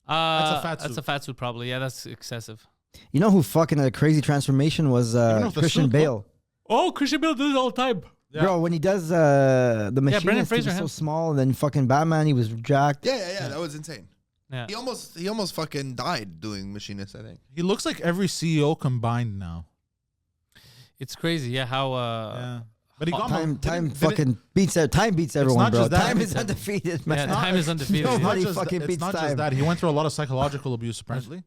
[SPEAKER 5] That's a fat
[SPEAKER 2] That's
[SPEAKER 5] suit.
[SPEAKER 2] a fat suit, probably. Yeah, that's excessive.
[SPEAKER 3] You know who fucking had a crazy transformation was
[SPEAKER 5] Even with the
[SPEAKER 3] Christian
[SPEAKER 5] suit,
[SPEAKER 3] Bale.
[SPEAKER 2] Oh, Christian Bale does it all the time.
[SPEAKER 5] Yeah.
[SPEAKER 3] Bro, when he does the machine,
[SPEAKER 2] Brendan
[SPEAKER 3] he
[SPEAKER 2] Fraser
[SPEAKER 3] was so
[SPEAKER 2] him.
[SPEAKER 3] small, and then fucking Batman, he was jacked.
[SPEAKER 4] Yeah. That was insane.
[SPEAKER 2] Yeah.
[SPEAKER 4] He almost fucking died doing Machinist, I think.
[SPEAKER 5] He looks like every CEO combined now.
[SPEAKER 2] It's crazy, yeah, how
[SPEAKER 5] Yeah. But he got
[SPEAKER 3] Time
[SPEAKER 5] didn't-
[SPEAKER 3] fucking beats time beats everyone,
[SPEAKER 5] not
[SPEAKER 3] bro.
[SPEAKER 5] just that.
[SPEAKER 3] Time is
[SPEAKER 2] It's-
[SPEAKER 3] undefeated, man.
[SPEAKER 2] yeah, time is undefeated.
[SPEAKER 3] No,
[SPEAKER 2] yeah.
[SPEAKER 5] It's not
[SPEAKER 3] Nobody
[SPEAKER 5] just
[SPEAKER 3] fucking
[SPEAKER 5] it's
[SPEAKER 3] beats
[SPEAKER 5] not
[SPEAKER 3] time.
[SPEAKER 5] just that. He went through a lot of psychological abuse apparently.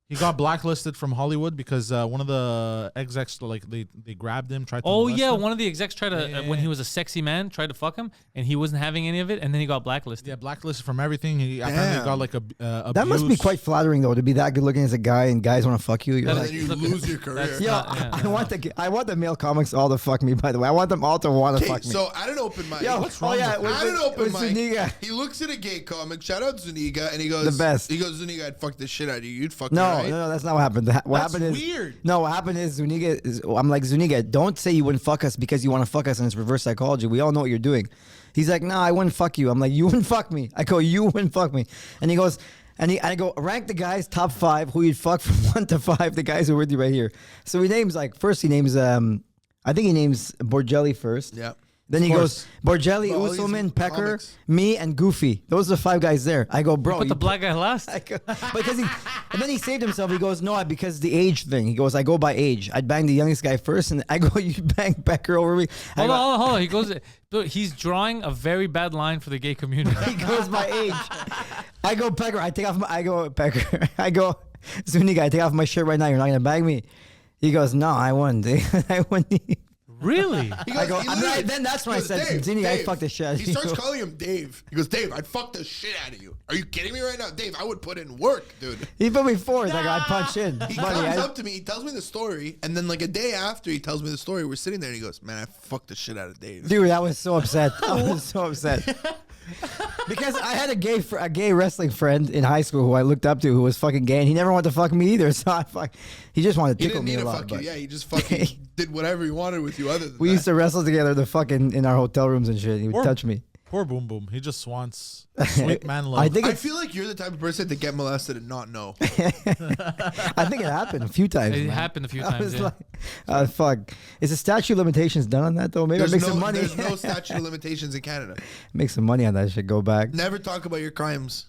[SPEAKER 5] He got blacklisted from Hollywood because one of the execs they grabbed him, tried to
[SPEAKER 2] Oh
[SPEAKER 5] molest
[SPEAKER 2] yeah,
[SPEAKER 5] him.
[SPEAKER 2] one of the execs tried to
[SPEAKER 5] Yeah.
[SPEAKER 2] when he was a sexy man, tried to fuck him, and he wasn't having any of it, and then he got blacklisted.
[SPEAKER 5] Yeah, blacklisted from everything. He apparently got like abuse.
[SPEAKER 3] That must be quite flattering though to be that good looking as a guy and guys want to fuck you. You're
[SPEAKER 2] That
[SPEAKER 3] like,
[SPEAKER 4] And then you
[SPEAKER 2] Look,
[SPEAKER 4] lose your career.
[SPEAKER 2] that's-
[SPEAKER 3] yo,
[SPEAKER 2] yeah,
[SPEAKER 3] I want the male comics all to fuck me. By the way, I want them all to want to
[SPEAKER 4] Okay,
[SPEAKER 3] fuck me.
[SPEAKER 4] so at an open mic.
[SPEAKER 3] Yo,
[SPEAKER 5] what's wrong
[SPEAKER 3] oh yeah,
[SPEAKER 5] with-
[SPEAKER 4] At an open mic,
[SPEAKER 3] Zuniga.
[SPEAKER 4] he looks at a gay comic. Shout out Zuniga, and he goes,
[SPEAKER 3] The best.
[SPEAKER 4] He goes, Zuniga, I'd fuck the shit out of you. You'd fuck
[SPEAKER 3] No,
[SPEAKER 4] her, right?
[SPEAKER 3] no, that's not what happened. What
[SPEAKER 5] That's
[SPEAKER 3] happened is
[SPEAKER 5] weird.
[SPEAKER 3] No, what happened is Zuniga. I'm like Zuniga. Don't say you wouldn't fuck us because you want to fuck us, and it's reverse psychology. We all know what you're doing. He's like, nah, I wouldn't fuck you. I'm like, you wouldn't fuck me. I go, you wouldn't fuck me. And he goes, I go, rank the guys top 5 who you'd fuck from 1 to 5. The guys who are with you right here. So he names I think he names Borgelli first.
[SPEAKER 4] Yeah.
[SPEAKER 3] Then he
[SPEAKER 5] course.
[SPEAKER 3] goes, Borgelli,
[SPEAKER 4] Bro, all these
[SPEAKER 3] Usselman, Pecker,
[SPEAKER 4] comics.
[SPEAKER 3] me, and Goofy. Those are the 5 guys there. I go, bro.
[SPEAKER 2] Put
[SPEAKER 3] you
[SPEAKER 2] the black guy last.
[SPEAKER 3] I go, because and then he saved himself. He goes, no, because the age thing. He goes, I go by age. I'd bang the youngest guy first, and I go, you bang Pecker over me.
[SPEAKER 2] Hold on. He goes. He's drawing a very bad line for the gay community.
[SPEAKER 3] He goes by age. I go, Pecker. I go, Pecker. I go, Zuniga, I take off my shirt right now. You're not gonna bang me. He goes, no, I won. I won.
[SPEAKER 2] Really?
[SPEAKER 4] He goes,
[SPEAKER 3] I go,
[SPEAKER 4] he
[SPEAKER 3] I'm
[SPEAKER 4] literally-
[SPEAKER 3] not- then that's when I
[SPEAKER 4] he goes,
[SPEAKER 3] said,
[SPEAKER 4] Dave,
[SPEAKER 3] Zini, I
[SPEAKER 4] Dave.
[SPEAKER 3] fucked the shit out of
[SPEAKER 4] He
[SPEAKER 3] you.
[SPEAKER 4] starts calling him Dave. He goes, Dave, I'd fuck the shit out of you. Are you kidding me right now? Dave, I would put in work, dude.
[SPEAKER 3] He put me fourth. I go, I punch in.
[SPEAKER 4] He
[SPEAKER 3] Buddy,
[SPEAKER 4] comes
[SPEAKER 3] I-
[SPEAKER 4] up to me, he tells me the story, and then like a day after he tells me the story, we're sitting there and he goes, man, I fucked the shit out of Dave.
[SPEAKER 3] Dude, I was so upset. I was so upset. Because I had a gay wrestling friend in high school who I looked up to who was fucking gay, and he never wanted to fuck me either. So he just wanted to
[SPEAKER 4] He
[SPEAKER 3] tickle
[SPEAKER 4] didn't
[SPEAKER 3] me
[SPEAKER 4] need
[SPEAKER 3] a
[SPEAKER 4] to
[SPEAKER 3] lot.
[SPEAKER 4] fuck you.
[SPEAKER 3] but
[SPEAKER 4] Yeah, he just fucking did whatever he wanted with you other than
[SPEAKER 3] we
[SPEAKER 4] that.
[SPEAKER 3] used to wrestle together in our hotel rooms and shit. He would
[SPEAKER 5] Or-
[SPEAKER 3] touch me.
[SPEAKER 5] Poor Boom Boom. He just wants sweet man love.
[SPEAKER 3] I think
[SPEAKER 4] I
[SPEAKER 3] it's,
[SPEAKER 4] feel like you're the type of person to get molested and not know.
[SPEAKER 3] I think it happened a few times.
[SPEAKER 2] It
[SPEAKER 3] man.
[SPEAKER 2] happened a few
[SPEAKER 3] I
[SPEAKER 2] times.
[SPEAKER 3] was
[SPEAKER 2] Yeah.
[SPEAKER 3] like, fuck. Is the statute of limitations done on that though? Maybe I make some money.
[SPEAKER 4] There's no statute of limitations in Canada.
[SPEAKER 3] Make some money on that shit. Go back.
[SPEAKER 4] Never talk about your crimes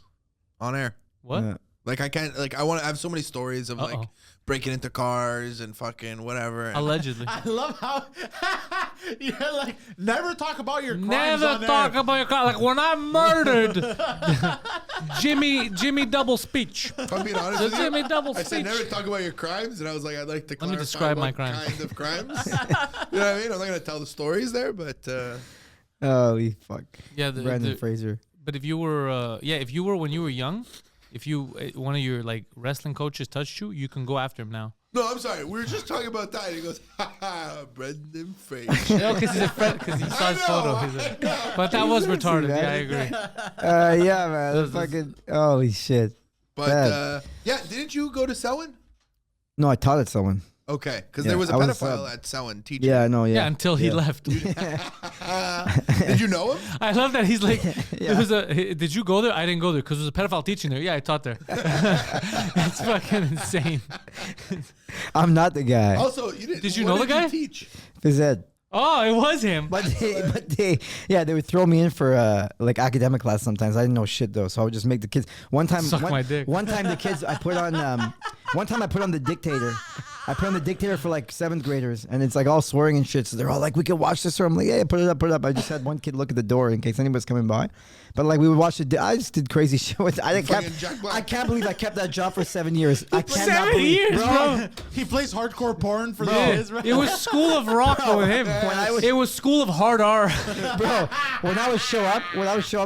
[SPEAKER 4] on air.
[SPEAKER 2] What?
[SPEAKER 3] Yeah.
[SPEAKER 4] Like I can't. Like I want to have so many stories of like
[SPEAKER 2] Uh-oh.
[SPEAKER 4] breaking into cars and fucking whatever. And
[SPEAKER 2] Allegedly.
[SPEAKER 5] I love how you're like, never talk about your crimes
[SPEAKER 2] Never
[SPEAKER 5] on
[SPEAKER 2] talk
[SPEAKER 5] air.
[SPEAKER 2] about your car. Like when I murdered Jimmy double speech.
[SPEAKER 4] if I'm being honest with you,
[SPEAKER 2] Jimmy double
[SPEAKER 4] I said
[SPEAKER 2] speech.
[SPEAKER 4] never talk about your crimes, and I was like, I'd like to clarify
[SPEAKER 2] describe my
[SPEAKER 4] what
[SPEAKER 2] crimes.
[SPEAKER 4] kind of crimes. You know what I mean? I'm not gonna tell the stories there, but
[SPEAKER 3] Holy fuck.
[SPEAKER 2] Yeah,
[SPEAKER 3] Brandon Fraser.
[SPEAKER 2] But if you were, if you were when you were young, if you one of your like wrestling coaches touched you, you can go after him now.
[SPEAKER 4] no, I'm sorry. We were just talking about that. And he goes, ha ha, Brendan Fraser.
[SPEAKER 2] No, because he's a friend. Because he saw his photo. He's like, but that was retarded. Yeah, I agree.
[SPEAKER 3] Yeah, man.
[SPEAKER 2] Those-
[SPEAKER 3] Fucking holy shit.
[SPEAKER 4] But
[SPEAKER 3] Bad.
[SPEAKER 4] yeah, didn't you go to Selwyn?
[SPEAKER 3] No, I taught it someone.
[SPEAKER 4] Okay, because
[SPEAKER 3] Yeah,
[SPEAKER 4] there was a
[SPEAKER 3] I was a
[SPEAKER 4] pedophile
[SPEAKER 3] sub.
[SPEAKER 4] at Selwyn teaching.
[SPEAKER 3] Yeah, I know.
[SPEAKER 2] Yeah,
[SPEAKER 3] Yeah.
[SPEAKER 2] until he left.
[SPEAKER 4] Did you know him?
[SPEAKER 2] I love that he's like,
[SPEAKER 3] Yeah.
[SPEAKER 2] it was did you go there? I didn't go there because there was a pedophile teaching there. Yeah, I taught there. It's fucking insane.
[SPEAKER 3] I'm not the guy.
[SPEAKER 4] Also, you didn't.
[SPEAKER 2] Did you
[SPEAKER 4] what
[SPEAKER 2] know the
[SPEAKER 4] did
[SPEAKER 2] guy?
[SPEAKER 4] You teach?
[SPEAKER 3] Phys ed.
[SPEAKER 2] Oh, it was him.
[SPEAKER 3] But they would throw me in for like academic class sometimes. I didn't know shit though, so I would just make the kids. One time,
[SPEAKER 2] Suck my dick.
[SPEAKER 3] One time the kids, I put on. One time I put on the Dictator. I put on the Dictator for like 7th graders, and it's like all swearing and shit. So they're all like, "We can watch this." Or I'm like, "Yeah, put it up, put it up." I just had one kid look at the door in case anybody's coming by. But like we would watch it. I just did crazy shit.
[SPEAKER 4] Fucking Jack Black.
[SPEAKER 3] I can't believe I kept that job for 7 years. I cannot
[SPEAKER 2] 7
[SPEAKER 3] believe,
[SPEAKER 2] years, bro.
[SPEAKER 5] He plays hardcore porn for the
[SPEAKER 2] Yeah.
[SPEAKER 5] kids, right?
[SPEAKER 2] It was School of Rock with him. It was School of Hard R.
[SPEAKER 3] Bro, when I would show up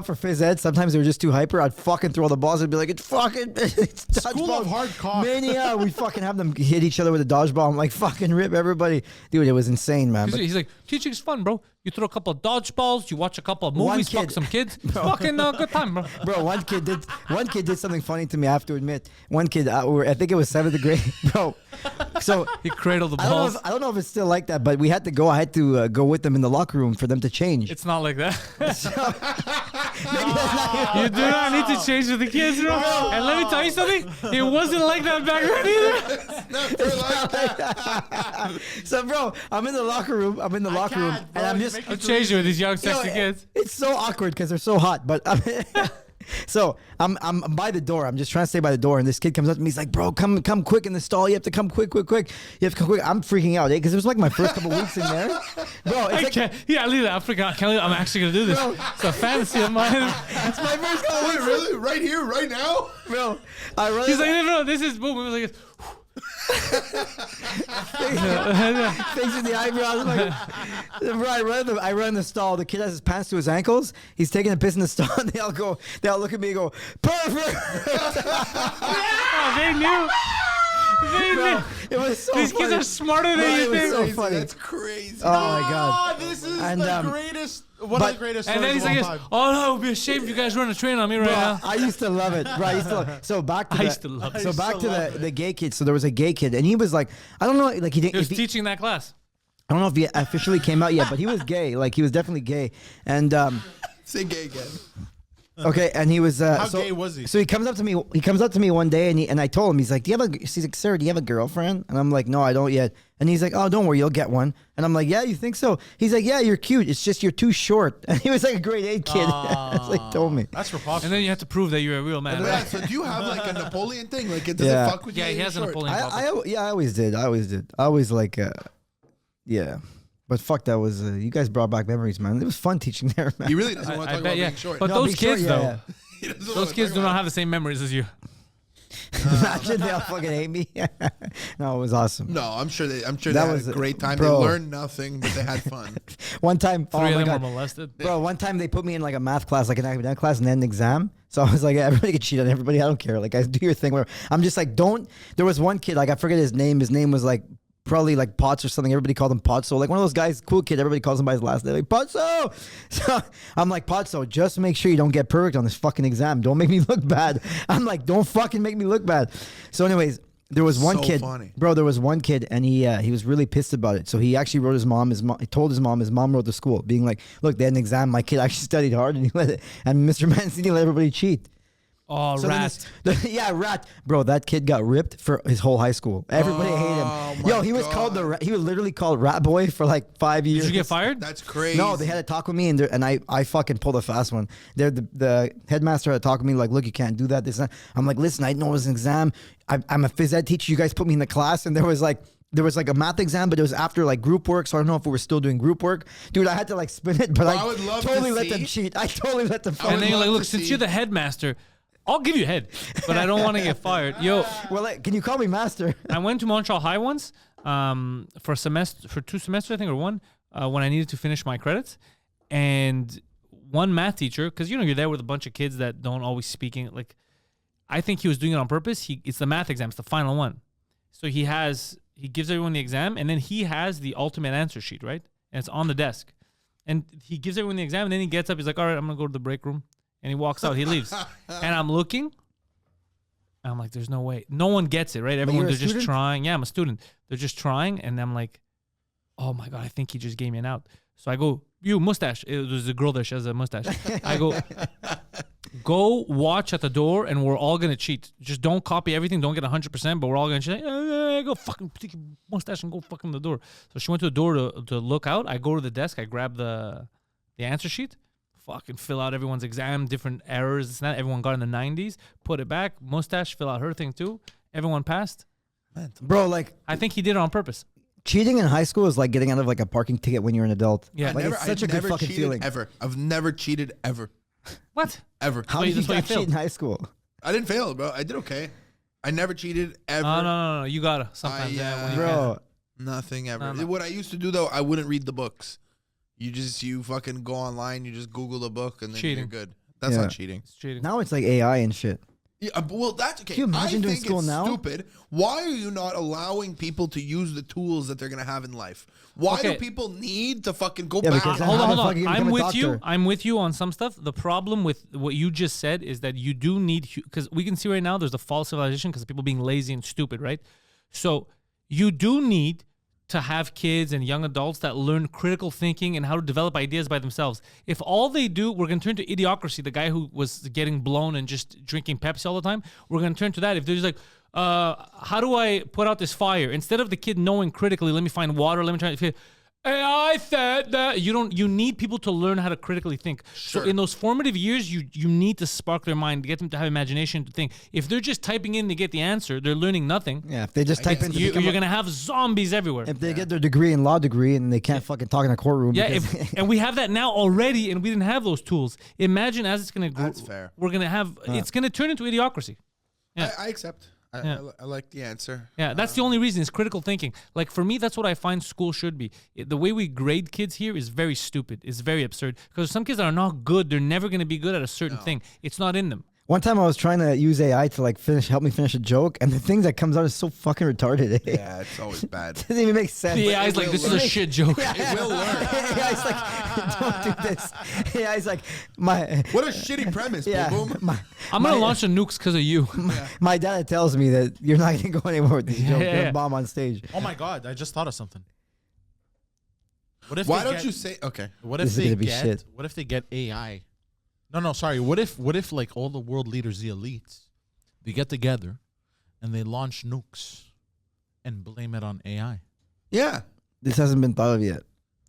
[SPEAKER 3] for phys ed, sometimes they were just too hyper. I'd fucking throw the balls and be like, it's
[SPEAKER 5] School
[SPEAKER 3] dodgeball
[SPEAKER 5] of hard cock.
[SPEAKER 3] mania. We fucking have them hit each other with a dodgeball. I'm like, fucking rip everybody. Dude, it was insane, man. But
[SPEAKER 2] He's like, teaching's fun, bro. You throw a couple of dodgeballs, you watch a couple of
[SPEAKER 3] One
[SPEAKER 2] movies, fuck
[SPEAKER 3] kid.
[SPEAKER 2] some kids. Fucking good time, bro.
[SPEAKER 3] bro, one kid did something funny to me. I have to admit. One kid, I think it was 7th grade, bro. So
[SPEAKER 2] He cradled the
[SPEAKER 3] I don't, know
[SPEAKER 2] balls.
[SPEAKER 3] if, I don't know if it's still like that, but we had to go. I had to go with them in the locker room for them to change.
[SPEAKER 2] It's not like that.
[SPEAKER 3] Maybe that's not
[SPEAKER 2] You do not need to change with the kids, bro. And let me tell you something. It wasn't like that back then either.
[SPEAKER 3] So, bro, I'm in the locker room. and I'm just.
[SPEAKER 2] I'm changing with these young, sexy
[SPEAKER 3] Yo,
[SPEAKER 2] kids.
[SPEAKER 3] It's so awkward because they're so hot. But so I'm by the door. I'm just trying to stay by the door, and this kid comes up to me. He's like, "Bro, come quick in the stall. You have to come quick. You have to come quick." I'm freaking out, because it was like my first couple weeks in there, bro. It's
[SPEAKER 2] I
[SPEAKER 3] like,
[SPEAKER 2] can't. Yeah, leave that. I forgot. I can't leave. I'm actually gonna do this. It's a fantasy of mine.
[SPEAKER 3] it's my first couple
[SPEAKER 4] Wait,
[SPEAKER 3] weeks,
[SPEAKER 4] really? Right here, right now?
[SPEAKER 3] bro. I really.
[SPEAKER 2] He's like, no, this is boom. He was like,
[SPEAKER 3] fixing the eyebrows. Bro, I run the stall. The kid has his pants to his ankles. He's taking a piss in the stall, and they all look at me and go, "Perfect."
[SPEAKER 2] oh, they knew. They
[SPEAKER 3] Bro,
[SPEAKER 2] knew.
[SPEAKER 3] it was so
[SPEAKER 2] These kids
[SPEAKER 3] funny.
[SPEAKER 2] are smarter
[SPEAKER 3] Bro,
[SPEAKER 2] than
[SPEAKER 3] it
[SPEAKER 2] you
[SPEAKER 3] was
[SPEAKER 2] think.
[SPEAKER 3] so
[SPEAKER 4] Crazy.
[SPEAKER 3] funny.
[SPEAKER 4] That's crazy.
[SPEAKER 3] Oh my god.
[SPEAKER 5] Oh, this is
[SPEAKER 3] And,
[SPEAKER 5] the greatest, one of
[SPEAKER 3] but-
[SPEAKER 5] the greatest
[SPEAKER 2] And then
[SPEAKER 5] stories
[SPEAKER 2] he's
[SPEAKER 5] of
[SPEAKER 2] like,
[SPEAKER 5] all time.
[SPEAKER 2] "Oh no, it would be a shame if you guys run a train on me right
[SPEAKER 3] Bro,
[SPEAKER 2] now."
[SPEAKER 3] I used to love it. Bro, I used to love it. So back to
[SPEAKER 2] I used to love it.
[SPEAKER 3] So
[SPEAKER 5] I
[SPEAKER 3] back
[SPEAKER 5] used
[SPEAKER 3] to
[SPEAKER 5] to love
[SPEAKER 3] the gay kid. So there was a gay kid, and he was like, I don't know, like he didn't.
[SPEAKER 2] He was
[SPEAKER 3] if he-
[SPEAKER 2] teaching that class.
[SPEAKER 3] I don't know if he officially came out yet, but he was gay. Like he was definitely gay. And
[SPEAKER 4] Say gay again.
[SPEAKER 3] okay, and he was.
[SPEAKER 5] How gay was he?
[SPEAKER 3] So he comes up to me. He comes up to me one day, and I told him, he's like, "Do you have a?" He's like, "Sir, do you have a girlfriend?" And I'm like, "No, I don't yet." And he's like, oh, don't worry, you'll get one. And I'm like, yeah, you think so? He's like, yeah, you're cute. It's just you're too short. And he was like a grade 8 kid. That's like told me.
[SPEAKER 5] That's preposterous.
[SPEAKER 2] And then you have to prove that you're a real man.
[SPEAKER 4] Yeah,
[SPEAKER 2] Right?
[SPEAKER 4] so do you have like a Napoleon thing? Like, it does
[SPEAKER 3] Yeah.
[SPEAKER 4] it fuck with you?
[SPEAKER 2] Yeah,
[SPEAKER 4] that
[SPEAKER 2] he
[SPEAKER 4] you're
[SPEAKER 2] has a
[SPEAKER 4] short?
[SPEAKER 2] Napoleon complex.
[SPEAKER 3] I always did. I always like, yeah. But fuck, that was, you guys brought back memories, man. It was fun teaching there, man.
[SPEAKER 4] He really doesn't want to
[SPEAKER 2] I
[SPEAKER 4] talk
[SPEAKER 2] bet,
[SPEAKER 4] about
[SPEAKER 2] yeah.
[SPEAKER 4] being short.
[SPEAKER 2] But
[SPEAKER 3] No,
[SPEAKER 2] those
[SPEAKER 3] being short,
[SPEAKER 2] kids,
[SPEAKER 3] yeah,
[SPEAKER 2] though,
[SPEAKER 3] yeah.
[SPEAKER 4] He doesn't
[SPEAKER 2] those
[SPEAKER 4] wanna
[SPEAKER 2] kids
[SPEAKER 4] talk
[SPEAKER 2] do
[SPEAKER 4] about
[SPEAKER 2] not have the same memories as you.
[SPEAKER 3] Imagine they all fucking hate me. No, it was awesome.
[SPEAKER 4] No, I'm sure they
[SPEAKER 3] That
[SPEAKER 4] had
[SPEAKER 3] was-
[SPEAKER 4] a great time.
[SPEAKER 3] bro.
[SPEAKER 4] They learned nothing, but they had fun.
[SPEAKER 3] One time, oh
[SPEAKER 2] Three
[SPEAKER 3] my
[SPEAKER 2] of them
[SPEAKER 3] God.
[SPEAKER 2] were molested.
[SPEAKER 3] Bro, one time they put me in like a math class, like an academic class, and then an exam. So I was like, everybody can cheat on everybody. I don't care. Like, guys, do your thing. Whatever. I'm just like, don't. There was one kid, like, I forget his name. His name was like probably like Potts or something. Everybody called him Potso. Like one of those guys, cool kid. Everybody calls him by his last name. Like, Potso. So I'm like, Potso, just make sure you don't get perfect on this fucking exam. Don't make me look bad. I'm like, don't fucking make me look bad. So, anyways. There was one
[SPEAKER 4] So
[SPEAKER 3] kid,
[SPEAKER 4] funny.
[SPEAKER 3] bro. There was one kid, and he was really pissed about it. So he actually wrote his mom. He told his mom. His mom wrote to school, being like, "Look, they had an exam. My kid actually studied hard, and he let it. And Mr. Mancini let everybody cheat."
[SPEAKER 2] Oh,
[SPEAKER 3] So then
[SPEAKER 2] rat.
[SPEAKER 3] yeah, rat, bro. That kid got ripped for his whole high school. Everybody hated
[SPEAKER 4] Oh,
[SPEAKER 3] him.
[SPEAKER 4] my
[SPEAKER 3] Yo, he was
[SPEAKER 4] God.
[SPEAKER 3] called he was literally called Rat Boy for like 5 years.
[SPEAKER 2] Did you get fired?
[SPEAKER 4] That's crazy.
[SPEAKER 3] No, they had to talk with me, and I fucking pulled a fast one. The headmaster had to talk with me like, look, you can't do that. This and that. I'm like, listen, I know it was an exam. I'm a phys ed teacher. You guys put me in the class, and there was like a math exam, but it was after like group work, so I don't know if we were still doing group work. Dude, I had to like spin it, but
[SPEAKER 4] Well, I
[SPEAKER 3] I
[SPEAKER 4] would love to
[SPEAKER 3] totally let them
[SPEAKER 4] see-
[SPEAKER 3] cheat. I totally let them.
[SPEAKER 4] I would
[SPEAKER 2] And then you're like,
[SPEAKER 4] love
[SPEAKER 2] look,
[SPEAKER 4] to
[SPEAKER 2] since
[SPEAKER 4] see-
[SPEAKER 2] you're the headmaster, I'll give you head, but I don't want to get fired. Yo,
[SPEAKER 3] Well, like, can you call me master?
[SPEAKER 2] I went to Montreal High once for 2 semesters, I think, or one, when I needed to finish my credits. And one math teacher, because you're there with a bunch of kids that don't always speak like, I think he was doing it on purpose. It's the math exam, it's the final one. So he gives everyone the exam, and then he has the ultimate answer sheet, right? And it's on the desk. And he gives everyone the exam, and then he gets up, he's like, all right, I'm gonna go to the break room. And he walks out, he leaves. And I'm looking, and I'm like, there's no way. No one gets it, right? Everyone,
[SPEAKER 3] you're a
[SPEAKER 2] they're just
[SPEAKER 3] student?
[SPEAKER 2] trying. Yeah, I'm a student. They're just trying, and I'm like, oh my God, I think he just gave me an out. So I go, you, mustache. It was a girl there, she has a mustache. I go watch at the door, and we're all gonna cheat. Just don't copy everything, don't get 100%, but we're all gonna cheat. Go fucking take your mustache and go fucking the door. So she went to the door to look out. I go to the desk, I grab the answer sheet, fucking fill out everyone's exam, different errors, this and that. Everyone got in the 90s, put it back, mustache, fill out her thing too. Everyone passed.
[SPEAKER 3] Bro, like
[SPEAKER 2] I think he did it on purpose.
[SPEAKER 3] cheating in high school is like getting out of like a parking ticket when you're an adult.
[SPEAKER 2] Yeah.
[SPEAKER 3] Like, it's such a good
[SPEAKER 4] never
[SPEAKER 3] fucking
[SPEAKER 4] cheated
[SPEAKER 3] feeling.
[SPEAKER 4] Ever. I've never cheated ever.
[SPEAKER 2] What?
[SPEAKER 4] Ever.
[SPEAKER 3] How
[SPEAKER 2] Wait,
[SPEAKER 3] did you
[SPEAKER 2] that's why you
[SPEAKER 3] not cheat
[SPEAKER 2] failed.
[SPEAKER 3] in high school?
[SPEAKER 4] I didn't fail, bro. I did okay. I never cheated ever.
[SPEAKER 2] No. You gotta sometimes. Yeah, when you
[SPEAKER 3] Bro,
[SPEAKER 4] Nothing ever.
[SPEAKER 2] No.
[SPEAKER 4] What I used to do though, I wouldn't read the books. You fucking go online, you just Google the book, and then
[SPEAKER 2] Cheating.
[SPEAKER 4] you're good. That's
[SPEAKER 3] Yeah.
[SPEAKER 4] not cheating.
[SPEAKER 2] It's cheating.
[SPEAKER 3] now it's like AI and shit.
[SPEAKER 4] Yeah, well, that's okay.
[SPEAKER 3] Can you imagine
[SPEAKER 4] I
[SPEAKER 3] doing
[SPEAKER 4] think
[SPEAKER 3] school
[SPEAKER 4] it's
[SPEAKER 3] now?
[SPEAKER 4] stupid. Why are you not allowing people to use the tools that they're gonna have in life? Why do
[SPEAKER 2] Okay.
[SPEAKER 4] people need to fucking go
[SPEAKER 3] Yeah,
[SPEAKER 4] back?
[SPEAKER 3] because
[SPEAKER 2] Hold
[SPEAKER 3] how
[SPEAKER 2] on,
[SPEAKER 3] the
[SPEAKER 2] hold
[SPEAKER 3] fuck are you
[SPEAKER 2] on.
[SPEAKER 3] gonna
[SPEAKER 2] I'm
[SPEAKER 3] become a
[SPEAKER 2] with you.
[SPEAKER 3] doctor?
[SPEAKER 2] I'm with you on some stuff. The problem with what you just said is that you do need, because we can see right now there's a false civilization because of people being lazy and stupid, right? So you do need to have kids and young adults that learn critical thinking and how to develop ideas by themselves. If all they do, we're going to turn to idiocracy, the guy who was getting blown and just drinking Pepsi all the time. We're going to turn to that. If there's like, how do I put out this fire? Instead of the kid knowing critically, let me find water, let me try to... Hey, I said that you need people to learn how to critically think.
[SPEAKER 4] Sure.
[SPEAKER 2] So in those formative years, you need to spark their mind, get them to have imagination to think. If they're just typing in to get the answer, they're learning nothing.
[SPEAKER 3] Yeah, if they just type in, to
[SPEAKER 2] You're
[SPEAKER 3] become a-
[SPEAKER 2] gonna have zombies everywhere.
[SPEAKER 3] if they get their degree in law degree and they can't fucking talk in a courtroom.
[SPEAKER 2] Yeah,
[SPEAKER 3] because-
[SPEAKER 2] and we have that now already, and we didn't have those tools. Imagine as it's gonna grow,
[SPEAKER 4] That's fair.
[SPEAKER 2] we're gonna have it's gonna turn into idiocracy. Yeah.
[SPEAKER 4] I accept. I like the answer.
[SPEAKER 2] Yeah, that's the only reason is critical thinking. Like for me, that's what I find school should be. The way we grade kids here is very stupid. It's very absurd because some kids are not good. They're never going to be good at a certain thing. It's not in them.
[SPEAKER 3] one time I was trying to use AI to like help me finish a joke, and the thing that comes out is so fucking retarded.
[SPEAKER 4] Yeah, it's always bad.
[SPEAKER 3] Doesn't even make sense.
[SPEAKER 2] The AI's like,
[SPEAKER 4] will
[SPEAKER 2] this is a
[SPEAKER 4] learn.
[SPEAKER 2] shit joke.
[SPEAKER 4] It will learn.
[SPEAKER 3] AI's like, don't do this. AI's like, my
[SPEAKER 4] What a shitty premise.
[SPEAKER 3] yeah,
[SPEAKER 4] Boom, boom.
[SPEAKER 2] I'm gonna launch the nukes because of you.
[SPEAKER 3] my dad tells me that you're not gonna go anywhere with these jokes. You're
[SPEAKER 2] yeah.
[SPEAKER 3] a bomb on stage.
[SPEAKER 5] Oh my God! I just thought of something. What if
[SPEAKER 4] Why
[SPEAKER 5] they
[SPEAKER 4] don't
[SPEAKER 5] get-
[SPEAKER 4] you say okay?
[SPEAKER 5] What
[SPEAKER 3] This
[SPEAKER 5] if
[SPEAKER 3] is
[SPEAKER 5] they
[SPEAKER 3] gonna be
[SPEAKER 5] get?
[SPEAKER 3] shit.
[SPEAKER 5] What if they get AI? No, sorry. What if like all the world leaders, the elites, they get together and they launch nukes and blame it on AI?
[SPEAKER 4] Yeah.
[SPEAKER 3] This hasn't been thought of yet.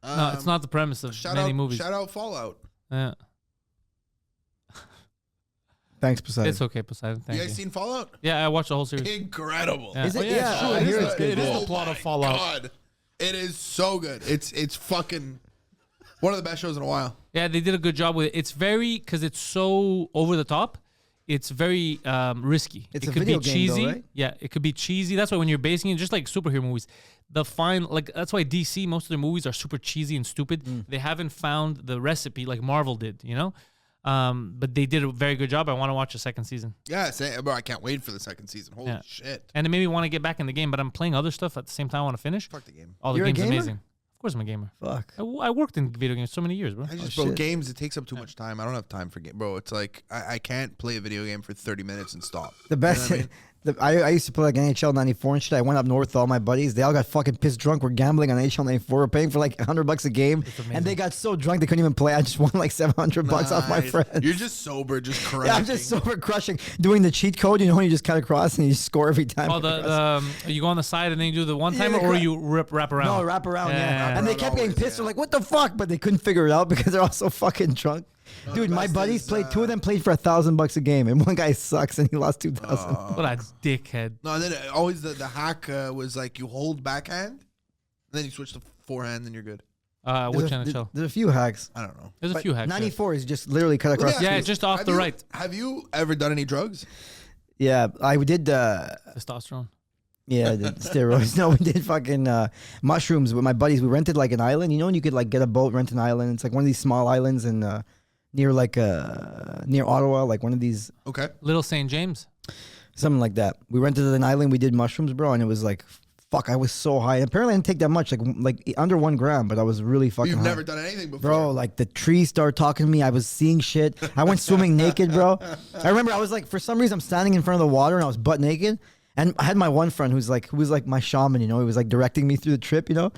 [SPEAKER 2] No, it's not the premise of many movies.
[SPEAKER 4] Shout out Fallout.
[SPEAKER 2] Yeah.
[SPEAKER 3] Thanks, Poseidon.
[SPEAKER 2] It's okay, Poseidon. Thank
[SPEAKER 4] You
[SPEAKER 2] you.
[SPEAKER 4] guys seen Fallout?
[SPEAKER 2] Yeah, I watched the whole series.
[SPEAKER 4] Incredible.
[SPEAKER 2] Yeah.
[SPEAKER 3] Is it?
[SPEAKER 2] Oh, yeah,
[SPEAKER 3] Yeah, I hear it's good.
[SPEAKER 5] It is
[SPEAKER 3] yeah.
[SPEAKER 5] the plot of Fallout.
[SPEAKER 4] God. It is so good. It's fucking one of the best shows in a while.
[SPEAKER 2] Yeah, they did a good job with it. It's very, because it's so over the top, it's very risky.
[SPEAKER 3] It's
[SPEAKER 2] it
[SPEAKER 3] a
[SPEAKER 2] could
[SPEAKER 3] video
[SPEAKER 2] be
[SPEAKER 3] game,
[SPEAKER 2] cheesy.
[SPEAKER 3] though, right?
[SPEAKER 2] Yeah, it could be cheesy. That's why when you're basing it, just like superhero movies, that's why DC, most of their movies are super cheesy and stupid. They haven't found the recipe like Marvel did, you know? But they did a very good job. I want to watch the second season.
[SPEAKER 4] Yeah, bro, I can't wait for the second season. Holy
[SPEAKER 2] Yeah.
[SPEAKER 4] shit.
[SPEAKER 2] And it made me want to get back in the game, but I'm playing other stuff at the same time I want to finish.
[SPEAKER 4] Fuck the game.
[SPEAKER 2] Oh, the
[SPEAKER 3] You're a
[SPEAKER 2] game's
[SPEAKER 3] gamer?
[SPEAKER 2] amazing. Of course I'm a gamer.
[SPEAKER 3] Fuck.
[SPEAKER 2] I worked in video games so many years, bro.
[SPEAKER 4] I just,
[SPEAKER 3] Oh,
[SPEAKER 4] bro,
[SPEAKER 3] shit.
[SPEAKER 4] games, it takes up too much time. I don't have time for game. Bro, it's like, I can't play a video game for 30 minutes and stop.
[SPEAKER 3] The best.
[SPEAKER 4] You know what I
[SPEAKER 3] I used to play like NHL 94 and shit. I went up north with all my buddies. They all got fucking pissed drunk. We're gambling on NHL 94. We're paying for like $100 a game. And they got so drunk they couldn't even play. I just won like $700 off my
[SPEAKER 4] Nice.
[SPEAKER 3] friends.
[SPEAKER 4] You're just sober, just crushing.
[SPEAKER 3] Yeah, I'm just sober crushing. Doing the cheat code, you know, when you just cut across and you score every time.
[SPEAKER 2] Oh,
[SPEAKER 3] you cut across.
[SPEAKER 2] you go on the side and then you do the one
[SPEAKER 3] Yeah,
[SPEAKER 2] timer,
[SPEAKER 3] they
[SPEAKER 2] or
[SPEAKER 3] cra-
[SPEAKER 2] you wrap around.
[SPEAKER 3] No, wrap around, yeah.
[SPEAKER 2] Yeah.
[SPEAKER 3] And they
[SPEAKER 4] Wrap
[SPEAKER 3] kept getting
[SPEAKER 4] always,
[SPEAKER 3] pissed.
[SPEAKER 4] yeah.
[SPEAKER 3] They're like, what the fuck? But they couldn't figure it out because they're all so fucking drunk. Dude,
[SPEAKER 4] the
[SPEAKER 3] my
[SPEAKER 4] best
[SPEAKER 3] buddies
[SPEAKER 4] is,
[SPEAKER 3] played, two of them played for $1,000 a game. And one guy sucks and he lost 2,000.
[SPEAKER 2] What a dickhead.
[SPEAKER 4] No, and then always the hack was like you hold backhand, and then you switch to forehand, and you're good.
[SPEAKER 2] Which NHL?
[SPEAKER 3] There's a few hacks.
[SPEAKER 4] I don't know.
[SPEAKER 2] There's a
[SPEAKER 3] But
[SPEAKER 2] few hacks.
[SPEAKER 3] 94 is just literally cut across.
[SPEAKER 2] Yeah,
[SPEAKER 3] the street.
[SPEAKER 2] just off
[SPEAKER 4] Have
[SPEAKER 2] the
[SPEAKER 4] you-
[SPEAKER 2] right.
[SPEAKER 4] Have you ever done any drugs?
[SPEAKER 3] Yeah, I did.
[SPEAKER 2] Testosterone.
[SPEAKER 3] Yeah, I did steroids. No, we did fucking mushrooms with my buddies. We rented like an island. You know, when you could like get a boat, rent an island. It's like one of these small islands in near Ottawa, like one of these,
[SPEAKER 4] Okay.
[SPEAKER 2] Little St. James.
[SPEAKER 3] something like that. We rented an island. We did mushrooms, bro, and it was like, fuck, I was so high. And apparently, I didn't take that much, like under 1 gram, but I was really fucking.
[SPEAKER 4] You've
[SPEAKER 3] high.
[SPEAKER 4] never done anything before,
[SPEAKER 3] Bro, like the trees started talking to me. I was seeing shit. I went swimming naked, bro. I remember I was like, for some reason, I'm standing in front of the water and I was butt naked. And I had my one friend who was like my shaman, you know. He was like directing me through the trip, you know.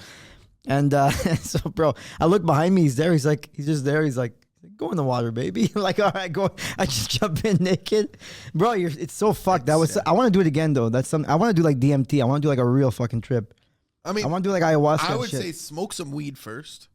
[SPEAKER 3] And so, bro, I look behind me. He's there. He's just there. He's like, go in the water, baby. Like, all right, go. I just jump in naked, bro. It's so fucked. I want to do it again though. That's something I want to do, like DMT. I want to do like a real fucking trip.
[SPEAKER 4] I mean,
[SPEAKER 3] I want to do like ayahuasca.
[SPEAKER 4] I would
[SPEAKER 3] shit.
[SPEAKER 4] say smoke some weed first.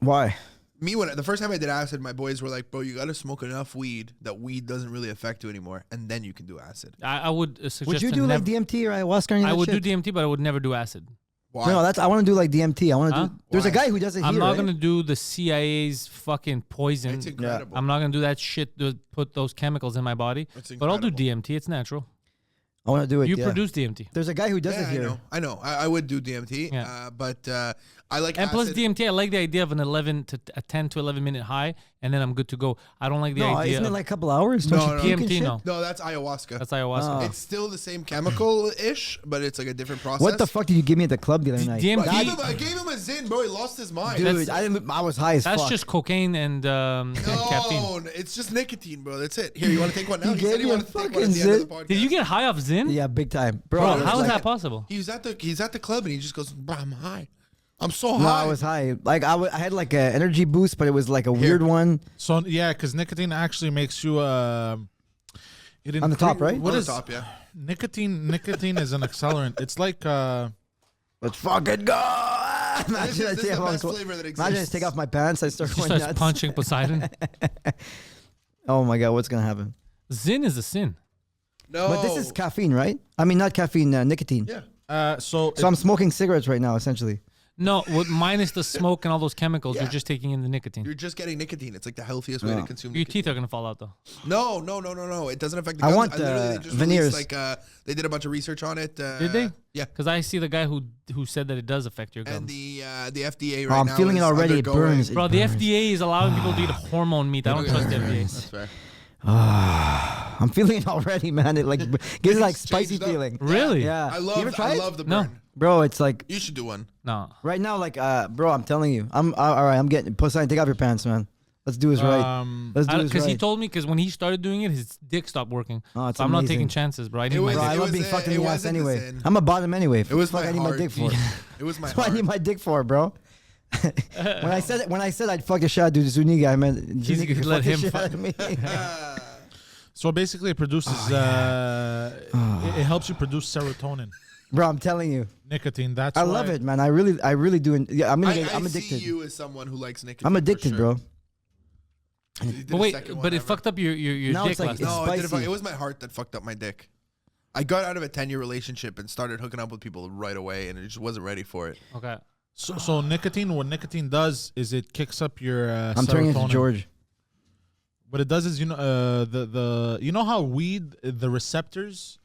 [SPEAKER 3] Why?
[SPEAKER 4] Me, when the first time I did acid, my boys were like, "Bro, you got to smoke enough weed that weed doesn't really affect you anymore, and then you can do acid."
[SPEAKER 2] I would suggest.
[SPEAKER 3] Would you
[SPEAKER 2] to
[SPEAKER 3] do like
[SPEAKER 2] never-
[SPEAKER 3] DMT or ayahuasca or anything?
[SPEAKER 2] I
[SPEAKER 3] like
[SPEAKER 2] would
[SPEAKER 3] shit?
[SPEAKER 2] do DMT, but I would never do acid.
[SPEAKER 4] Why?
[SPEAKER 3] No, I want to do like DMT. I want to
[SPEAKER 2] Huh?
[SPEAKER 3] do. There's a
[SPEAKER 4] Why?
[SPEAKER 3] guy who does it
[SPEAKER 2] I'm
[SPEAKER 3] here.
[SPEAKER 2] not
[SPEAKER 3] right?
[SPEAKER 2] gonna do the CIA's fucking poison.
[SPEAKER 4] It's incredible.
[SPEAKER 2] I'm not gonna do that shit to put those chemicals in my body.
[SPEAKER 4] It's
[SPEAKER 2] But I'll do
[SPEAKER 4] incredible.
[SPEAKER 2] DMT. It's natural.
[SPEAKER 3] I want to do it.
[SPEAKER 2] You
[SPEAKER 3] yeah.
[SPEAKER 2] produce DMT.
[SPEAKER 3] There's a guy who does
[SPEAKER 4] Yeah,
[SPEAKER 3] it here.
[SPEAKER 4] I know. I would do DMT,
[SPEAKER 2] Yeah.
[SPEAKER 4] but I like
[SPEAKER 2] And plus
[SPEAKER 4] acid.
[SPEAKER 2] DMT, I like the idea of a 10 to 11 minute high, and then I'm good to go. I don't like the
[SPEAKER 3] No,
[SPEAKER 2] idea
[SPEAKER 3] isn't it
[SPEAKER 2] of
[SPEAKER 3] like a couple hours?
[SPEAKER 4] No,
[SPEAKER 3] Don't you
[SPEAKER 4] no.
[SPEAKER 3] puke and
[SPEAKER 2] DMT.
[SPEAKER 3] shit?
[SPEAKER 2] No,
[SPEAKER 4] No, that's ayahuasca.
[SPEAKER 2] that's ayahuasca.
[SPEAKER 3] Oh.
[SPEAKER 4] It's still the same chemical-ish, but it's like a different process.
[SPEAKER 3] What the fuck did you give me at the club the other night?
[SPEAKER 2] DMT?
[SPEAKER 4] I gave him a Zin, bro. He lost his mind.
[SPEAKER 3] Dude, I was high as
[SPEAKER 2] That's
[SPEAKER 3] fuck.
[SPEAKER 2] just cocaine and caffeine.
[SPEAKER 4] No, it's just nicotine, bro. That's it. Here, you want to take one now?
[SPEAKER 3] He
[SPEAKER 4] He said
[SPEAKER 3] gave
[SPEAKER 4] he
[SPEAKER 3] me a
[SPEAKER 4] wanted to take one
[SPEAKER 3] fucking
[SPEAKER 4] at the end of the
[SPEAKER 3] Zin.
[SPEAKER 4] podcast.
[SPEAKER 2] Did you get high off Zin?
[SPEAKER 3] Yeah, big time, bro.
[SPEAKER 2] Bro,
[SPEAKER 3] it was
[SPEAKER 2] how is
[SPEAKER 3] like-
[SPEAKER 2] that possible?
[SPEAKER 4] He's at the club and he just goes, bro, I'm high. I'm so
[SPEAKER 3] No,
[SPEAKER 4] high.
[SPEAKER 3] I was high. Like I had like an energy boost, but it was like a weird one.
[SPEAKER 5] So yeah, because nicotine actually makes you
[SPEAKER 3] On the top, right?
[SPEAKER 5] What
[SPEAKER 4] On
[SPEAKER 5] is
[SPEAKER 4] the top, yeah.
[SPEAKER 5] nicotine? Nicotine is an accelerant. It's like
[SPEAKER 3] Let's fucking go!
[SPEAKER 4] This is the best flavor that
[SPEAKER 3] Imagine I
[SPEAKER 4] exists.
[SPEAKER 3] take off my pants. I start
[SPEAKER 2] He
[SPEAKER 3] going
[SPEAKER 2] starts
[SPEAKER 3] nuts.
[SPEAKER 2] punching Poseidon.
[SPEAKER 3] Oh my god, what's gonna happen?
[SPEAKER 2] Zin is a sin.
[SPEAKER 4] No.
[SPEAKER 3] But this is caffeine, right? I mean, not caffeine, nicotine.
[SPEAKER 4] Yeah.
[SPEAKER 5] so
[SPEAKER 3] So I'm smoking cigarettes right now, essentially.
[SPEAKER 2] No, minus the smoke and all those chemicals,
[SPEAKER 4] Yeah.
[SPEAKER 2] you're just taking in the nicotine.
[SPEAKER 4] You're just getting nicotine. It's like the healthiest way to
[SPEAKER 3] Oh.
[SPEAKER 4] consume
[SPEAKER 2] Your
[SPEAKER 4] nicotine.
[SPEAKER 2] teeth are gonna fall out though.
[SPEAKER 4] No. It doesn't affect the
[SPEAKER 3] I
[SPEAKER 4] gums.
[SPEAKER 3] want,
[SPEAKER 4] literally just
[SPEAKER 3] veneers.
[SPEAKER 4] released, like they did a bunch of research on it.
[SPEAKER 2] Did they?
[SPEAKER 4] Yeah.
[SPEAKER 2] Because I see the guy who said that it does affect your gums.
[SPEAKER 4] And the FDA
[SPEAKER 3] Oh,
[SPEAKER 4] right
[SPEAKER 3] I'm
[SPEAKER 4] now
[SPEAKER 3] feeling it
[SPEAKER 4] is
[SPEAKER 3] already. It
[SPEAKER 4] undergoing-
[SPEAKER 3] burns.
[SPEAKER 2] Bro, the FDA is allowing people to eat hormone meat. I don't
[SPEAKER 4] Okay,
[SPEAKER 2] trust the
[SPEAKER 4] that's fair.
[SPEAKER 2] FDA.
[SPEAKER 4] That's fair.
[SPEAKER 3] I'm feeling it already, man. It like gives it like
[SPEAKER 4] It's
[SPEAKER 3] spicy
[SPEAKER 4] changed up.
[SPEAKER 3] feeling.
[SPEAKER 2] Really?
[SPEAKER 3] Yeah.
[SPEAKER 4] I
[SPEAKER 3] You ever
[SPEAKER 4] love
[SPEAKER 3] tried it?
[SPEAKER 4] the
[SPEAKER 2] No.
[SPEAKER 4] burn.
[SPEAKER 3] Bro, it's like
[SPEAKER 4] You should do one.
[SPEAKER 2] No.
[SPEAKER 3] right now, like, bro, I'm telling you, all right. I'm getting Poseidon. Take off your pants, man. Let's do this right. Let's do this
[SPEAKER 2] Because
[SPEAKER 3] right.
[SPEAKER 2] he told me, because when he started doing it, his dick stopped working.
[SPEAKER 3] Oh, it's
[SPEAKER 2] so I'm not
[SPEAKER 3] amazing.
[SPEAKER 2] taking chances, bro. I need
[SPEAKER 4] It
[SPEAKER 2] my
[SPEAKER 4] was-
[SPEAKER 3] Bro,
[SPEAKER 2] dick.
[SPEAKER 3] I love
[SPEAKER 4] was
[SPEAKER 3] being
[SPEAKER 4] a-
[SPEAKER 3] fucked in
[SPEAKER 4] it
[SPEAKER 3] the ass
[SPEAKER 4] wasn't the
[SPEAKER 3] anyway.
[SPEAKER 4] sin.
[SPEAKER 3] I'm a bottom anyway.
[SPEAKER 4] It was
[SPEAKER 3] Fuck,
[SPEAKER 4] my
[SPEAKER 3] I need my
[SPEAKER 4] heart.
[SPEAKER 3] dick for.
[SPEAKER 4] It was my
[SPEAKER 3] That's what I
[SPEAKER 4] heart.
[SPEAKER 3] need my dick for, bro. when I said I'd fuck a shot, dude, Zuniga, I meant Zuniga
[SPEAKER 2] could
[SPEAKER 3] could
[SPEAKER 2] let
[SPEAKER 3] fuck the
[SPEAKER 2] him
[SPEAKER 3] shit
[SPEAKER 2] fuck.
[SPEAKER 3] out of me.
[SPEAKER 5] So basically, it produces. It helps you produce serotonin.
[SPEAKER 3] Bro, I'm telling you,
[SPEAKER 5] Nicotine. That's
[SPEAKER 3] I
[SPEAKER 5] why
[SPEAKER 3] love it, man. I really do. Yeah, I'm
[SPEAKER 4] I
[SPEAKER 3] addicted.
[SPEAKER 4] see you as someone who likes nicotine.
[SPEAKER 3] I'm addicted,
[SPEAKER 4] for sure.
[SPEAKER 3] bro.
[SPEAKER 4] You did
[SPEAKER 2] But
[SPEAKER 4] a
[SPEAKER 2] wait,
[SPEAKER 4] second
[SPEAKER 2] but
[SPEAKER 4] one
[SPEAKER 2] it
[SPEAKER 4] ever.
[SPEAKER 2] fucked up your
[SPEAKER 3] Now
[SPEAKER 2] dick
[SPEAKER 3] it's like-
[SPEAKER 2] last
[SPEAKER 3] it's
[SPEAKER 2] time.
[SPEAKER 4] No, it, didn't
[SPEAKER 3] spicy.
[SPEAKER 4] it was my heart that fucked up my dick. I got out of a 10-year relationship and started hooking up with people right away, and it just wasn't ready for it.
[SPEAKER 2] Okay.
[SPEAKER 5] So nicotine. What nicotine does is it kicks up your.
[SPEAKER 3] I'm turning into
[SPEAKER 5] serotonin.
[SPEAKER 3] George.
[SPEAKER 5] What it does is the you know how weed the receptors,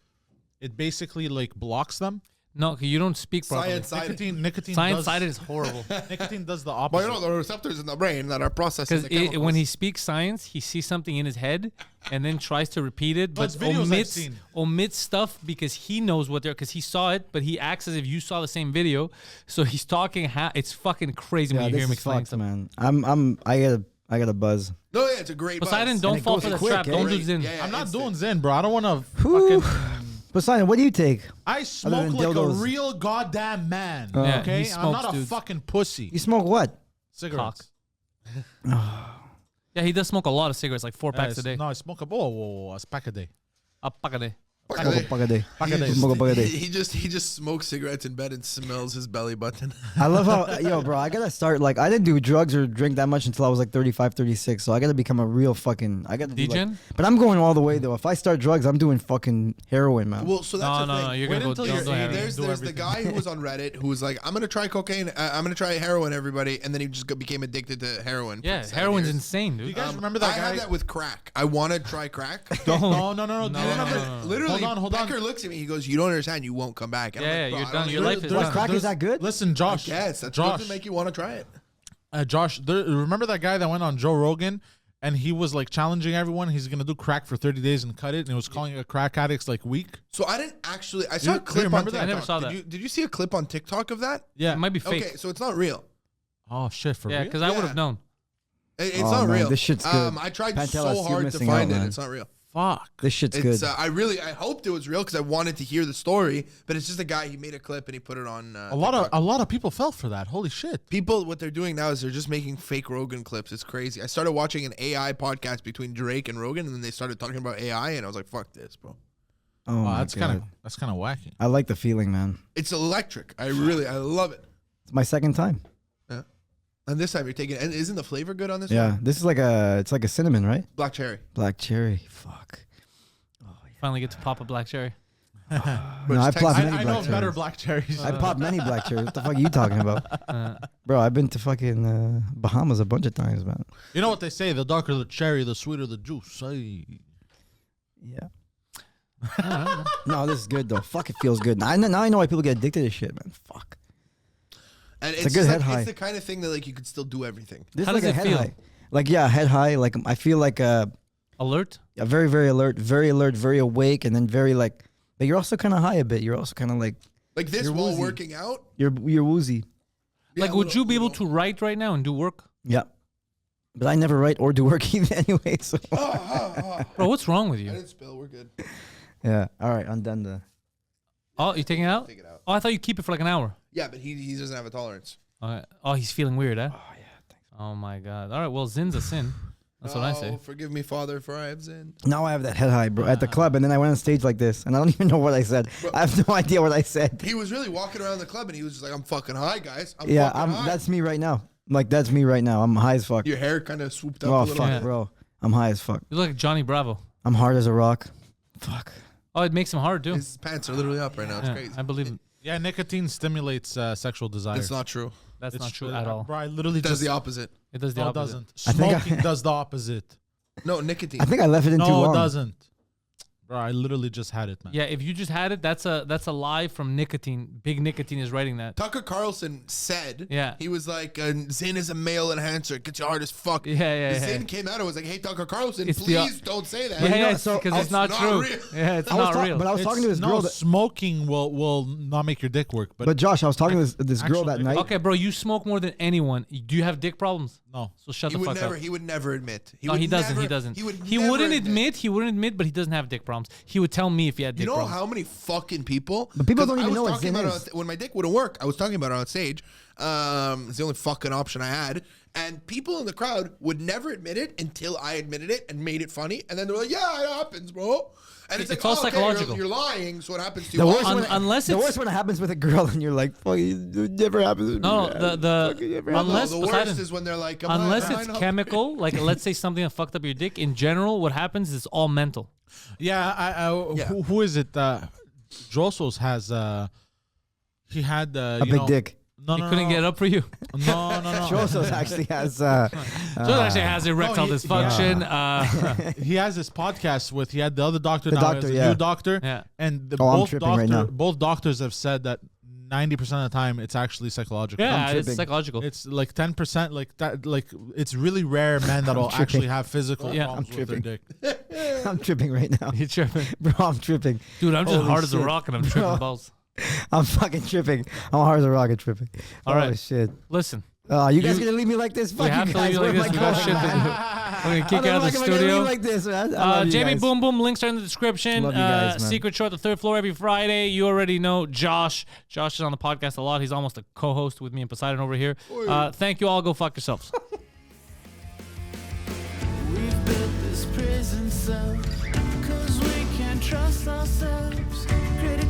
[SPEAKER 5] it basically like blocks them.
[SPEAKER 2] No, you don't speak properly.
[SPEAKER 4] Science.
[SPEAKER 5] Nicotine
[SPEAKER 2] Science
[SPEAKER 5] does,
[SPEAKER 2] sided is horrible.
[SPEAKER 5] Nicotine does the
[SPEAKER 4] But
[SPEAKER 5] opposite.
[SPEAKER 4] you know, the receptors in the brain that are processing
[SPEAKER 2] Because
[SPEAKER 4] the chemicals.
[SPEAKER 2] when he speaks science, he sees something in his head and then tries to repeat it,
[SPEAKER 5] No,
[SPEAKER 2] but
[SPEAKER 5] it's videos I've seen.
[SPEAKER 2] omits stuff because he knows what they're. Because he saw it, but he acts as if you saw the same video. So he's talking. It's fucking crazy
[SPEAKER 3] Yeah,
[SPEAKER 2] when you hear
[SPEAKER 3] this
[SPEAKER 2] him
[SPEAKER 3] is
[SPEAKER 2] explain
[SPEAKER 3] fucked,
[SPEAKER 2] stuff.
[SPEAKER 3] man. I got a buzz.
[SPEAKER 4] No, yeah, it's a great
[SPEAKER 2] Poseidon,
[SPEAKER 4] buzz.
[SPEAKER 2] don't
[SPEAKER 3] it
[SPEAKER 2] fall
[SPEAKER 3] goes
[SPEAKER 2] for the
[SPEAKER 3] quick,
[SPEAKER 2] trap.
[SPEAKER 3] eh?
[SPEAKER 2] Don't do
[SPEAKER 4] Great.
[SPEAKER 2] Zin.
[SPEAKER 4] Yeah,
[SPEAKER 5] I'm not
[SPEAKER 4] instant.
[SPEAKER 5] doing Zen, bro. I don't want to
[SPEAKER 3] Whew.
[SPEAKER 5] fucking.
[SPEAKER 3] Poseidon, what do you take?
[SPEAKER 5] I smoke
[SPEAKER 3] than
[SPEAKER 5] like
[SPEAKER 3] dildos.
[SPEAKER 5] a real goddamn man.
[SPEAKER 2] Yeah,
[SPEAKER 5] okay,
[SPEAKER 2] he
[SPEAKER 5] I'm
[SPEAKER 2] smokes,
[SPEAKER 5] not a
[SPEAKER 2] dudes.
[SPEAKER 5] fucking pussy.
[SPEAKER 3] You smoke what?
[SPEAKER 5] Cigarettes.
[SPEAKER 2] Yeah, he does smoke a lot of cigarettes, like 4 packs a day.
[SPEAKER 5] No, I smoke a pack a day.
[SPEAKER 2] A pack a day.
[SPEAKER 3] Smoke a pack a day.
[SPEAKER 5] Pack a day.
[SPEAKER 3] Smoke a pack a day.
[SPEAKER 4] He just smokes cigarettes in bed and smells his belly button.
[SPEAKER 3] I love how, yo, bro, I gotta start, like, I didn't do drugs or drink that much until I was like 35, 36. So I gotta become a real fucking, I gotta do like,
[SPEAKER 2] Degen?
[SPEAKER 3] but I'm going all the way though. If I start drugs, I'm doing fucking heroin, man.
[SPEAKER 4] Well, so that's
[SPEAKER 2] No,
[SPEAKER 4] the
[SPEAKER 2] no,
[SPEAKER 4] thing.
[SPEAKER 2] no. You're
[SPEAKER 5] Wait
[SPEAKER 2] gonna go.
[SPEAKER 5] until
[SPEAKER 2] Don't
[SPEAKER 5] you're
[SPEAKER 2] do heroin.
[SPEAKER 5] eighty.
[SPEAKER 4] There's
[SPEAKER 5] Do
[SPEAKER 4] the
[SPEAKER 5] everything.
[SPEAKER 4] guy who was on Reddit who was like, I'm gonna try cocaine, I'm gonna try heroin, everybody, and then he just became addicted to heroin.
[SPEAKER 2] Yeah,
[SPEAKER 4] for 7
[SPEAKER 2] heroin's
[SPEAKER 4] years.
[SPEAKER 2] insane,
[SPEAKER 5] Do you
[SPEAKER 2] dude.
[SPEAKER 5] guys remember that
[SPEAKER 4] I
[SPEAKER 5] guy?
[SPEAKER 4] had that with crack. I want to try crack.
[SPEAKER 5] No. Do you
[SPEAKER 2] No,
[SPEAKER 5] remember?
[SPEAKER 2] no.
[SPEAKER 4] Literally,
[SPEAKER 5] Hold on.
[SPEAKER 4] Becker looks at me. He goes, "You don't understand. You won't come back." And I'm
[SPEAKER 2] Yeah,
[SPEAKER 4] like, "Bro,
[SPEAKER 2] you're
[SPEAKER 4] I
[SPEAKER 2] done.
[SPEAKER 4] don't
[SPEAKER 2] Your
[SPEAKER 4] even-
[SPEAKER 2] life is
[SPEAKER 5] There's-
[SPEAKER 2] done.
[SPEAKER 3] Crack is that good?
[SPEAKER 5] Listen, Josh.
[SPEAKER 4] Yes, that's
[SPEAKER 5] Josh.
[SPEAKER 4] supposed to make you want to try it.
[SPEAKER 5] Josh, remember that guy that went on Joe Rogan and he was like challenging everyone? He's gonna do crack for 30 days and cut it, and he was calling it crack addicts like weak.
[SPEAKER 4] So I didn't actually. I saw
[SPEAKER 5] You
[SPEAKER 4] a clip on
[SPEAKER 5] remember
[SPEAKER 4] TikTok.
[SPEAKER 5] that?
[SPEAKER 2] I never saw that.
[SPEAKER 4] Did you see a clip on TikTok of that?
[SPEAKER 5] Yeah.
[SPEAKER 2] It might be fake.
[SPEAKER 4] Okay, so it's not real.
[SPEAKER 5] Oh shit, for
[SPEAKER 2] Yeah,
[SPEAKER 5] real?
[SPEAKER 2] because I would
[SPEAKER 4] Yeah.
[SPEAKER 2] have known.
[SPEAKER 4] It's
[SPEAKER 3] Oh,
[SPEAKER 4] not
[SPEAKER 3] man,
[SPEAKER 4] real.
[SPEAKER 3] this shit's good.
[SPEAKER 4] I tried
[SPEAKER 3] Pantelis,
[SPEAKER 4] so
[SPEAKER 3] you're
[SPEAKER 4] hard to
[SPEAKER 3] missing
[SPEAKER 4] find
[SPEAKER 3] out,
[SPEAKER 4] it.
[SPEAKER 3] man.
[SPEAKER 4] It's not real.
[SPEAKER 5] Fuck.
[SPEAKER 3] This shit's
[SPEAKER 4] It's
[SPEAKER 3] good.
[SPEAKER 4] I hoped it was real because I wanted to hear the story, but it's just a guy. He made a clip and he put it on.
[SPEAKER 5] A lot of people fell for that. Holy shit.
[SPEAKER 4] People, what they're doing now is they're just making fake Rogan clips. It's crazy. I started watching an AI podcast between Drake and Rogan, and then they started talking about AI, and I was like, "Fuck this, bro."
[SPEAKER 3] oh,
[SPEAKER 5] Oh,
[SPEAKER 3] my
[SPEAKER 5] that's
[SPEAKER 3] God.
[SPEAKER 5] kind of wacky.
[SPEAKER 3] I like the feeling, man.
[SPEAKER 4] It's electric. I love it.
[SPEAKER 3] It's my second time.
[SPEAKER 4] Yeah. And this time you're taking. And isn't the flavor good on this?
[SPEAKER 3] Yeah,
[SPEAKER 4] one?
[SPEAKER 3] this is it's like a cinnamon, right?
[SPEAKER 4] Black cherry.
[SPEAKER 3] Black cherry. Fuck.
[SPEAKER 2] Finally get to pop a black cherry.
[SPEAKER 3] No, I
[SPEAKER 4] it's
[SPEAKER 3] popped
[SPEAKER 4] Texas.
[SPEAKER 3] many
[SPEAKER 5] I
[SPEAKER 3] black
[SPEAKER 5] know
[SPEAKER 3] cherries.
[SPEAKER 5] better black cherries.
[SPEAKER 3] I popped many black cherries. What the fuck are you talking about? Bro, I've been to fucking Bahamas a bunch of times, man.
[SPEAKER 5] You know what they say? The darker the cherry, the sweeter the juice. Ay.
[SPEAKER 3] Yeah. No, this is good though. Fuck, it feels good. Now I know why people get addicted to shit, man. Fuck.
[SPEAKER 4] And
[SPEAKER 3] It's a
[SPEAKER 4] it's
[SPEAKER 3] good
[SPEAKER 4] just
[SPEAKER 3] head
[SPEAKER 4] like,
[SPEAKER 3] high.
[SPEAKER 4] It's the kind of thing that like you could still do everything.
[SPEAKER 3] This
[SPEAKER 2] How
[SPEAKER 3] is like
[SPEAKER 2] does
[SPEAKER 3] a
[SPEAKER 2] it
[SPEAKER 3] head
[SPEAKER 2] feel?
[SPEAKER 3] high. Like, yeah, head high. Like, I feel like
[SPEAKER 2] Alert?
[SPEAKER 3] very, very alert, very awake, and then very like, but you're also kind of high a bit. You're also kind of like,
[SPEAKER 4] Like this
[SPEAKER 3] You're
[SPEAKER 4] while
[SPEAKER 3] woozy.
[SPEAKER 4] working out.
[SPEAKER 3] you're woozy.
[SPEAKER 4] Yeah,
[SPEAKER 2] Like, would you be able
[SPEAKER 4] little-
[SPEAKER 2] to write right now and do work?
[SPEAKER 3] Yeah. But I never write or do work either anyway. So,
[SPEAKER 2] Bro, what's wrong with
[SPEAKER 4] I
[SPEAKER 2] you?
[SPEAKER 4] didn't spill. We're good.
[SPEAKER 3] yeah. All right, I'm done.
[SPEAKER 2] Oh, you taking it out?
[SPEAKER 4] Take it out.
[SPEAKER 2] Oh, I thought you keep it for like an hour.
[SPEAKER 4] Yeah, but he doesn't have a tolerance.
[SPEAKER 2] Okay. Oh, he's feeling weird, huh? Oh, yeah. Thanks. Oh, my God. All right. Well, Zin's a sin. That's what I say.
[SPEAKER 4] Forgive me, Father, for I have sinned.
[SPEAKER 3] Now I have that head high, bro, at the club, and then I went on stage like this, and I don't even know what I said. I have no idea what I said.
[SPEAKER 4] He was really walking around the club and he was just like, "I'm fucking high, guys. I'm
[SPEAKER 3] Yeah,
[SPEAKER 4] fucking high."
[SPEAKER 3] that's me right now. Like, that's me right now. I'm high as fuck.
[SPEAKER 4] Your hair kind of swooped up a
[SPEAKER 3] Oh,
[SPEAKER 4] little
[SPEAKER 3] fuck,
[SPEAKER 4] bit.
[SPEAKER 3] bro. I'm high as fuck.
[SPEAKER 2] You look like Johnny Bravo.
[SPEAKER 3] I'm hard as a rock. Fuck.
[SPEAKER 2] Oh, it makes him hard, too.
[SPEAKER 4] His pants are literally up right now. It's
[SPEAKER 2] Yeah,
[SPEAKER 4] crazy.
[SPEAKER 2] I believe it.
[SPEAKER 5] Yeah, nicotine stimulates sexual desire.
[SPEAKER 4] That's not true.
[SPEAKER 2] That's
[SPEAKER 5] It's
[SPEAKER 2] not true at all.
[SPEAKER 5] Bro, I literally
[SPEAKER 4] It does
[SPEAKER 5] just
[SPEAKER 4] the opposite.
[SPEAKER 2] It does the
[SPEAKER 5] no, it
[SPEAKER 2] opposite.
[SPEAKER 5] doesn't.
[SPEAKER 3] I think
[SPEAKER 5] Smoking does the opposite.
[SPEAKER 4] No, nicotine.
[SPEAKER 3] I think I left it in too
[SPEAKER 5] No,
[SPEAKER 3] long.
[SPEAKER 5] it doesn't. Bro, I literally just had it, man.
[SPEAKER 2] Yeah, if you just had it, that's a lie from nicotine. Big Nicotine is writing that.
[SPEAKER 4] Tucker Carlson said,
[SPEAKER 2] Yeah.
[SPEAKER 4] he was like, Zin is a male enhancer. It gets you hard as fuck.
[SPEAKER 2] Yeah.
[SPEAKER 4] Zin came out and was like, hey, Tucker Carlson,
[SPEAKER 2] It's the-
[SPEAKER 4] please don't say that.
[SPEAKER 2] Yeah,
[SPEAKER 3] know,
[SPEAKER 2] it's
[SPEAKER 3] so
[SPEAKER 2] because
[SPEAKER 3] I-
[SPEAKER 2] it's not
[SPEAKER 4] It's
[SPEAKER 2] true.
[SPEAKER 4] not real.
[SPEAKER 2] Yeah, it's
[SPEAKER 3] I was
[SPEAKER 2] not real.
[SPEAKER 3] but I was talking to this girl.
[SPEAKER 5] Smoking will not make your dick work,
[SPEAKER 3] But Josh, I was talking to this girl
[SPEAKER 5] Actual
[SPEAKER 3] that
[SPEAKER 5] dick.
[SPEAKER 3] night.
[SPEAKER 2] Okay, bro, you smoke more than anyone. Do you have dick problems?
[SPEAKER 5] no.
[SPEAKER 2] So shut
[SPEAKER 4] He
[SPEAKER 2] the
[SPEAKER 4] would
[SPEAKER 2] fuck
[SPEAKER 4] never.
[SPEAKER 2] up.
[SPEAKER 4] He would never admit.
[SPEAKER 2] No, he doesn't. He doesn't.
[SPEAKER 4] He would.
[SPEAKER 2] He
[SPEAKER 4] never
[SPEAKER 2] wouldn't admit. He wouldn't admit, but he doesn't have dick problems. He would tell me if he had dick
[SPEAKER 4] You know
[SPEAKER 2] problems.
[SPEAKER 4] how many fucking people?
[SPEAKER 3] But people
[SPEAKER 4] 'cause
[SPEAKER 3] don't
[SPEAKER 4] I
[SPEAKER 3] even
[SPEAKER 4] was
[SPEAKER 3] know what
[SPEAKER 4] talking
[SPEAKER 3] Zin
[SPEAKER 4] about
[SPEAKER 3] is.
[SPEAKER 4] when my dick wouldn't work. I was talking about it on stage. It's the only fucking option I had. And people in the crowd would never admit it until I admitted it and made it funny. And then they're like, yeah, it happens, bro. And it's like,
[SPEAKER 2] all
[SPEAKER 4] oh, okay,
[SPEAKER 2] psychological.
[SPEAKER 4] you're lying, so it happens to
[SPEAKER 3] The
[SPEAKER 4] you.
[SPEAKER 3] worst,
[SPEAKER 4] all.
[SPEAKER 3] when,
[SPEAKER 2] unless
[SPEAKER 3] the
[SPEAKER 2] it's-
[SPEAKER 3] worst when it happens with a girl and you're like, fuck, it never happens. To
[SPEAKER 2] No,
[SPEAKER 3] me,
[SPEAKER 2] the
[SPEAKER 3] Fucking never happens.
[SPEAKER 2] unless
[SPEAKER 4] the
[SPEAKER 2] Poseidon,
[SPEAKER 4] worst is when they're like,
[SPEAKER 2] unless
[SPEAKER 4] am I
[SPEAKER 2] it's
[SPEAKER 4] not-
[SPEAKER 2] chemical, like let's say something that fucked up your dick. In general, what happens is all mental.
[SPEAKER 5] Yeah,
[SPEAKER 4] Yeah.
[SPEAKER 5] Who is it? Drosos has he had
[SPEAKER 3] a big dick.
[SPEAKER 5] No,
[SPEAKER 2] He
[SPEAKER 5] no,
[SPEAKER 2] couldn't
[SPEAKER 5] no.
[SPEAKER 2] get it up for you.
[SPEAKER 5] No, no, no.
[SPEAKER 3] Josos actually has.
[SPEAKER 2] So it actually has erectile
[SPEAKER 5] he-
[SPEAKER 2] dysfunction.
[SPEAKER 5] He has this podcast with. He had the other doctor.
[SPEAKER 3] The
[SPEAKER 5] now
[SPEAKER 3] doctor,
[SPEAKER 5] he has a
[SPEAKER 3] yeah.
[SPEAKER 5] new doctor.
[SPEAKER 2] Yeah.
[SPEAKER 5] And
[SPEAKER 3] Oh, I'm
[SPEAKER 5] both
[SPEAKER 3] tripping right now.
[SPEAKER 5] both doctors have said that 90% of the time it's actually psychological.
[SPEAKER 2] Yeah, it's
[SPEAKER 3] tripping.
[SPEAKER 2] psychological.
[SPEAKER 5] It's like 10%, like that. Like it's really rare men that'll
[SPEAKER 3] tripping.
[SPEAKER 5] actually have physical
[SPEAKER 2] Yeah.
[SPEAKER 5] problems
[SPEAKER 3] I'm
[SPEAKER 5] with their
[SPEAKER 3] tripping.
[SPEAKER 5] dick.
[SPEAKER 3] I'm tripping right now,
[SPEAKER 2] You're tripping.
[SPEAKER 3] bro. I'm tripping.
[SPEAKER 2] Dude, I'm just
[SPEAKER 3] Holy
[SPEAKER 2] hard as a
[SPEAKER 3] shit.
[SPEAKER 2] rock and I'm tripping
[SPEAKER 3] Bro.
[SPEAKER 2] balls.
[SPEAKER 3] I'm fucking tripping. I'm hard as a rocket tripping.
[SPEAKER 2] All
[SPEAKER 3] Holy
[SPEAKER 2] right.
[SPEAKER 3] shit.
[SPEAKER 2] Listen,
[SPEAKER 3] You guys
[SPEAKER 2] You-
[SPEAKER 3] gonna leave me like this?
[SPEAKER 2] we
[SPEAKER 3] Fuck
[SPEAKER 2] have
[SPEAKER 3] you
[SPEAKER 2] to
[SPEAKER 3] guys.
[SPEAKER 2] leave you like
[SPEAKER 3] Where
[SPEAKER 2] this.
[SPEAKER 3] am
[SPEAKER 2] We
[SPEAKER 3] I
[SPEAKER 2] got
[SPEAKER 3] going,
[SPEAKER 2] shit to
[SPEAKER 3] man?
[SPEAKER 2] do. We're gonna kick
[SPEAKER 3] How
[SPEAKER 2] you out of the
[SPEAKER 3] fuck am I gonna leave
[SPEAKER 2] studio.
[SPEAKER 3] like this, man? I love you
[SPEAKER 2] Jamie
[SPEAKER 3] guys.
[SPEAKER 2] Boom Boom, links are in the description.
[SPEAKER 3] Love you guys, man.
[SPEAKER 2] Secret Show at the third floor every Friday. You already know Josh. Josh is on the podcast a lot. He's almost a co-host with me and Poseidon over here. Thank you all. Go fuck yourselves.
[SPEAKER 1] We've built this prison cell, 'cause we can't trust ourselves. Critical